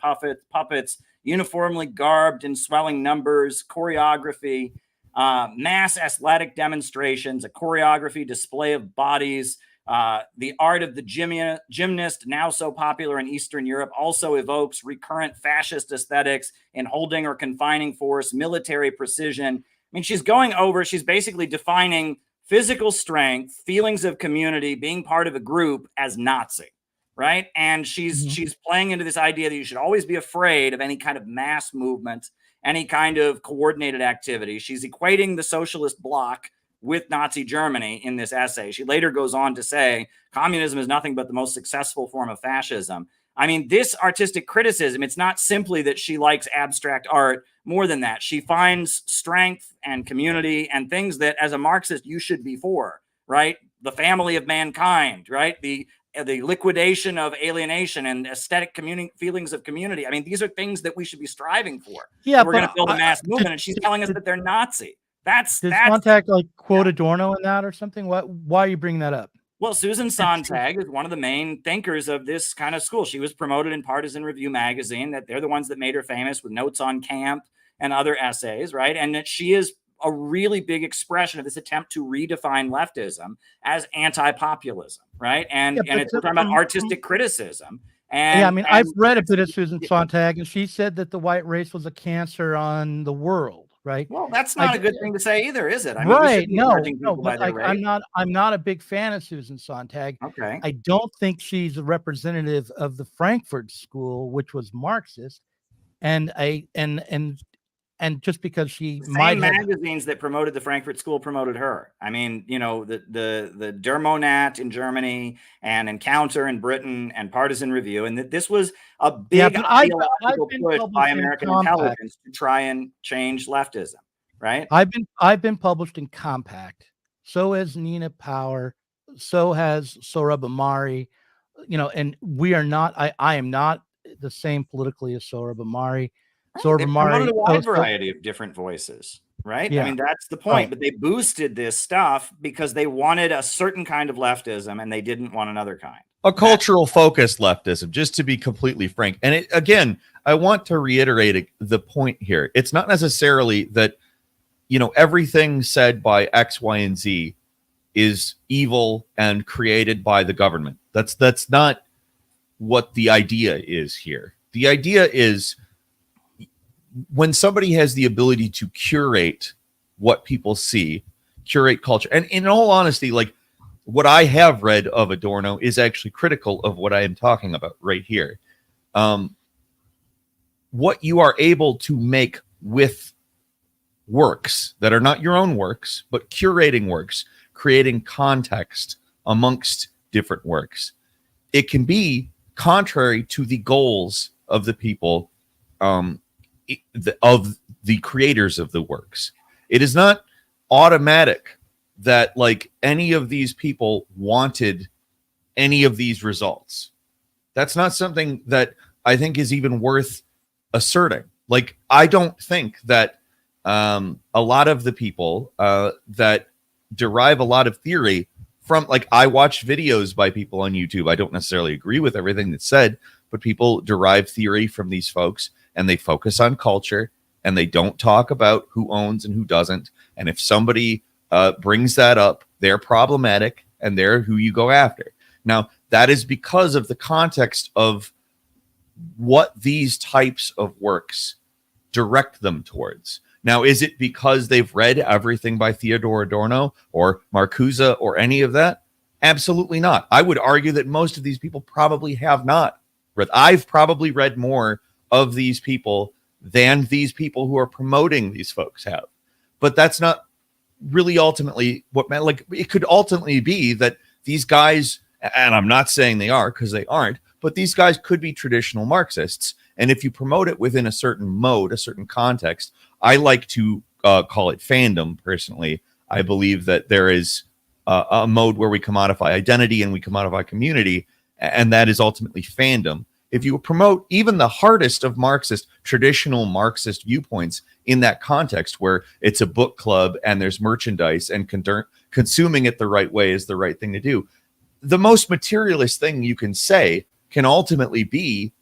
puppets, uniformly garbed in swelling numbers, choreography, mass athletic demonstrations, a choreography display of bodies. The art of the gymnast, now so popular in Eastern Europe, also evokes recurrent fascist aesthetics in holding or confining force, military precision. She's basically defining physical strength, feelings of community, being part of a group as Nazi, right? And she's playing into this idea that you should always be afraid of any kind of mass movement, any kind of coordinated activity. She's equating the socialist bloc with Nazi Germany in this essay. She later goes on to say, communism is nothing but the most successful form of fascism. This artistic criticism, it's not simply that she likes abstract art. More than that, she finds strength and community and things that as a Marxist, you should be for, right? The family of mankind, right? The liquidation of alienation and aesthetic feelings of community. These are things that we should be striving for. Yeah, we're going to build a mass movement, and she's telling us that they're Nazi. That's Sontag quote Adorno in that or something? Why are you bringing that up? Well, Susan Sontag is one of the main thinkers of this kind of school. She was promoted in Partisan Review magazine, that they're the ones that made her famous with Notes on Camp and other essays, right? And that she is a really big expression of this attempt to redefine leftism as anti-populism, right? And we're talking about artistic criticism. And I've read a bit of Susan Sontag, and she said that the white race was a cancer on the world. Right. Well, that's not a good thing to say either, is it? Right. No, but I'm not a big fan of Susan Sontag. Okay. I don't think she's a representative of the Frankfurt School, which was Marxist. And just because she might have magazines that promoted the Frankfurt School promoted her. The Der Monat in Germany and Encounter in Britain and Partisan Review. And this was a big ideological push by American intelligence to try and change leftism, right? I've been published in Compact. So has Nina Power. So has Sohrab Ahmari. And we are not. I am not the same politically as Sohrab Ahmari. Sohrab They Ahmari. promoted a wide variety of different voices, right? I Yeah. mean, that's the point. Right. But they boosted this stuff because they wanted a certain kind of leftism and they didn't want another kind. A cultural focused leftism, just to be completely frank. And again, I want to reiterate the point here. It's not necessarily that, everything said by X, Y, and Z is evil and created by the government. That's not what the idea is here. The idea is when somebody has the ability to curate what people see, curate culture. And in all honesty, like what I have read of Adorno is actually critical of what I am talking about right here. What you are able to make with works that are not your own works, but curating works, creating context amongst different works. It can be contrary to the goals of the people, of the creators of the works. It is not automatic that like any of these people wanted any of these results. That's not something that I think is even worth asserting. Like, I don't think that a lot of the people that derive a lot of theory from, like, I watch videos by people on YouTube. I don't necessarily agree with everything that's said, but people derive theory from these folks and they focus on culture and they don't talk about who owns and who doesn't. And if somebody brings that up, they're problematic and they're who you go after. Now, that is because of the context of what these types of works direct them towards. Now, is it because they've read everything by Theodor Adorno or Marcuse or any of that? Absolutely not. I would argue that most of these people probably have not read. I've probably read more of these people than these people who are promoting these folks have. But that's not really ultimately what meant. Like, it could ultimately be that these guys, and I'm not saying they are because they aren't, but these guys could be traditional Marxists. And if you promote it within a certain mode, a certain context, I like to call it fandom, personally. I believe that there is a mode where we commodify identity and we commodify community, and that is ultimately fandom. If you promote even the hardest of Marxist, traditional Marxist viewpoints in that context where it's a book club and there's merchandise and consuming it the right way is the right thing to do, the most materialist thing you can say can ultimately be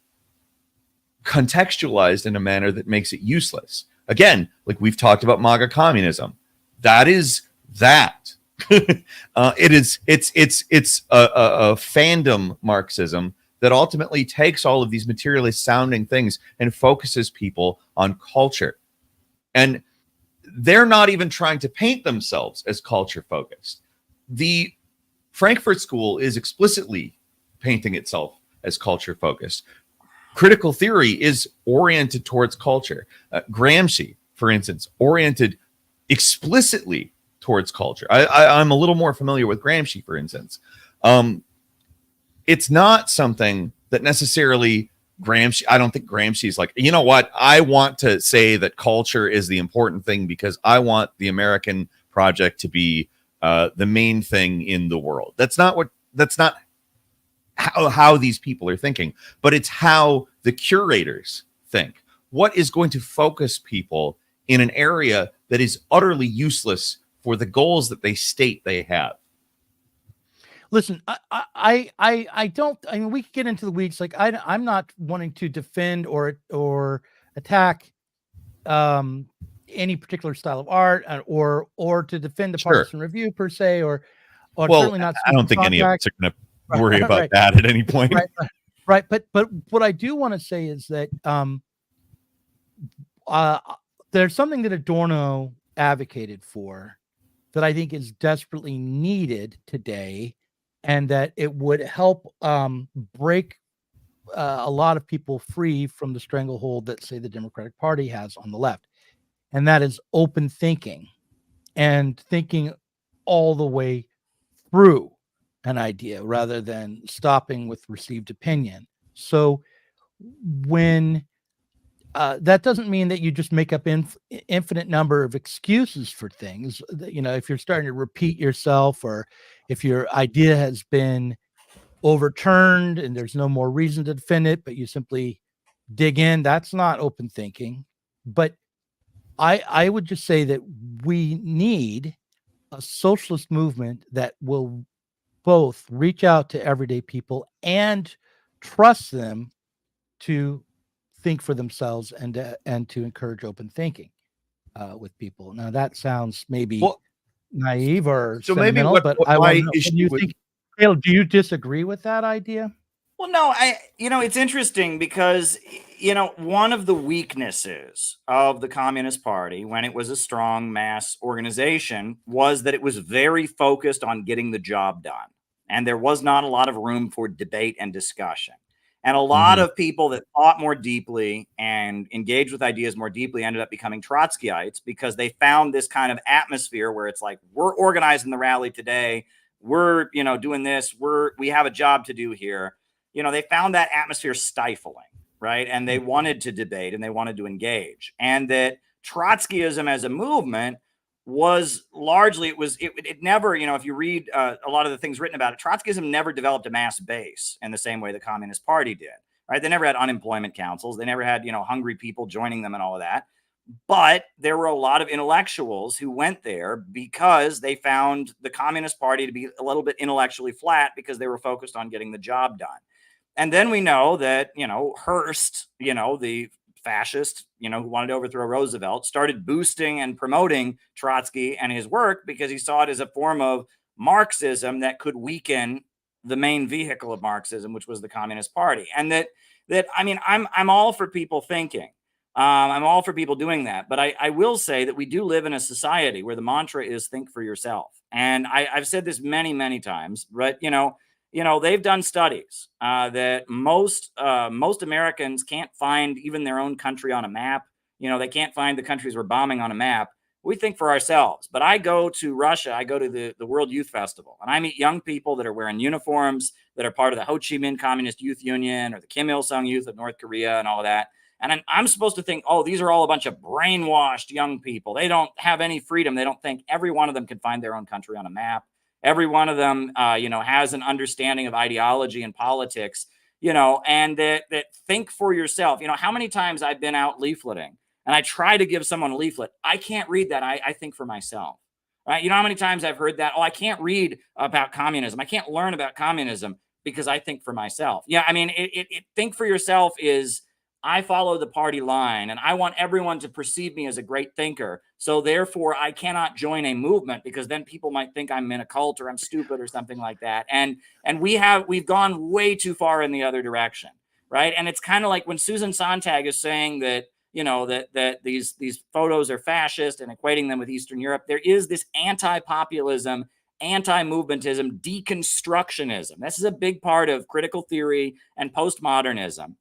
contextualized in a manner that makes it useless. Again, like we've talked about MAGA communism. That is that. It's a fandom Marxism that ultimately takes all of these materialist sounding things and focuses people on culture. And they're not even trying to paint themselves as culture focused. The Frankfurt School is explicitly painting itself as culture focused. Critical theory is oriented towards culture. Gramsci, for instance, oriented explicitly towards culture. I'm a little more familiar with Gramsci, for instance. It's not something that necessarily Gramsci, I don't think Gramsci is like, you know what, I want to say that culture is the important thing because I want the American project to be the main thing in the world. That's not how these people are thinking, but it's how the curators think. What is going to focus people in an area that is utterly useless for the goals that they state they have? Listen, I don't. I mean, we could get into the weeds. Like, I'm not wanting to defend or attack any particular style of art, or to defend the partisan review per se, or well, certainly not. I don't think any of us are going to worry about right. that at any point. Right. But what I do want to say is that there's something that Adorno advocated for that I think is desperately needed today, and that it would help break a lot of people free from the stranglehold that, say, the Democratic Party has on the left. And that is open thinking and thinking all the way through an idea rather than stopping with received opinion. So when that doesn't mean that you just make up infinite number of excuses for things. If you're starting to repeat yourself, or if your idea has been overturned and there's no more reason to defend it, but you simply dig in, that's not open thinking. But I would just say that we need a socialist movement that will both reach out to everyday people and trust them to think for themselves, and to encourage open thinking with people. Now that sounds maybe Well, naive or so maybe sentimental, what but what I want my to know, issue what do you with think? Caleb, do you disagree with that idea? Well, no, it's interesting because, one of the weaknesses of the Communist Party when it was a strong mass organization was that it was very focused on getting the job done. And there was not a lot of room for debate and discussion. And a lot of people that thought more deeply and engaged with ideas more deeply ended up becoming Trotskyites because they found this kind of atmosphere where it's like, we're organizing the rally today. We're, doing this. We have a job to do here. They found that atmosphere stifling, right? And they wanted to debate and they wanted to engage. And that Trotskyism as a movement was largely, it never, if you read a lot of the things written about it, Trotskyism never developed a mass base in the same way the Communist Party did, right? They never had unemployment councils. They never had, hungry people joining them and all of that. But there were a lot of intellectuals who went there because they found the Communist Party to be a little bit intellectually flat because they were focused on getting the job done. And then we know that, Hearst, the fascist, who wanted to overthrow Roosevelt, started boosting and promoting Trotsky and his work because he saw it as a form of Marxism that could weaken the main vehicle of Marxism, which was the Communist Party. And I'm all for people thinking. I'm all for people doing that. But I will say that we do live in a society where the mantra is think for yourself. And I've said this many, many times, but, they've done studies that most Americans can't find even their own country on a map. They can't find the countries we're bombing on a map. We think for ourselves. But I go to Russia, I go to the World Youth Festival, and I meet young people that are wearing uniforms, that are part of the Ho Chi Minh Communist Youth Union or the Kim Il-sung Youth of North Korea and all of that. And I'm supposed to think, oh, these are all a bunch of brainwashed young people. They don't have any freedom. They don't think every one of them can find their own country on a map. Every one of them, has an understanding of ideology and politics, and that think for yourself. How many times I've been out leafleting and I try to give someone a leaflet. I can't read that. I think for myself. Right. How many times I've heard that? Oh, I can't read about communism. I can't learn about communism because I think for myself. Yeah. Think for yourself is, I follow the party line and I want everyone to perceive me as a great thinker. So therefore I cannot join a movement because then people might think I'm in a cult or I'm stupid or something like that. And we've gone way too far in the other direction. Right. And it's kind of like when Susan Sontag is saying that, that these photos are fascist and equating them with Eastern Europe. There is this anti-populism, anti-movementism, deconstructionism. This is a big part of critical theory and postmodernism.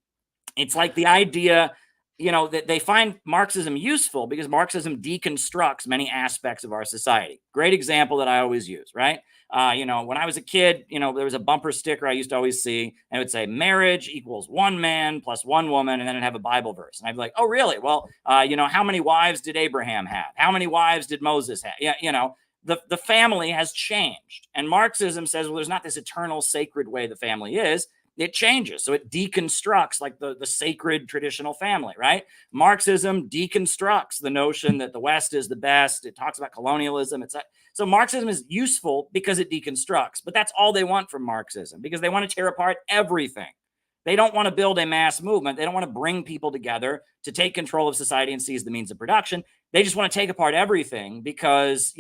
It's like the idea, that they find Marxism useful because Marxism deconstructs many aspects of our society. Great example that I always use, right? When I was a kid, there was a bumper sticker I used to always see, and it would say marriage equals one man plus one woman, and then it'd have a Bible verse. And I'd be like, oh, really? Well, how many wives did Abraham have? How many wives did Moses have? Yeah, the family has changed. And Marxism says, well, there's not this eternal sacred way the family is. It changes. So it deconstructs like the sacred traditional family, right? Marxism deconstructs the notion that the West is the best. It talks about colonialism. So Marxism is useful because it deconstructs, but that's all they want from Marxism because they want to tear apart everything. They don't want to build a mass movement. They don't want to bring people together to take control of society and seize the means of production. They just want to take apart everything because,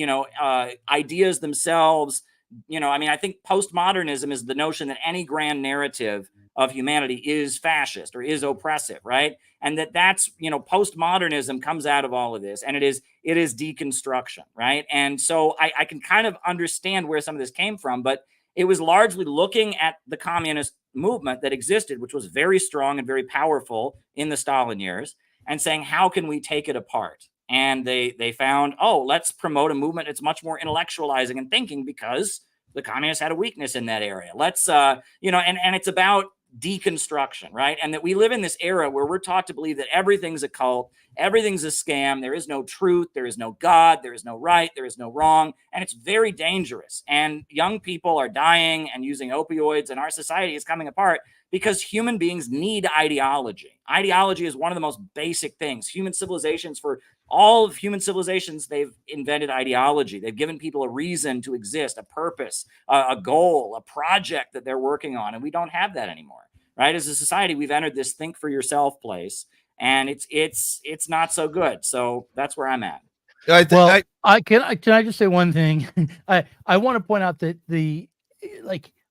ideas themselves, I think postmodernism is the notion that any grand narrative of humanity is fascist or is oppressive, right? And that's, postmodernism comes out of all of this, and it is deconstruction, right? And so I can kind of understand where some of this came from, but it was largely looking at the communist movement that existed, which was very strong and very powerful in the Stalin years, and saying, how can we take it apart? And they found, oh, let's promote a movement that's much more intellectualizing and thinking because the communists had a weakness in that area. Let's, and it's about deconstruction, right? And that we live in this era where we're taught to believe that everything's a cult, everything's a scam, there is no truth, there is no God, there is no right, there is no wrong, and it's very dangerous. And young people are dying and using opioids, and our society is coming apart because human beings need ideology. Ideology is one of the most basic things. Human civilizations, for all of human civilizations, they've invented ideology. They've given people a reason to exist, a purpose, a goal, a project that they're working on, and we don't have that anymore, right? As a society, we've entered this think for yourself place, and it's not so good. So that's where I'm at. Can I just say one thing? I want to point out that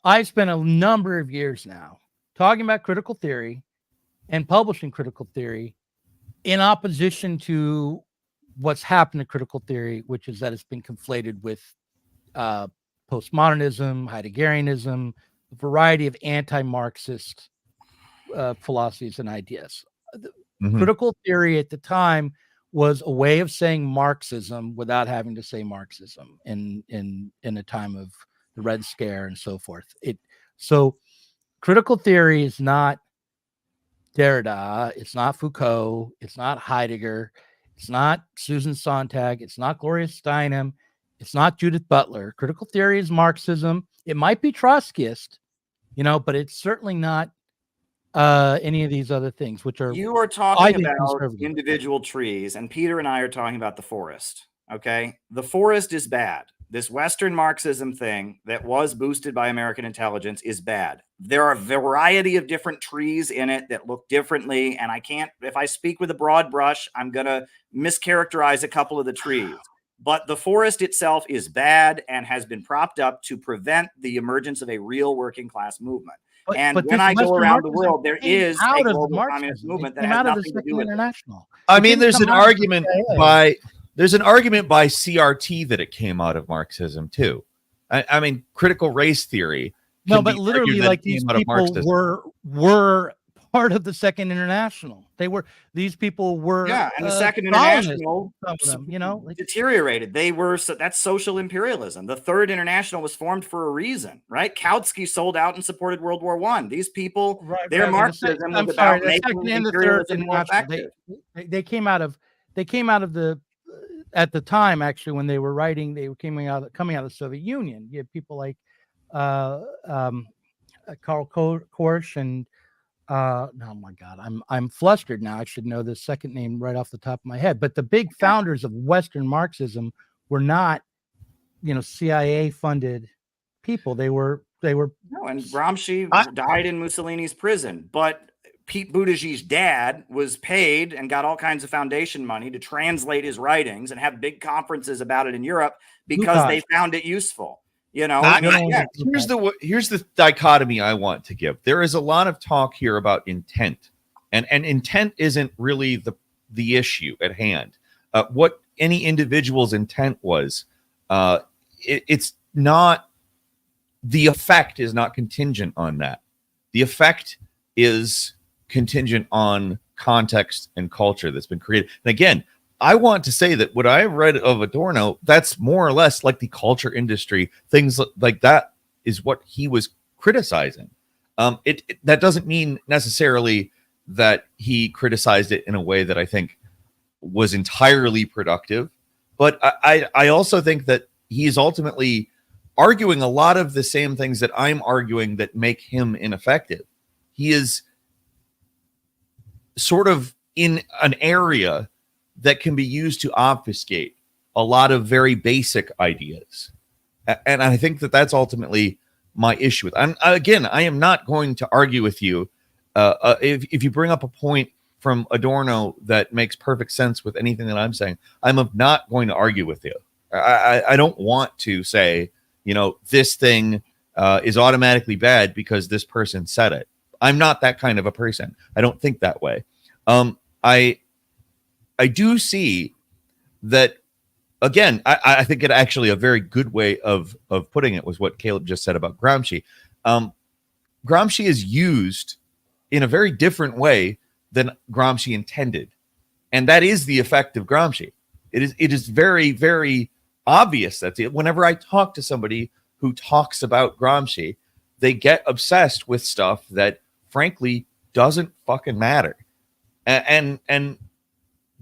I've spent a number of years now talking about critical theory and publishing critical theory in opposition to what's happened to critical theory, which is that it's been conflated with postmodernism, Heideggerianism, a variety of anti-Marxist philosophies and ideas. Critical theory at the time was a way of saying Marxism without having to say Marxism in a time of the Red Scare and so forth. So critical theory is not Derrida, it's not Foucault, it's not Heidegger, it's not Susan Sontag, it's not Gloria Steinem, it's not Judith Butler. Critical theory is Marxism. It might be Trotskyist, but it's certainly not any of these other things, which are... You are talking about individual trees, and Peter and I are talking about the forest. Okay, the forest is bad. This Western Marxism thing that was boosted by American intelligence is bad. There are a variety of different trees in it that look differently, and I can't, if I speak with a broad brush, I'm going to mischaracterize a couple of the trees. But the forest itself is bad and has been propped up to prevent the emergence of a real working class movement. But when I go around the world, there is a global communist movement that has nothing to do with international. I mean, there's an argument by CRT that it came out of Marxism too. I mean, critical race theory. No, but literally, like, these people were part of the Second International. These people were, and the Second International, some of them, deteriorated. That's social imperialism. The Third International was formed for a reason, right? Kautsky sold out and supported World War I. These people, their Marxism was about making imperialism more effective. They came out of the, at the time, actually, when they were writing, they were coming out of the Soviet Union. You had people like Karl Korsch and oh my God, I'm flustered now. I should know the second name right off the top of my head. But the big founders of Western Marxism were not, CIA funded people. They were. No, and Gramsci died in Mussolini's prison, but Pete Buttigieg's dad was paid and got all kinds of foundation money to translate his writings and have big conferences about it in Europe because they found it useful. Here's the dichotomy I want to give. There is a lot of talk here about intent, and intent isn't really the issue at hand. What any individual's intent was, it's not. The effect is not contingent on that. The effect is contingent on context and culture that's been created. And again, I want to say that what I read of Adorno, that's more or less like the culture industry, things like that is what he was criticizing. That doesn't mean necessarily that he criticized it in a way that I think was entirely productive. But I also think that he is ultimately arguing a lot of the same things that I'm arguing that make him ineffective. He is sort of in an area that can be used to obfuscate a lot of very basic ideas. And I think that that's ultimately my issue with it. I am not going to argue with you. If you bring up a point from Adorno that makes perfect sense with anything that I'm saying, I'm not going to argue with you. I don't want to say, this thing is automatically bad because this person said it. I'm not that kind of a person. I don't think that way. I do see that, again, I think it actually a very good way of putting it was what Caleb just said about Gramsci. Gramsci is used in a very different way than Gramsci intended. And that is the effect of Gramsci. It is very, very obvious. That's it. Whenever I talk to somebody who talks about Gramsci, they get obsessed with stuff that frankly doesn't fucking matter. And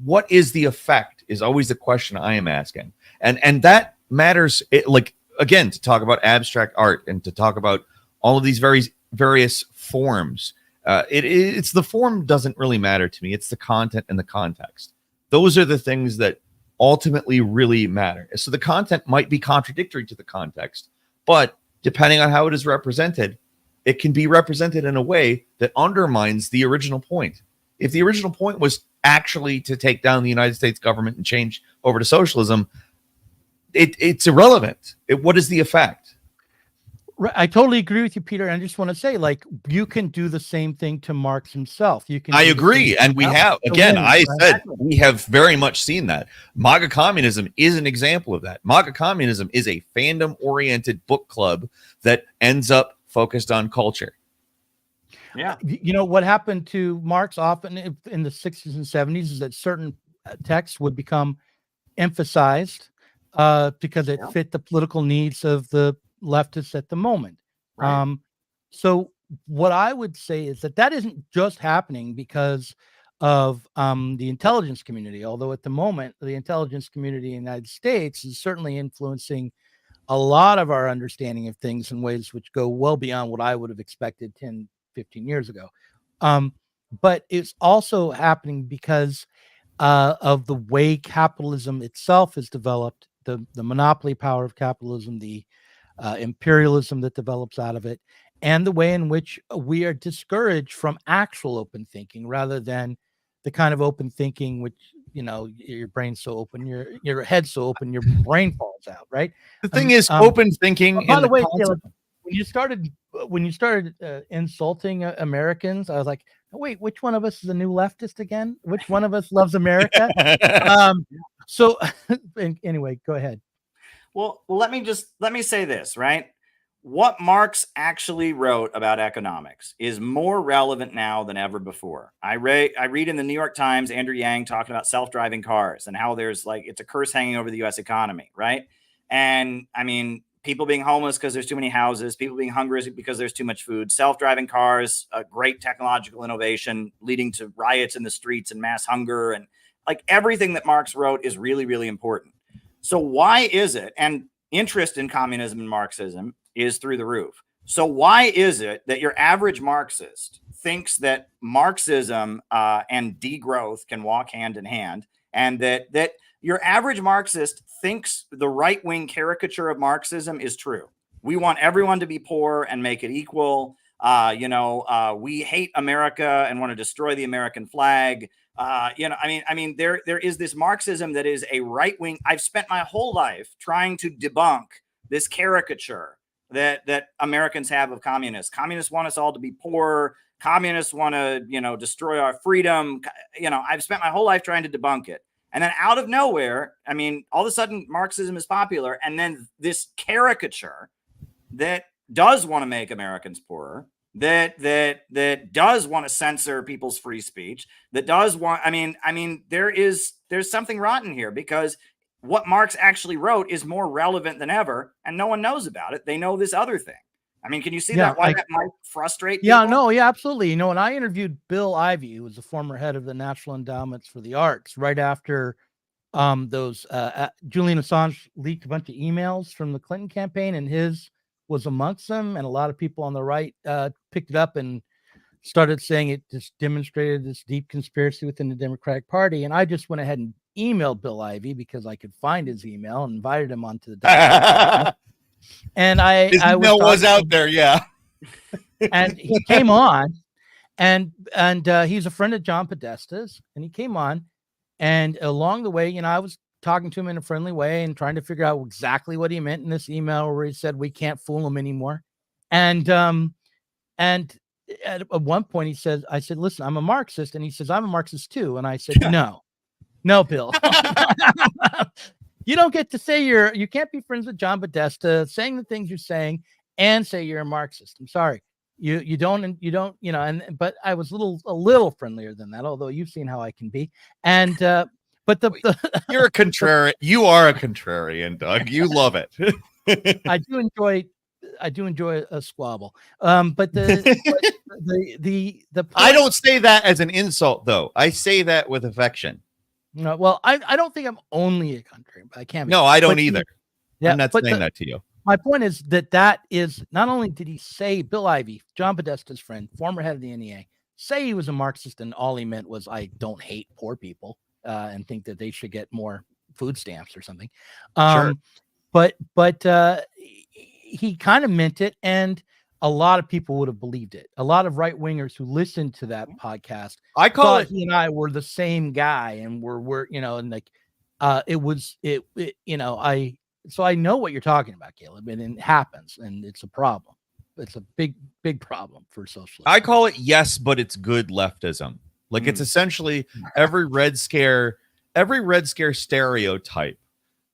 what is the effect is always the question I am asking. And that matters. Like, again, to talk about abstract art and to talk about all of these various forms, it's the form doesn't really matter to me. It's the content and the context. Those are the things that ultimately really matter. So the content might be contradictory to the context, but depending on how it is represented, it can be represented in a way that undermines the original point. If the original point was actually to take down the United States government and change over to socialism, it's irrelevant. What is the effect? I totally agree with you, Peter. And I just want to say, like, you can do the same thing to Marx himself. You can. I agree, and we have. Again, I said we have very much seen that. MAGA Communism is an example of that. MAGA Communism is a fandom-oriented book club that ends up focused on culture. Yeah, you know what happened to Marx often in the 60s and 70s is that certain texts would become emphasized because it fit the political needs of the leftists at the moment. Right. So what I would say is that isn't just happening because of the intelligence community, although at the moment the intelligence community in the United States is certainly influencing a lot of our understanding of things in ways which go well beyond what I would have expected 10, 15 years ago. But it's also happening because of the way capitalism itself is developed, the monopoly power of capitalism, the imperialism that develops out of it, and the way in which we are discouraged from actual open thinking rather than the kind of open thinking which, you know, your brain's so open, your head's so open, your brain falls out, right? The thing is, open thinking. By the way, Caleb, when you started insulting Americans, I was like, wait, which one of us is a new leftist again? Which one of us loves America? So anyway, go ahead. Well, let me say this, right? What Marx actually wrote about economics is more relevant now than ever before. I read in the New York Times, Andrew Yang talking about self-driving cars and how there's it's a curse hanging over the U.S. economy, right? And I mean, people being homeless because there's too many houses, people being hungry because there's too much food, self-driving cars, a great technological innovation leading to riots in the streets and mass hunger. And everything that Marx wrote is really, really important. So why is it, and interest in communism and Marxism is through the roof. So why is it that your average Marxist thinks that Marxism and degrowth can walk hand in hand, and that your average Marxist thinks the right-wing caricature of Marxism is true? We want everyone to be poor and make it equal. We hate America and want to destroy the American flag. There is this Marxism that is a right-wing. I've spent my whole life trying to debunk this caricature that Americans have of communists. Communists want us all to be poor. Communists want to, destroy our freedom. I've spent my whole life trying to debunk it. And then out of nowhere, all of a sudden Marxism is popular. And then this caricature that does want to make Americans poorer, that does want to censor people's free speech, that does want, there's something rotten here, because what Marx actually wrote is more relevant than ever, and no one knows about it. They know this other thing. Can you see that might frustrate people? Yeah, absolutely. When I interviewed Bill Ivey, who was the former head of the National Endowments for the Arts, right after those Julian Assange leaked a bunch of emails from the Clinton campaign, and his was amongst them, and a lot of people on the right picked it up and started saying it just demonstrated this deep conspiracy within the Democratic Party. And I just went ahead and emailed Bill Ivey because I could find his email and invited him onto the document. And his email was out there, yeah. And he came on, and he's a friend of John Podesta's, and he came on, and along the way, I was talking to him in a friendly way and trying to figure out exactly what he meant in this email where he said we can't fool him anymore. And at one point I said, listen, I'm a Marxist. And he says, I'm a Marxist too. And I said, no, Bill, you don't get to say you can't be friends with John Podesta, saying the things you're saying and say you're a Marxist. I'm sorry. You don't, but I was a little friendlier than that, although you've seen how I can be. And, but you're a contrarian. You are a contrarian, Doug. You love it. I do enjoy I do enjoy a squabble. But the I point, don't say that as an insult, though. I say that with affection. no, well, I don't think I'm only a country, but I can't be. No, I don't But either. yeah, I'm not but saying that to you. my point is that is not only did he say, Bill Ivey, John Podesta's friend, former head of the NEA, say he was a Marxist, and all he meant was I don't hate poor people and think that they should get more food stamps or something. Sure. But he kind of meant it, and a lot of people would have believed it. A lot of right wingers who listened to that podcast I call thought it. he and I were the same guy, and we're and like so I know what you're talking about, Caleb, and it happens, and it's a problem. It's a big problem for socialism. I call it yes, but it's good leftism. Like it's essentially every Red Scare stereotype.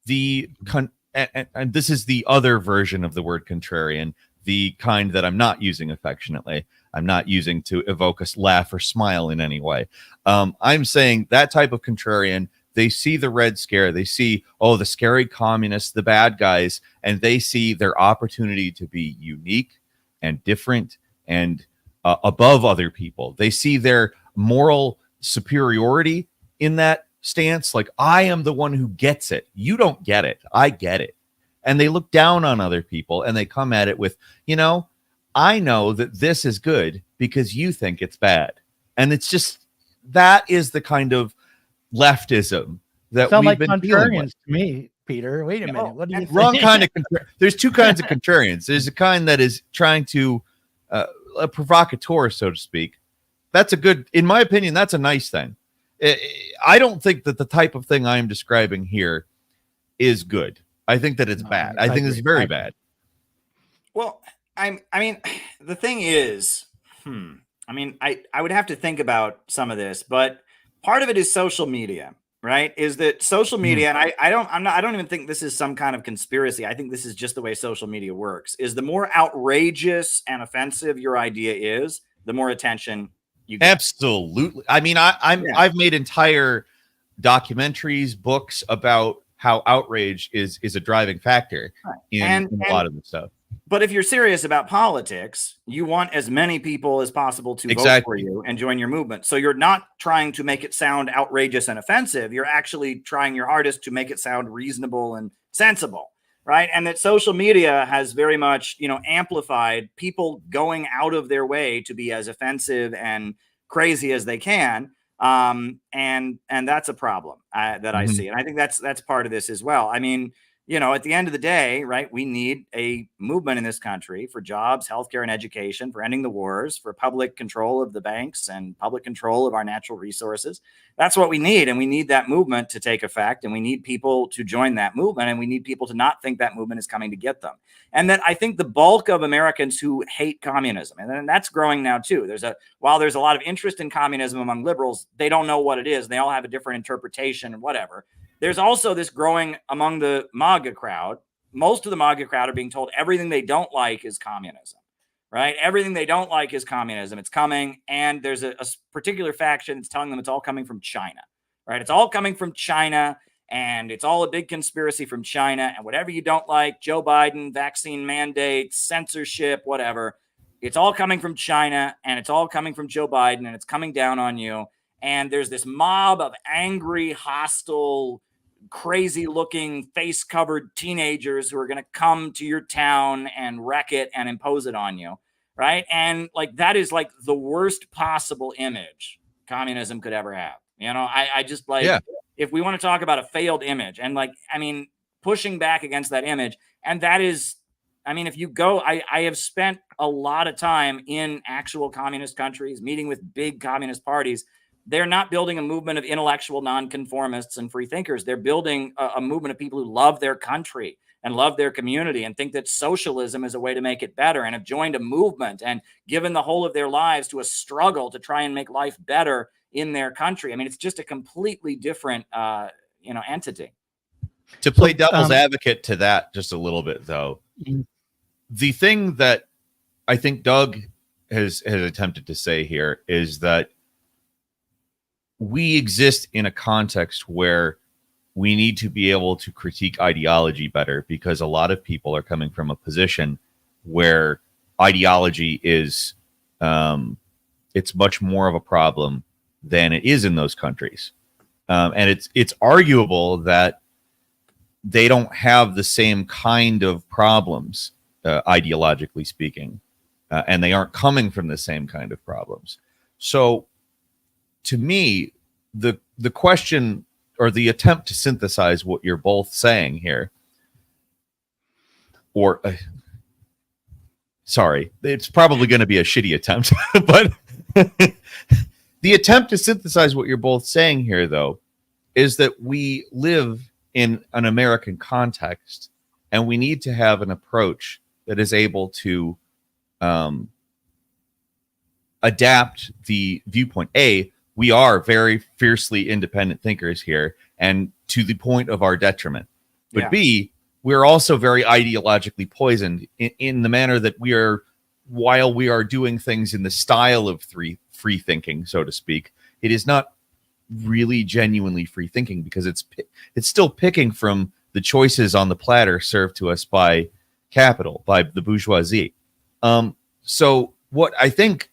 And this is the other version of the word contrarian, the kind that I'm not using affectionately. I'm not using to evoke a laugh or smile in any way. I'm saying that type of contrarian. They see the Red Scare. They see, the scary communists, the bad guys, and they see their opportunity to be unique and different and above other people. They see their moral superiority in that stance. Like, I am the one who gets it. You don't get it. I get it. And they look down on other people, and they come at it with, I know that this is good because you think it's bad. And it's just, that is the kind of leftism that Sound we've like been dealing with. contrarians to me, Peter. Wait a minute. What do you think? Wrong kind of there's two kinds of contrarians. There's a kind that is trying to a provocateur, so to speak. That's a good, in my opinion, that's a nice thing. I don't think that the type of thing I am describing here is good. I think that it's bad. I think it's very bad. Well, I mean, the thing is, I mean, I would have to think about some of this, but part of it is social media, right? Is that social media, and I don't even think this is some kind of conspiracy. I think this is just the way social media works. Is the more outrageous and offensive your idea is, the more attention you get. Absolutely. I mean, I've made entire documentaries, books about how outrage is a driving factor in a lot of the stuff. But if you're serious about politics, you want as many people as possible to vote for you and join your movement. So you're not trying to make it sound outrageous and offensive. You're actually trying your hardest to make it sound reasonable and sensible, right? And that social media has very much, amplified people going out of their way to be as offensive and crazy as they can. And that's a problem that I see. And I think that's part of this as well. I mean, at the end of the day, right, we need a movement in this country for jobs, healthcare, and education, for ending the wars, for public control of the banks and public control of our natural resources. That's what we need. And we need that movement to take effect. And we need people to join that movement. And we need people to not think that movement is coming to get them. And then I think the bulk of Americans who hate communism, and then that's growing now too. While there's a lot of interest in communism among liberals, they don't know what it is. They all have a different interpretation and whatever. There's also this growing among the MAGA crowd. Most of the MAGA crowd are being told everything they don't like is communism, right? Everything they don't like is communism. It's coming. And there's a particular faction that's telling them it's all coming from China, right? It's all coming from China, and it's all a big conspiracy from China. And whatever you don't like, Joe Biden, vaccine mandates, censorship, whatever, it's all coming from China, and it's all coming from Joe Biden, and it's coming down on you. And there's this mob of angry, hostile, crazy-looking, face-covered teenagers who are going to come to your town and wreck it and impose it on you, right? And that is the worst possible image communism could ever have. I just if we want to talk about a failed image, and pushing back against that image, and that is, if you go, I have spent a lot of time in actual communist countries, meeting with big communist parties. They're not building a movement of intellectual nonconformists and free thinkers. They're building a movement of people who love their country and love their community and think that socialism is a way to make it better, and have joined a movement and given the whole of their lives to a struggle to try and make life better in their country. It's just a completely different, entity. To play devil's advocate to that just a little bit, though, the thing that I think Doug has attempted to say here is that we exist in a context where we need to be able to critique ideology better, because a lot of people are coming from a position where ideology is it's much more of a problem than it is in those countries. And it's arguable that they don't have the same kind of problems, ideologically speaking, and they aren't coming from the same kind of problems. So to me, the question or the attempt to synthesize what you're both saying here, or sorry, it's probably going to be a shitty attempt, but the attempt to synthesize what you're both saying here, though, is that we live in an American context, and we need to have an approach that is able to adapt the viewpoint. A, we are very fiercely independent thinkers here, and to the point of our detriment. But Yeah. B, we're also very ideologically poisoned in the manner that we are, while we are doing things in the style of free thinking, so to speak, it is not really genuinely free thinking, because it's still picking from the choices on the platter served to us by capital, by the bourgeoisie. So what I think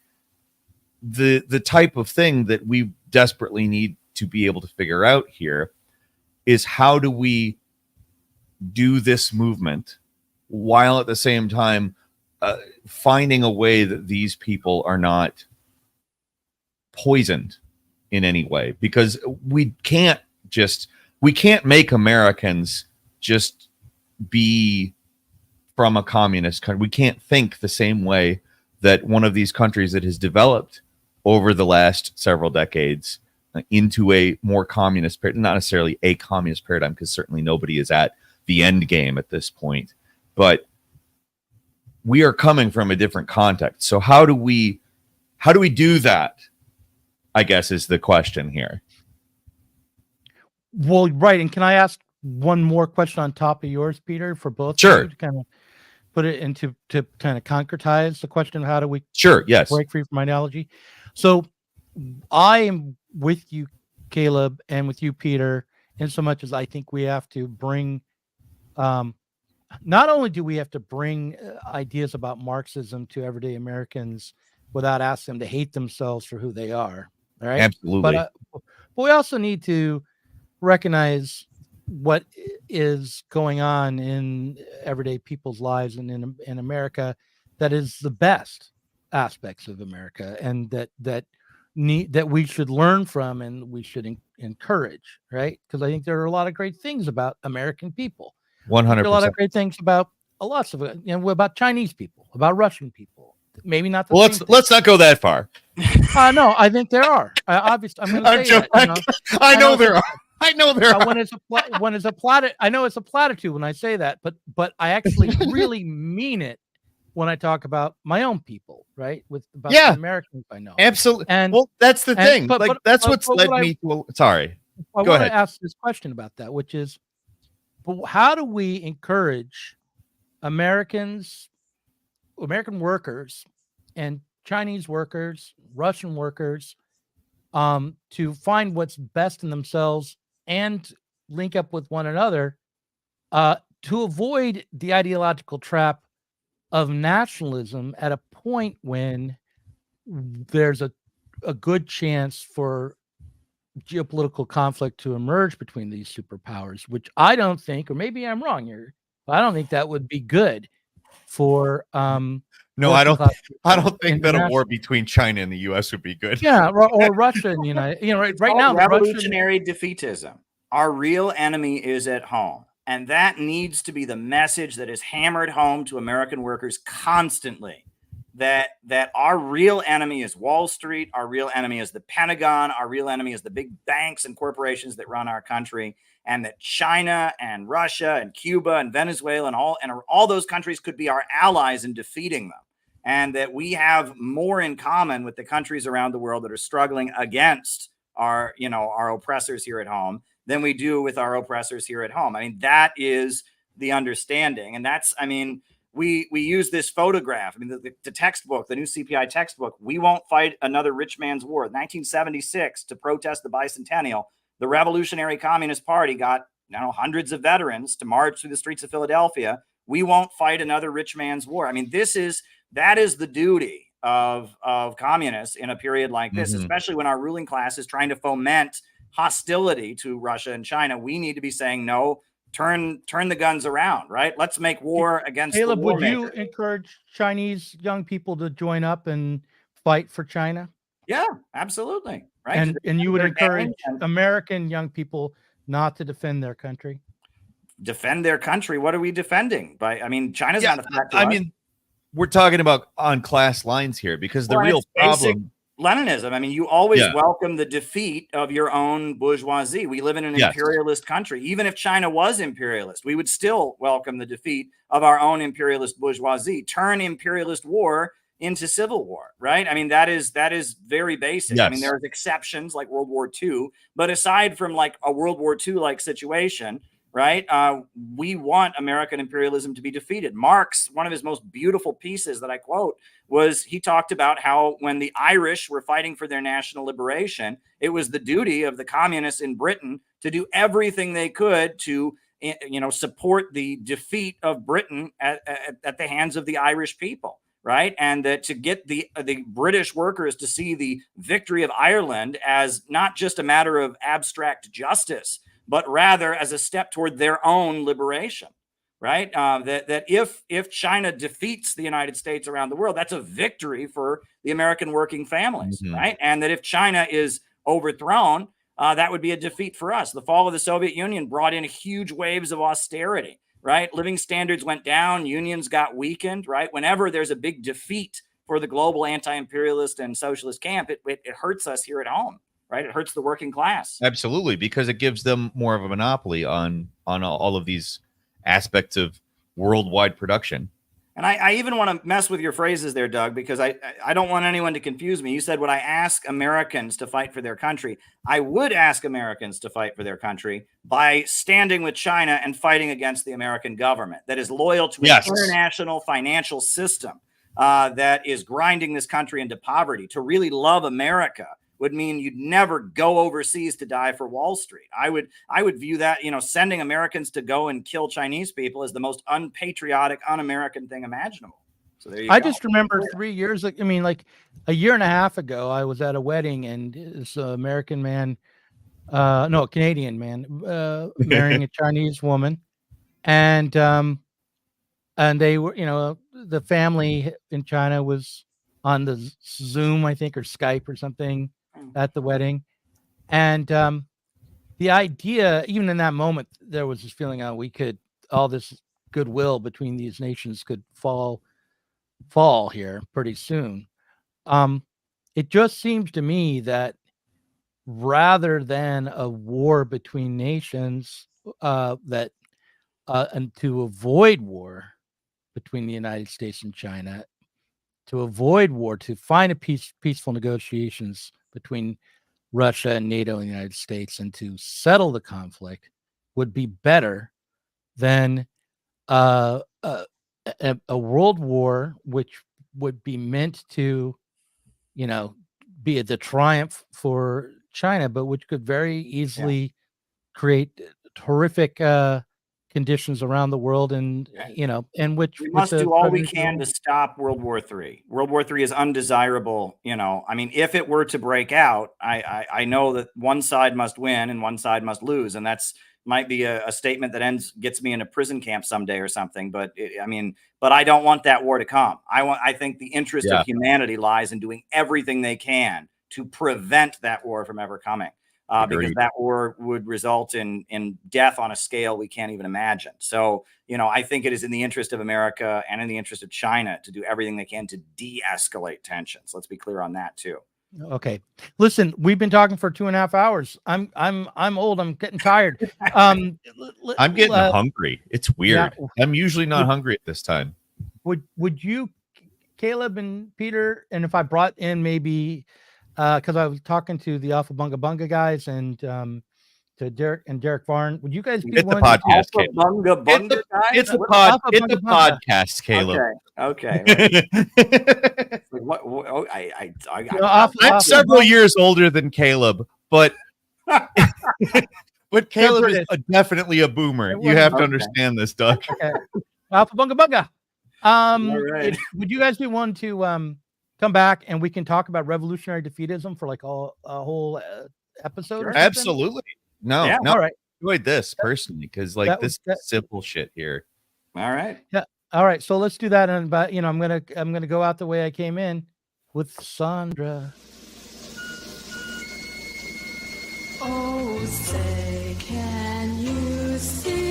the type of thing that we desperately need to be able to figure out here is, how do we do this movement while at the same time finding a way that these people are not poisoned in any way? Because we can't make Americans just be from a communist country. We can't think the same way that one of these countries that has developed over the last several decades into a more communist paradigm, not necessarily a communist paradigm, because certainly nobody is at the end game at this point, but we are coming from a different context. So how do we do that, I guess, is the question here. Well, right. And can I ask one more question on top of yours, Peter, for both? Sure. Of you, to kind of put it into, to kind of concretize the question of how do we Sure. Yes. break free from ideology? So I am with you, Caleb, and with you, Peter, in so much as I think we have to bring, not only do we have to bring ideas about Marxism to everyday Americans without asking them to hate themselves for who they are, right? Absolutely. But we also need to recognize what is going on in everyday people's lives and in America that is the best aspects of America, and that we should learn from and we should encourage, right? Because I think there are a lot of great things about American people. 100%. A lot of great things about lots of about Chinese people, about Russian people. Maybe not the Well, same let's not go that far. no, I think there are. Obviously, I'm going to say that. I know there are. I know there are. When it's a platitude, I know it's a platitude when I say that, but I actually really mean it when I talk about my own people, right? About the Americans I know. Absolutely. And well, that's the thing. That's what's led what me to. Sorry. I Go want ahead. to ask this question about that, which is, but how do we encourage American workers and Chinese workers, Russian workers, to find what's best in themselves and link up with one another, to avoid the ideological trap of nationalism at a point when there's a good chance for geopolitical conflict to emerge between these superpowers, which I don't think, or maybe I'm wrong here, but I don't think that would be good for no, I don't think that a war between China and the U.S. would be good. Yeah, or Russia and right now, revolutionary defeatism. Our real enemy is at home, and that needs to be the message that is hammered home to American workers constantly. That our real enemy is Wall Street, our real enemy is the Pentagon, our real enemy is the big banks and corporations that run our country, and that China and Russia and Cuba and Venezuela and all those countries could be our allies in defeating them, and that we have more in common with the countries around the world that are struggling against our oppressors here at home than we do with our oppressors here at home. I mean, that is the understanding, and that's, we use this photograph. The textbook, the new CPI textbook, We Won't Fight Another Rich Man's War, 1976, to protest the bicentennial. The Revolutionary Communist Party got hundreds of veterans to march through the streets of Philadelphia we won't fight another rich man's war. I mean, that is the duty of communists in a period like this, especially when our ruling class is trying to foment hostility to Russia and China. We need to be saying, no, turn the guns around, right? Let's make war against Caleb, the war would you maker. encourage Chinese young people to join up and fight for China? Yeah, absolutely. Right. And you would Their encourage game and American young people not to defend their country? defend their country. What are we defending? I mean, China's not a threat to us. I mean, we're talking about on class lines here, because the Well, real it's basic problem. Leninism. I mean, you always Yeah. welcome the defeat of your own bourgeoisie. We live in an Yes. imperialist country. Even if China was imperialist, we would still welcome the defeat of our own imperialist bourgeoisie. Turn imperialist war into civil war, right? I mean, that is very basic. I mean, Yes. there's exceptions like World War II, but aside from like a World War II like situation, right? We want American imperialism to be defeated. Marx, one of his most beautiful pieces that I quote, was he talked about how when the Irish were fighting for their national liberation, it was the duty of the communists in Britain to do everything they could to, support the defeat of Britain at the hands of the Irish people. Right. And that to get the British workers to see the victory of Ireland as not just a matter of abstract justice, but rather as a step toward their own liberation. Right. That if China defeats the United States around the world, that's a victory for the American working families. Right. And that if China is overthrown, that would be a defeat for us. The fall of the Soviet Union brought in huge waves of austerity. Right. Living standards went down. Unions got weakened. Right. Whenever there's a big defeat for the global anti-imperialist and socialist camp, it hurts us here at home. Right. It hurts the working class. Absolutely, because it gives them more of a monopoly on all of these aspects of worldwide production. And I even want to mess with your phrases there, Doug, because I don't want anyone to confuse me. You said, would I ask Americans to fight for their country? I would ask Americans to fight for their country by standing with China and fighting against the American government that is loyal to an international financial system that is grinding this country into poverty. To really love America would mean you'd never go overseas to die for Wall Street. I would view that, sending Americans to go and kill Chinese people as the most unpatriotic, un-American thing imaginable. So there you go. I just remember 3 years, like a year and a half ago, I was at a wedding and this Canadian man marrying a Chinese woman. And they were, the family in China was on the Zoom, I think, or Skype or something at the wedding. And the idea, even in that moment, there was this feeling all this goodwill between these nations could fall here pretty soon. It just seems to me that rather than a war between nations, and to avoid war between the United States and China, to avoid war, to find peaceful negotiations between Russia and NATO and the United States, and to settle the conflict would be better than a world war, which would be meant to, be the triumph for China, but which could very easily create horrific conditions around the world, and and which we must do all we can to stop World War III. World War III is undesirable. I mean, if it were to break out, I know that one side must win and one side must lose, and that's might be a statement that gets me in a prison camp someday or something. But but I don't want that war to come. I think the interest of humanity lies in doing everything they can to prevent that war from ever coming. Because that war would result in death on a scale we can't even imagine. So, I think it is in the interest of America and in the interest of China to do everything they can to de-escalate tensions. Let's be clear on that too. Okay. Listen, we've been talking for 2.5 hours. I'm old. I'm getting tired. I'm getting hungry. It's weird. Yeah. I'm usually not hungry at this time. Would you, Caleb and Peter, and if I brought in maybe, because I was talking to the Alpha Bunga Bunga guys and to Derek Varn, would you guys be It's the willing podcast, to Caleb. Bunga Bunga guys? It's a podcast, Caleb. Okay. Right. Like, what? I'm several years older than Caleb, but Caleb is definitely a boomer. You have to understand this, Doug. Okay. Alpha Bunga Bunga. All right. Would you guys be willing to come back and we can talk about revolutionary defeatism for like a whole episode? Or something? Absolutely. No, Yeah. no. All right. I enjoyed this personally because like That this was- simple shit here. All right. All right. So let's do that. And but I'm gonna go out the way I came in with Sandra. Oh, say, can you see?